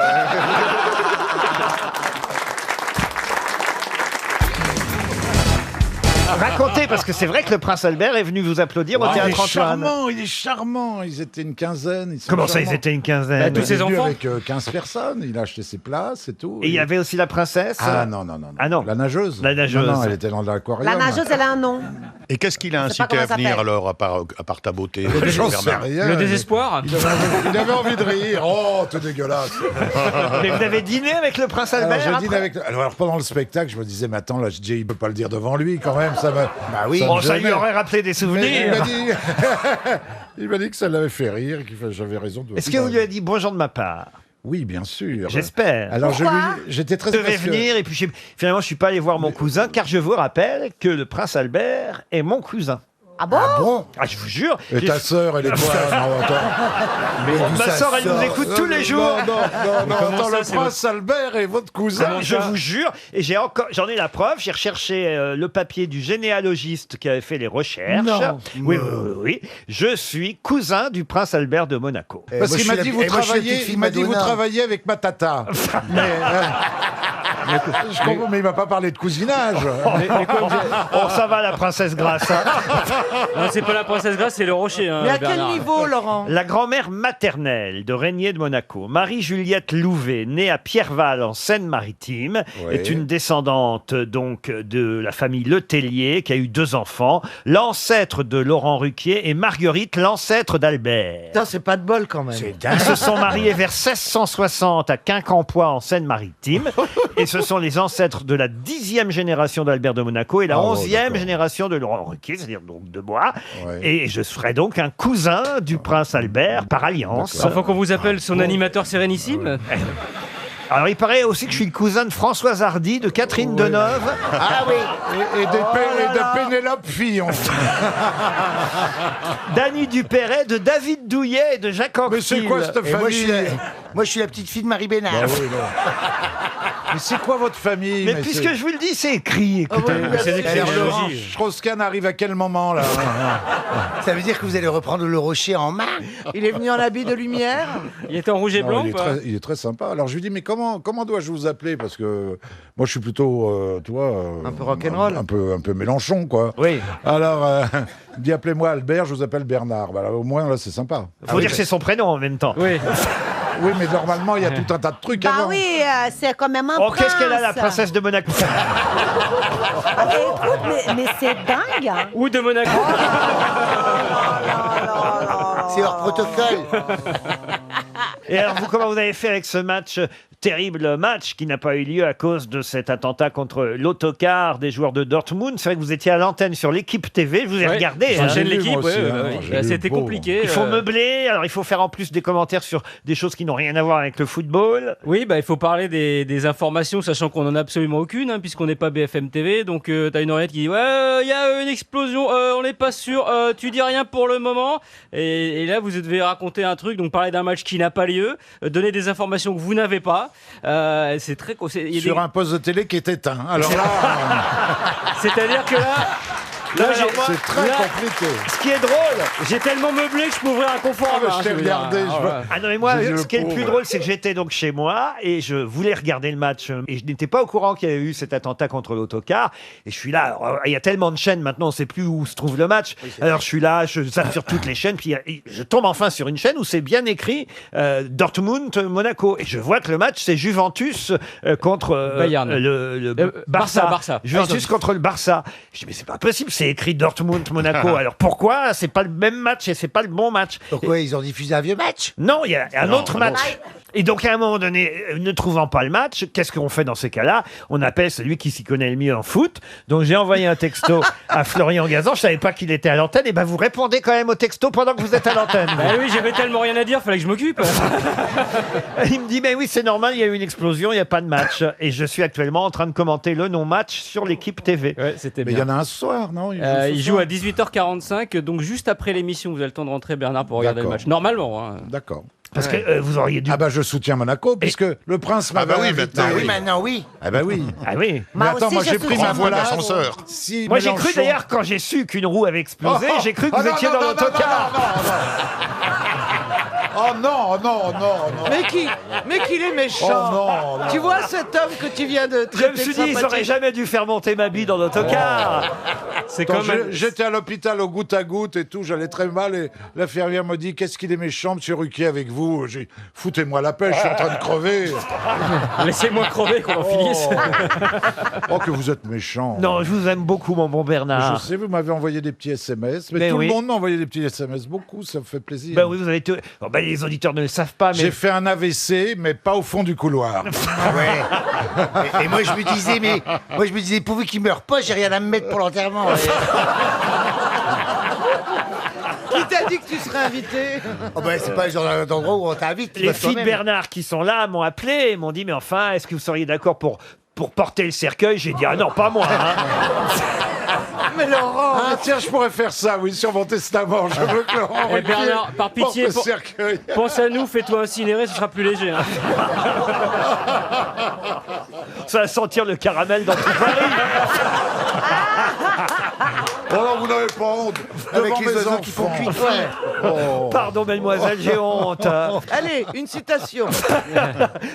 Racontez, parce que c'est vrai que le prince Albert est venu vous applaudir au Il est théâtre Antoine. charmant, il est charmant. Ils étaient une quinzaine. Ils sont Comment ça, ils charmants. étaient une quinzaine? tous ses Il est venu enfants avec 15 personnes. Il a acheté ses places et tout. Et il y avait aussi la princesse? Ah non. Ah non. La nageuse. La nageuse. Non, elle était dans l'aquarium. La nageuse, elle a un nom. Et qu'est-ce qu'il a Je sais pas incité à comment ça venir s'appelle. alors, à part ta beauté, J'en sais Bernard rien. Le désespoir. Il avait envie de rire. Oh, t'es dégueulasse. Mais vous avez dîné avec le prince Albert? Alors, je après dîne avec... alors pendant le spectacle, je me disais, mais attends, là, DJ, il peut pas le dire devant lui quand même. Ça me... Bah oui. Oh, ça lui aurait rappelé des Mais souvenirs. il m'a dit... il m'a dit que ça l'avait fait rire, que j'avais raison de... Est-ce que vous lui avez dit bonjour de ma part? Oui, bien sûr. J'espère. Alors j'étais très Je devais parce que- venir et puis finalement je suis pas allé voir mon cousin car je vous rappelle que le prince Albert est mon cousin. Ah bon? Ah bon? Ah, je vous jure. Et ta sœur, elle est quoi? Non, attends. Ma sœur, elle nous écoute tous les jours. Non, attends, le prince Albert est votre cousin. Je vous jure, et j'en ai la preuve. J'ai recherché le papier du généalogiste qui avait fait les recherches. Non. Oui. Je suis cousin du prince Albert de Monaco. Parce qu'il m'a dit, vous travaillez avec ma tata. Mais, je comprends, mais il m'a pas parlé de cousinage. Oh, ça va, la princesse Grasse. hein. Non, c'est pas la princesse Grasse, c'est le rocher. Hein, Mais à quel Bernard. niveau, Laurent? La grand-mère maternelle de Régnier de Monaco, Marie-Juliette Louvet, née à Pierreval en Seine-Maritime, Oui. est une descendante donc de la famille Le Tellier qui a eu 2 enfants, l'ancêtre de Laurent Ruquier et Marguerite, l'ancêtre d'Albert. Putain, c'est pas de bol quand même. Ils se sont mariés vers 1660 à Quincampoix en Seine-Maritime et ce sont les ancêtres de la 10e génération d'Albert de Monaco et la 11e génération de Laurent Ruquier, c'est-à-dire donc de moi. Ouais. Et je serai donc un cousin du prince Albert par alliance. Il faut qu'on vous appelle son animateur sérénissime. Alors il paraît aussi que je suis le cousin de Françoise Hardy, de Catherine Deneuve. Ah oui. Et de Pénélope Fillon. Dany Dupéret, de David Douillet et de Jacques Anquetil. Mais c'est quoi cette Et moi, famille? je suis la petite fille de Marie Bénard. Bah oui, non. Mais c'est quoi votre famille? Mais puisque je vous le dis, c'est écrit. Écoutez. Alors, Laurent Strauss-Kahn arrive à quel moment, là? Ça veut dire que vous allez reprendre le rocher en main. Il est venu en habit de lumière. Il était en rouge et Non, blanc. il, est quoi. il est très sympa. Alors je lui dis, mais comment dois-je vous appeler? Parce que moi je suis plutôt, tu vois, Un peu rock'n'roll. un peu Mélenchon, quoi. Oui. Alors, il me dit, appelez-moi Albert, je vous appelle Bernard. Bah, là, au moins, là, c'est sympa. Faut dire que c'est son prénom en même temps. Oui. Oui, mais normalement, il y a tout un tas de trucs Bah avant. oui, c'est quand même un Oh, prince. qu'est-ce qu'elle a, la princesse de Monaco? Ah, mais écoute, mais c'est dingue. Hein. Ou de Monaco. C'est hors protocole. Et alors, vous, comment vous avez fait avec ce match terrible match qui n'a pas eu lieu à cause de cet attentat contre l'autocar des joueurs de Dortmund. C'est vrai que vous étiez à l'antenne sur l'équipe TV, je vous ai regardé. J'enchaîne l'équipe, C'était compliqué. Il faut meubler, alors il faut faire en plus des commentaires sur des choses qui n'ont rien à voir avec le football. Oui, il faut parler des informations, sachant qu'on n'en a absolument aucune, puisqu'on n'est pas BFM TV. Donc, t'as une oreillette qui dit « Ouais, il y a une explosion, on n'est pas sûr, tu dis rien pour le moment. » Et là, vous devez raconter un truc, donc parler d'un match qui n'a pas lieu, donner des informations que vous n'avez pas. C'est très... Sur un poste de télé qui est éteint. Alors là... C'est-à-dire que là... c'est très compliqué. Ce qui est drôle, j'ai tellement meublé que je peux ouvrir un confort. Je t'ai regardé. Ah non mais moi, ce qui est le plus drôle, c'est que j'étais donc chez moi et je voulais regarder le match et je n'étais pas au courant qu'il y avait eu cet attentat contre l'autocar. Et je suis là, alors, il y a tellement de chaînes maintenant, on ne sait plus où se trouve le match. Alors je suis là, je zappe sur toutes les chaînes, puis je tombe enfin sur une chaîne où c'est bien écrit Dortmund-Monaco. Et je vois que le match, c'est Juventus contre Bayern. le Barça. Juventus contre le Barça. Je dis mais c'est pas possible, c'est écrit Dortmund-Monaco. Alors pourquoi c'est pas le même match et c'est pas le bon match? Pourquoi ils ont diffusé un vieux match? Non, il y a un autre match. Et donc, à un moment donné, ne trouvant pas le match, qu'est-ce qu'on fait dans ces cas-là? On appelle celui qui s'y connaît le mieux en foot. Donc, j'ai envoyé un texto à Florian Gazan. Je savais pas qu'il était à l'antenne. Et ben, vous répondez quand même au texto pendant que vous êtes à l'antenne. Oui, j'avais tellement rien à dire, fallait que je m'occupe. Il me dit, mais oui, c'est normal, il y a eu une explosion, il n'y a pas de match. Et je suis actuellement en train de commenter le non-match sur l'équipe TV. Ouais, c'était Mais il bien. y en a un ce soir, non? Il joue à 18h45, donc juste après l'émission, vous avez le temps de rentrer, Bernard, pour regarder le match. Normalement. D'accord. Parce que vous auriez dû... Ah bah je soutiens Monaco, puisque le prince m'avait invité. Maintenant oui. Ah bah oui. Ah oui. Mais attends, moi j'ai pris ma Renvoie place. l'ascenseur. Si Moi, j'ai cru Mélenchon- d'ailleurs, quand j'ai su qu'une roue avait explosé, j'ai cru que vous étiez dans l'autocar. Oh non, non, non, non. Mais qu'il est méchant. Oh non, non. Tu vois cet homme que tu viens de Je traiter me suis de dit, ils sympathique. auraient jamais dû faire monter ma bille dans l'autocar. C'est Quand comme j'étais à l'hôpital au goutte à goutte et tout, j'allais très mal et l'infirmière me dit qu'est-ce qu'il est méchant, monsieur Ruquier, avec vous. J'ai dit, foutez-moi la paix, je suis en train de crever. Laissez-moi crever qu'on en finisse. Oh, que vous êtes méchant. Non, je vous aime beaucoup, mon bon Bernard. Je sais, vous m'avez envoyé des petits SMS, mais tout oui. le monde m'a envoyé des petits SMS, beaucoup, ça me fait plaisir. Ben oui, vous avez tout... Oh, ben, les auditeurs ne le savent pas, mais... J'ai fait un AVC, mais pas au fond du couloir. Et moi je me disais, pourvu qu'il meure pas, j'ai rien à me mettre pour l'enterrement. Qui t'a dit que tu serais invité? Oh ben c'est pas le genre d'endroit où on t'invite. tu Les vas filles de toi-même. Bernard qui sont là m'ont appelé et m'ont dit, mais enfin, est-ce que vous seriez d'accord pour porter le cercueil? J'ai dit, ah non, pas moi. Mais Laurent, Ah tiens, je pourrais faire ça, oui, sur mon testament. Je veux que Laurent Eh, Bernard, par pitié, porte le cercueil. pense à nous, fais-toi incinérer, ce sera plus léger. Ça va sentir le caramel dans tout Paris. Oh non, vous n'avez pas honte. Avec Devant les mes oiseaux qui font enfants. cuit. Oh. Pardon, mademoiselle, j'ai honte. allez, une citation. Vous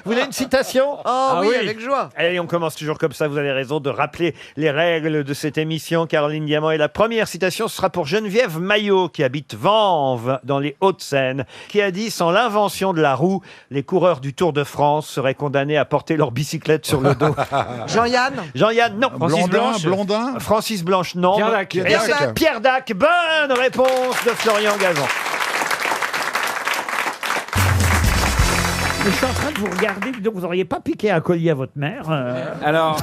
voulez une citation? Oh oui, oui. avec joie. Allez, on commence toujours comme ça. Vous avez raison de rappeler les règles de cette émission. Caroline Diamant. Et la première citation, ce sera pour Geneviève Maillot, qui habite Vanves, dans les Hauts-de-Seine, qui a dit « Sans l'invention de la roue, les coureurs du Tour de France seraient condamnés à porter leur bicyclette sur le dos. » Jean-Yann. Jean-Yann, non. Blondin. Francis Blanche, non. Pierre Dac. Et c'est Pierre Dac. Bonne réponse de Florian Gazan. Je suis en train de vous regarder, donc vous n'auriez pas piqué un collier à votre mère. Alors,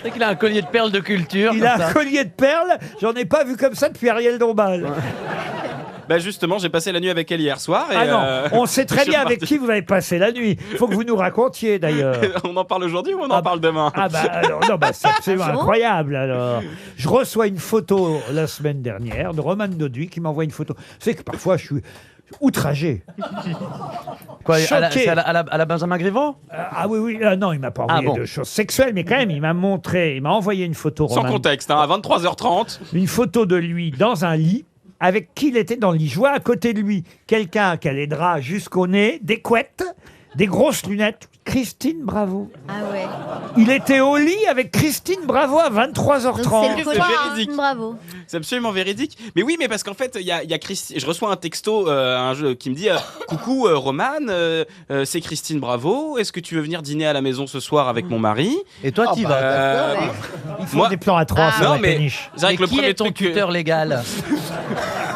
C'est qu'il a un collier de perles de culture. Il comme a ça. un collier de perles, j'en ai pas vu comme ça depuis Ariel Dombal. Bah justement, j'ai passé la nuit avec elle hier soir. Et Ah non, on sait très je bien suis avec parti. qui vous avez passé la nuit. Il faut que vous nous racontiez d'ailleurs. On en parle aujourd'hui ou on en parle demain? Ah bah alors, non, bah, c'est absolument incroyable alors. Je reçois une photo la semaine dernière de Roman Doduy qui m'envoie une photo. C'est que parfois je suis outragé. Quoi, Choqué. c'est à la Benjamin Griveaux? Ah oui, oui, non, il m'a pas envoyé Ah bon. de choses sexuelles, mais quand même, il m'a envoyé une photo, Sans Roman, contexte, hein, à 23h30. une photo de lui dans un lit, avec qui il était dans le lit. Je vois à côté de lui quelqu'un qui a les draps jusqu'au nez, des couettes, des grosses lunettes. Christine Bravo. Ah ouais. Il était au lit avec Christine Bravo à 23h30. Donc c'est le C'est copain, véridique. bravo. C'est absolument véridique. Mais oui, mais parce qu'en fait, il y a Christine. Je reçois un texto un jeu qui me dit coucou Roman, c'est Christine Bravo. Est-ce que tu veux venir dîner à la maison ce soir avec mon mari? Et toi, t'y vas. Ils font des plans à trois sur non, la mais péniche. c'est vrai Et que le qui premier est ton truc que- tuteur légal?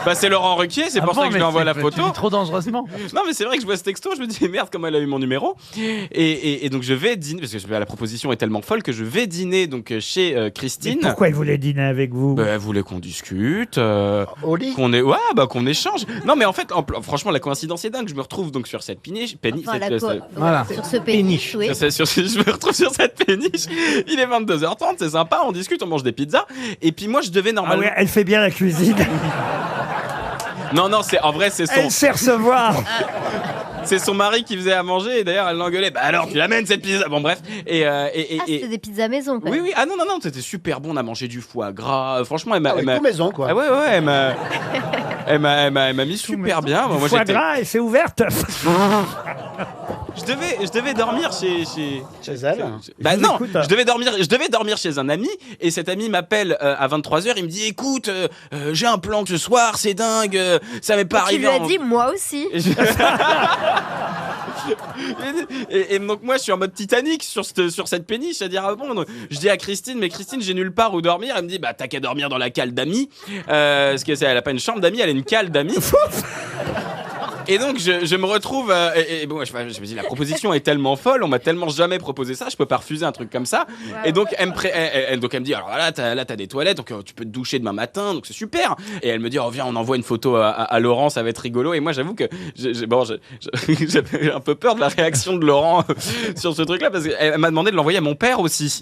Bah, c'est Laurent Ruquier, c'est pour ça que je lui envoie la photo. Tu dis trop dangereusement. Non, mais c'est vrai que je vois ce texto, je me dis merde, comment elle a eu mon numéro. Et donc je vais dîner, parce que la proposition est tellement folle que je vais dîner donc chez Christine. Mais pourquoi il voulait dîner avec vous? Elle voulait qu'on discute, qu'on échange. Non, mais en fait, franchement, la coïncidence est dingue. Je me retrouve donc sur cette péniche. Sur ce péniche, oui. Je me retrouve sur cette péniche. Il est 22h30, c'est sympa, on discute, on mange des pizzas. Et puis moi, je devais normalement. Ah oui, elle fait bien la cuisine. Non, en vrai, c'est son. Elle sait recevoir. C'est son mari qui faisait à manger et d'ailleurs elle l'engueulait. Bah alors tu l'amènes cette pizza. Bon bref. C'était des pizzas maison quoi. Oui. Ah non, c'était super bon. On a mangé du foie gras. Franchement, elle m'a. Tout maison quoi. Ah ouais, elle m'a mis super bien. Du foie gras et c'est ouverte. Je devais dormir chez elle. Bah non, je devais dormir chez un ami et cet ami m'appelle à 23h, il me dit écoute, j'ai un plan ce soir, c'est dingue, ça m'est pas arrivé. Tu lui as dit moi aussi. et donc moi je suis en mode Titanic sur cette péniche, c'est-à-dire donc, je dis à Christine, mais Christine j'ai nulle part où dormir. Elle me dit bah t'as qu'à dormir dans la cale d'amis, parce que elle a pas une chambre d'amis, elle a une cale d'amis. Et donc je me retrouve et bon, je me dis la proposition est tellement folle, on m'a tellement jamais proposé ça, je peux pas refuser un truc comme ça. Ouais, et donc elle me dit alors là t'as des toilettes, donc tu peux te doucher demain matin, donc c'est super. Et elle me dit viens on envoie une photo à Laurent, ça va être rigolo. Et moi j'avoue que j'ai un peu peur de la réaction de Laurent sur ce truc là, parce qu'elle m'a demandé de l'envoyer à mon père aussi.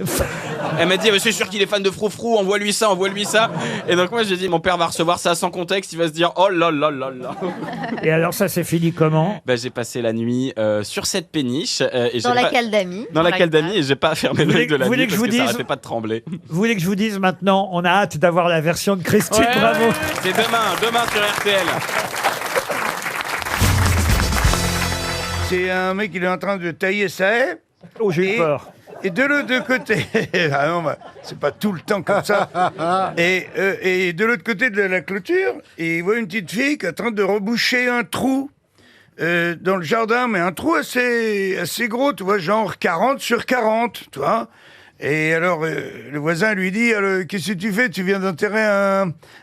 Elle m'a dit c'est sûr qu'il est fan de Froufrou, envoie-lui ça. Et donc moi j'ai dit mon père va recevoir ça sans contexte, il va se dire oh là là là là. Et alors ça s'est fini comment? J'ai passé la nuit sur cette péniche. Dans la cale d'amis. Dans la cale d'amis, et j'ai pas fermé l'œil de la nuit parce que ça arrêtait pas de trembler. Vous voulez que je vous dise maintenant, on a hâte d'avoir la version de Christine, bravo. C'est demain sur RTL. C'est un mec, il est en train de tailler sa haie. Oh, j'ai eu peur. Et de l'autre côté, ah non, c'est pas tout le temps comme ça. Et de l'autre côté de la clôture, il voit une petite fille qui est en train de reboucher un trou dans le jardin, mais un trou assez gros, tu vois, genre 40 sur 40, tu vois. Et alors, le voisin lui dit, qu'est-ce que tu fais? Tu viens d'enterrer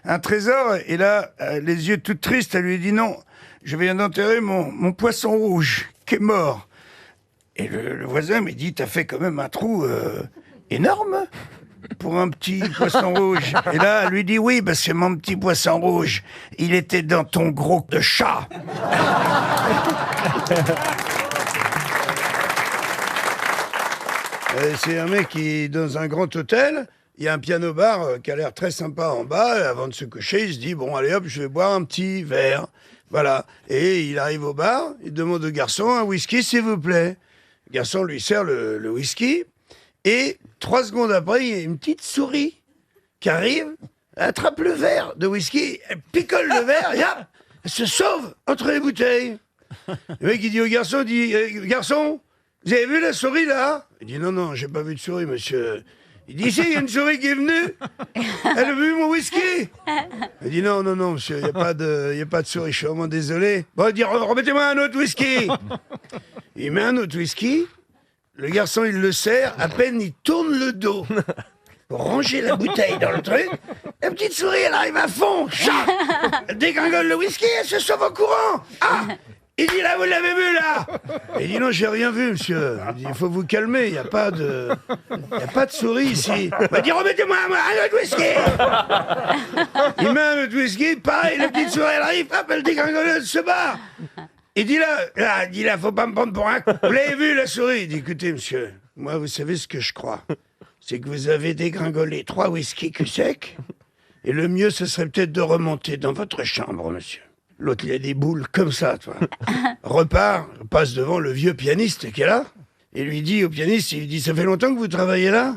un trésor? Et là, les yeux tout tristes, elle lui dit, non, je viens d'enterrer mon poisson rouge, qui est mort. Et le voisin me dit, t'as fait quand même un trou énorme pour un petit poisson rouge. Et là, elle lui dit, oui, c'est mon petit poisson rouge. Il était dans ton gros de chat. C'est un mec qui est dans un grand hôtel. Il y a un piano-bar qui a l'air très sympa en bas. Et avant de se coucher, il se dit, bon, allez hop, je vais boire un petit verre. Voilà. Et il arrive au bar, il demande au garçon, un whisky, s'il vous plaît. Le garçon lui sert le whisky, et 3 secondes après, il y a une petite souris qui arrive, elle attrape le verre de whisky, elle picole le verre, et hop, elle se sauve entre les bouteilles. Le mec, il dit au garçon, garçon, vous avez vu la souris là? Il dit, non, j'ai pas vu de souris, monsieur. Il dit, il y a une souris qui est venue, elle a bu mon whisky. Il dit, non, monsieur, il n'y a pas de souris, je suis vraiment désolé. Bon, il dit, remettez-moi un autre whisky. Il met un autre whisky, le garçon il le sert, à peine il tourne le dos pour ranger la bouteille dans le truc, la petite souris elle arrive à fond, elle dégringole le whisky, elle se sauve en courant. Ah, il dit là, vous l'avez vu là? Il dit non, j'ai rien vu monsieur. Il dit, il faut vous calmer, il n'y a pas de souris ici. Il dit remettez-moi un autre whisky. Il met un autre whisky, pareil, la petite souris elle arrive, hop, elle dégringole, elle se barre. Il dit là, faut pas me prendre pour un... Vous l'avez vu, la souris? Il dit, écoutez, monsieur, moi, vous savez ce que je crois. C'est que vous avez dégringolé 3 whisky cul sec, et le mieux, ce serait peut-être de remonter dans votre chambre, monsieur. L'autre, il a des boules comme ça, toi. Repart, passe devant le vieux pianiste qui est là, et lui dit au pianiste, il dit, ça fait longtemps que vous travaillez là?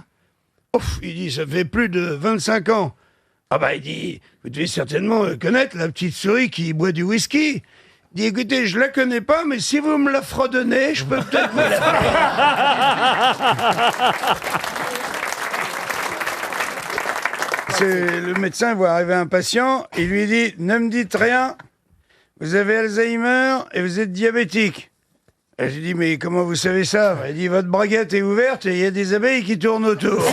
Ouf, il dit, ça fait plus de 25 ans. Ah bah, il dit, vous devez certainement connaître la petite souris qui boit du whisky. Il dit, écoutez, je la connais pas, mais si vous me la fredonnez, je peux peut-être vous la faire. Le médecin voit arriver un patient, il lui dit, ne me dites rien, vous avez Alzheimer et vous êtes diabétique. Et j'ai dit, mais comment vous savez ça? Il dit, votre braguette est ouverte et il y a des abeilles qui tournent autour.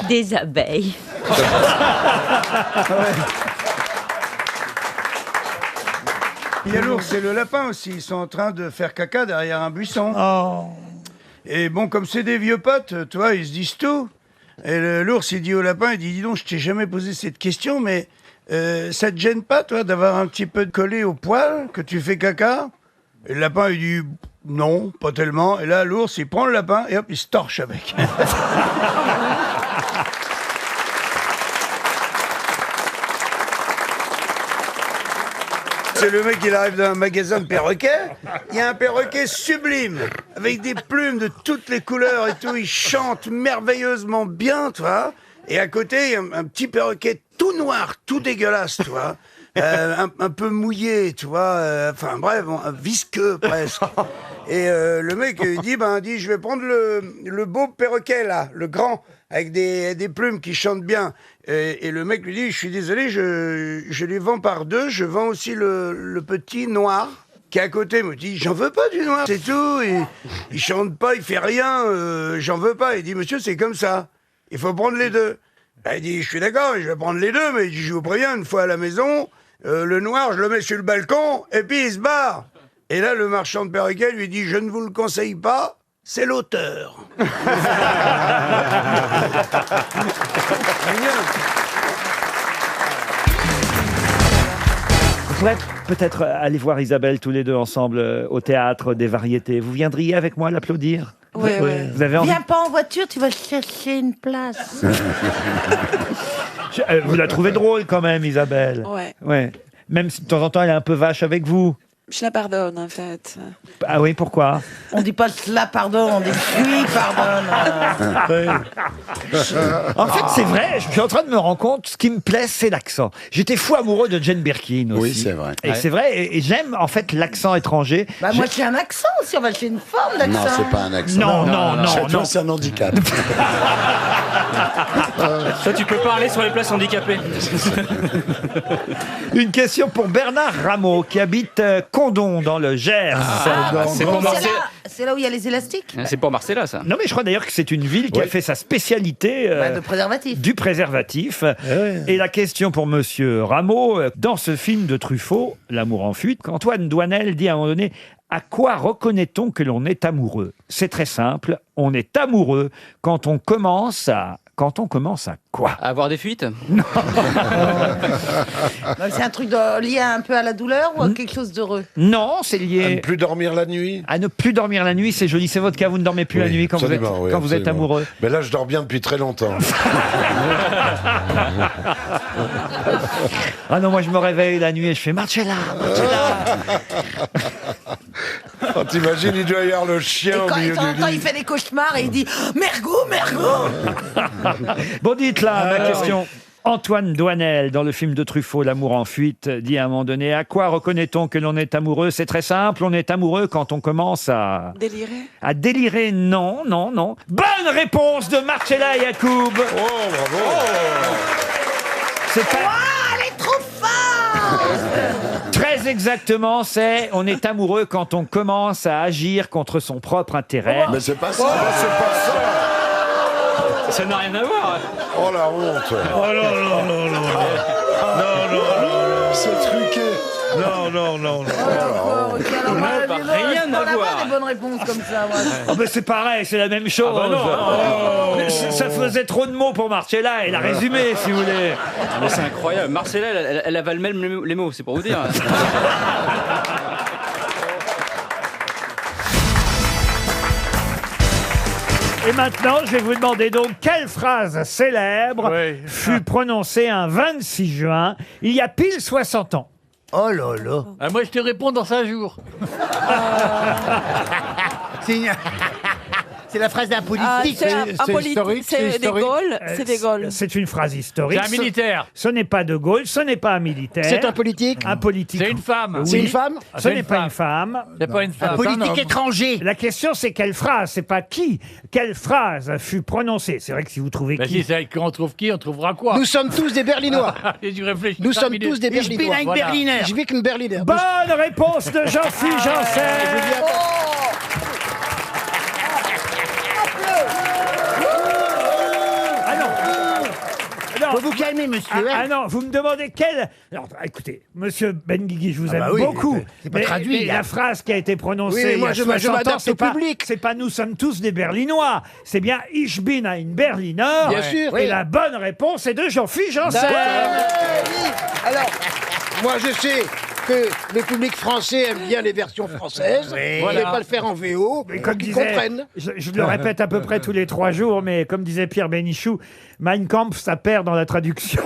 Des abeilles. Il y a l'ours et le lapin aussi. Ils sont en train de faire caca derrière un buisson. Et bon, comme c'est des vieux potes, tu vois, ils se disent tout. Et l'ours, il dit au lapin, il dit, dis donc, je t'ai jamais posé cette question, mais ça te gêne pas, toi, d'avoir un petit peu de collé au poil, que tu fais caca? Et le lapin, il dit, non, pas tellement. Et là, l'ours, il prend le lapin et hop, il se torche avec. C'est le mec, il arrive dans un magasin de perroquets. Il y a un perroquet sublime, avec des plumes de toutes les couleurs et tout. Il chante merveilleusement bien, tu vois. Et à côté, il y a un petit perroquet tout noir, tout dégueulasse, tu vois. Un peu mouillé, tu vois. Enfin bref, visqueux presque. Et le mec, il dit, je vais prendre le beau perroquet, là, le grand, avec des plumes qui chantent bien. Et le mec lui dit, je suis désolé, je les vends par deux, je vends aussi le petit noir qui est à côté. Il me dit, j'en veux pas du noir, c'est tout. Il chante pas, il fait rien, j'en veux pas. Il dit, monsieur, c'est comme ça, il faut prendre les deux. Il dit, je suis d'accord, je vais prendre les deux, mais je vous préviens, une fois à la maison, le noir, je le mets sur le balcon, et puis il se barre. Et là, le marchand de perroquets lui dit, je ne vous le conseille pas, c'est l'auteur. On pourrait peut-être aller voir Isabelle tous les deux ensemble au théâtre des Variétés. Vous viendriez avec moi l'applaudir? Oui. Vous avez envie? Viens pas en voiture, tu vas chercher une place. Vous la trouvez drôle quand même, Isabelle? Ouais. Même si de temps en temps elle est un peu vache avec vous. Je la pardonne, en fait. Ah oui, pourquoi? On dit pas cela pardonne, on dit lui pardonne. En fait, c'est vrai, je suis en train de me rendre compte, ce qui me plaît, c'est l'accent. J'étais fou amoureux de Jane Birkin aussi. Oui, c'est vrai. Et c'est vrai, et j'aime en fait l'accent étranger. Moi j'ai un accent aussi, on va j'ai une forme d'accent. Non, c'est pas un accent. Non. C'est un handicap. Toi, tu peux parler sur les places handicapées. Une question pour Bernard Rameau, qui habite Condon, dans le Gers. C'est pour Marcella. C'est là où il y a les élastiques. C'est pour Marcella, ça. Non, mais je crois d'ailleurs que c'est une ville qui a fait sa spécialité De préservatif. du préservatif. Et la question pour Monsieur Rameau, dans ce film de Truffaut, L'amour en fuite, Antoine Douanel dit à un moment donné, à quoi reconnaît-on que l'on est amoureux? C'est très simple, on est amoureux quand on commence à quoi? À avoir des fuites? C'est un truc lié un peu à la douleur ou à quelque chose d'heureux? Non, c'est lié... À ne plus dormir la nuit. À ne plus dormir la nuit, c'est joli, c'est votre cas, vous ne dormez plus la nuit quand vous êtes amoureux. Mais là, je dors bien depuis très longtemps. Ah non, moi je me réveille la nuit et je fais Marcella. Oh, t'imagines, il doit y avoir le chien au milieu du lit. Il fait des cauchemars et il dit Mergot. Bon, dites là ma question. Antoine Douanel, dans le film de Truffaut, L'amour en fuite, dit à un moment donné, à quoi reconnaît-on que l'on est amoureux? C'est très simple, on est amoureux quand on commence à... Délirer? À délirer, non. Bonne réponse de Marcella Yacoub. Oh, bravo. C'est pas... Elle est trop forte. Très exactement, c'est on est amoureux quand on commence à agir contre son propre intérêt. Mais c'est pas ça. C'est pas ça. Ça n'a rien à voir. Oh la honte. Oh non. Non. C'est truqué. Non. Rien à voir. Des bonnes réponses comme ça. Oh ben c'est pareil, c'est la même chose. Ah bah non. Ça faisait trop de mots pour Marcella, elle a résumé si vous voulez. Mais c'est incroyable. Marcella, elle avale même les mots, c'est pour vous dire. Et maintenant, je vais vous demander donc quelle phrase célèbre fut prononcée un 26 juin, il y a pile 60 ans. Oh là là. Moi, je te réponds dans 5 jours. C'est la phrase d'un politique. C'est de Gaulle. C'est de Gaulle. C'est une phrase historique. C'est un militaire. Ce n'est pas de Gaulle, ce n'est pas un militaire. C'est un politique. Un politique. C'est une femme. Oui. C'est une femme. Ce n'est pas une femme. C'est pas une femme. Un politique étranger. La question, c'est quelle phrase, c'est pas qui. Quelle phrase fut prononcée? C'est vrai que si vous trouvez qui... Si c'est avec on trouve qui, on trouvera quoi? Nous sommes tous des Berlinois. Et tu réfléchis Nous 5 sommes minutes. tous des Berlinois. Je vais qu'une Berliner. Bonne réponse de Jean-Philippe Janssen. Ah non, calmer, monsieur. Ah non, vous me demandez quelle... Alors, écoutez, monsieur Benguigui, je vous aime oui, beaucoup. c'est pas traduit, mais là. la phrase qui a été prononcée Oui, mais moi, il y a je 60 ans, m'adapte au public. C'est pas nous sommes tous des Berlinois. C'est bien Ich bin ein Berliner. Bien sûr. Et Oui. la bonne réponse est de Jean-Philippe Janssen. Oui. Alors, moi, je sais que le public français aime bien les versions françaises. Oui. Vous Voilà. ne pas le faire en VO, Mais pour qu'ils comprennent. je le répète à peu près tous les 3 jours, mais comme disait Pierre Bénichou, Mein Kampf, ça perd dans la traduction.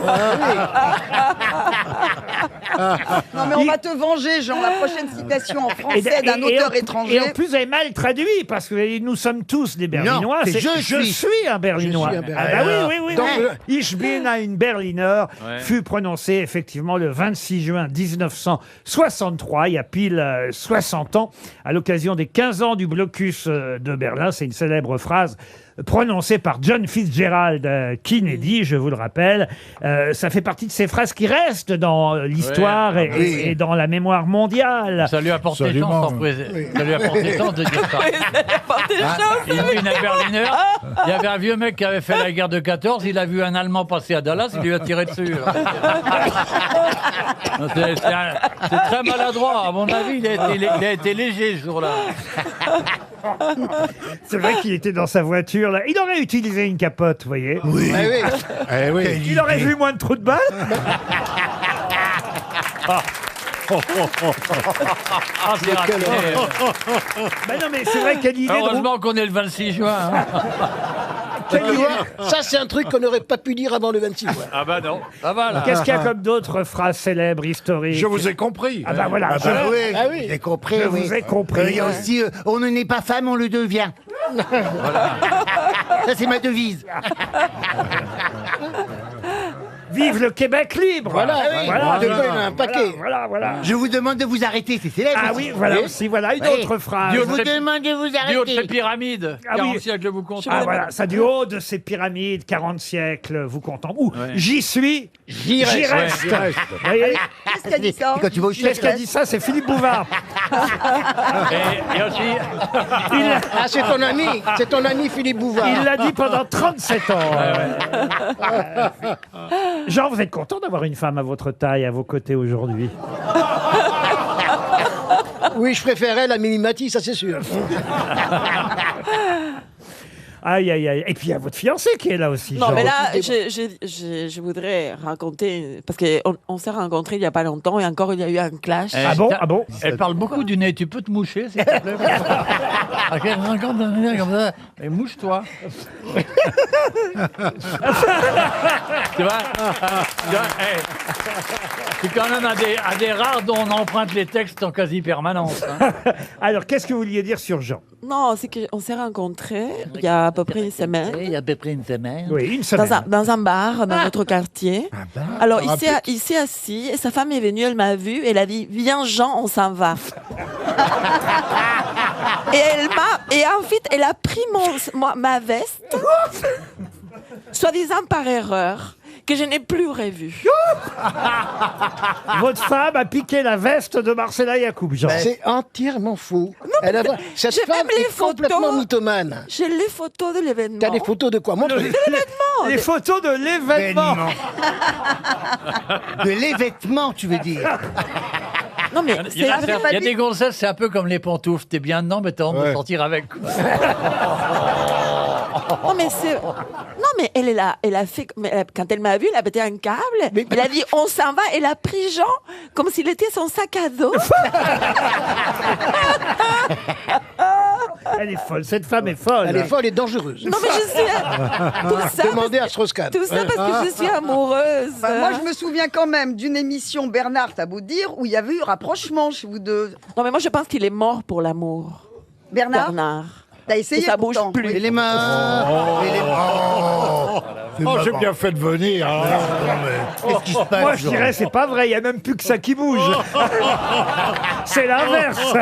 Non, mais on va te venger, Jean. La prochaine citation en français d'un auteur étranger. Et en plus, vous avez mal traduit, parce que nous sommes tous des Berlinois. Non, c'est je suis un Berlinois. Je suis un Ah Berlinois. bah oui. Donc, Ich bin ein Berliner Ouais. fut prononcé effectivement le 26 juin 1963, il y a pile 60 ans, à l'occasion des 15 ans du blocus de Berlin. C'est une célèbre phrase prononcée par John Fitzgerald Kennedy, je vous le rappelle. Ça fait partie de ces phrases qui restent dans l'histoire Ouais. et dans la mémoire mondiale. Ça lui a porté chance, ça lui a porté chance de dire ça. Il est une Berliner. Il y avait un vieux mec qui avait fait la guerre de 14, il a vu un Allemand passer à Dallas, il lui a tiré dessus. C'est très maladroit. À mon avis, il a été léger ce jour-là. C'est vrai qu'il était dans sa voiture. Là. Il aurait utilisé une capote, vous voyez. Oui. Il aurait vu moins de trous de balles. Ah, c'est raté. Ben non, mais c'est vrai quelle idée. Heureusement qu'on est le 26 juin. hein. Ça, c'est un truc qu'on n'aurait pas pu dire avant le 26 juin. Ah bah non. Ça va, là. Qu'est-ce qu'il y a comme d'autres phrases célèbres, historiques? Je vous ai compris. Ah bah voilà. Oui. J'ai compris. Je oui. vous ai compris. Il y a aussi, on ne naît pas femme, on le devient. Ça, c'est ma devise. Vive le Québec libre. Voilà, oui. De quoi il y en a un paquet. Voilà. Je vous demande de vous arrêter, c'est célèbre. Ah aussi. oui, voilà aussi, voilà une autre phrase. Je vous demande de vous Du haut de ces arrêter. pyramides, Ah 40 oui. siècles vous comptez. Ah voilà, ça du haut de ces pyramides, 40 siècles, vous comptons. Ou j'y suis, j'y reste. Ouais. Vous voyez? Qu'est-ce qu'a dit ça Quand tu vas au Qu'est-ce qu'a dit ça? C'est Philippe Bouvard. Et aussi, Ah, c'est ton ami Philippe Bouvard. Il l'a dit pendant 37 ans. Jean, vous êtes content d'avoir une femme à votre taille, à vos côtés aujourd'hui? Oui, je préférais la Mimimati, ça c'est sûr. Aïe, aïe, aïe. Et puis il y a votre fiancé qui est là aussi. Non, Jean. mais là, je voudrais raconter, parce qu'on s'est rencontrés il n'y a pas longtemps et encore il y a eu un clash. Ah bon? Ah bon? elle parle beaucoup du nez. Tu peux te moucher, s'il te plaît? À 50 ans comme ça, mais mouche-toi. Tu vois, c'est quand même un des rares dont on emprunte les textes en quasi permanence. hein. Alors, qu'est-ce que vous vouliez dire sur Jean? Non, c'est qu'on s'est rencontrés il y a à peu près une semaine. Il y a à peu près une semaine. Oui, une semaine. Dans un bar dans notre quartier. Alors, il s'est assis et sa femme est venue, elle m'a vu, elle a dit « Viens Jean, on s'en va ». Et en fait, elle a pris ma veste, soi-disant par erreur, que je n'ai plus revue. Votre femme a piqué la veste de Marcella Yacoub, Jean. C'est entièrement faux. Cette j'ai femme même les est complètement photos. mythomane. J'ai les photos de l'événement. T'as des photos de quoi? Montre-les. Les photos de l'événement. De l'événement, tu veux dire. Non, mais Il y a des gonzesses, c'est un peu comme les pantoufles. T'es bien dedans, mais t'as envie de sortir avec. quoi. Non, mais elle est là. Elle a fait. Quand elle m'a vu, elle a pété un câble. Elle a dit on s'en va. Elle a pris Jean comme s'il était son sac à dos. Elle est folle. Cette femme est folle. Elle est folle et dangereuse. Non, mais je suis. Tout ça, Demandez à Strauss-Kahn. tout ça parce que je suis amoureuse. Bah, moi, je me souviens quand même d'une émission Bernard, t'as beau dire, où il y avait eu rapprochement chez vous deux. Non, mais moi, je pense qu'il est mort pour l'amour. Bernard, t'as essayé Et ça bouge pourtant. plus. Et les mains. Oh, j'ai bien fait de venir. hein. Qu'est-ce qui se passe? Moi, je dirais, c'est pas vrai. Il n'y a même plus que ça qui bouge. C'est l'inverse.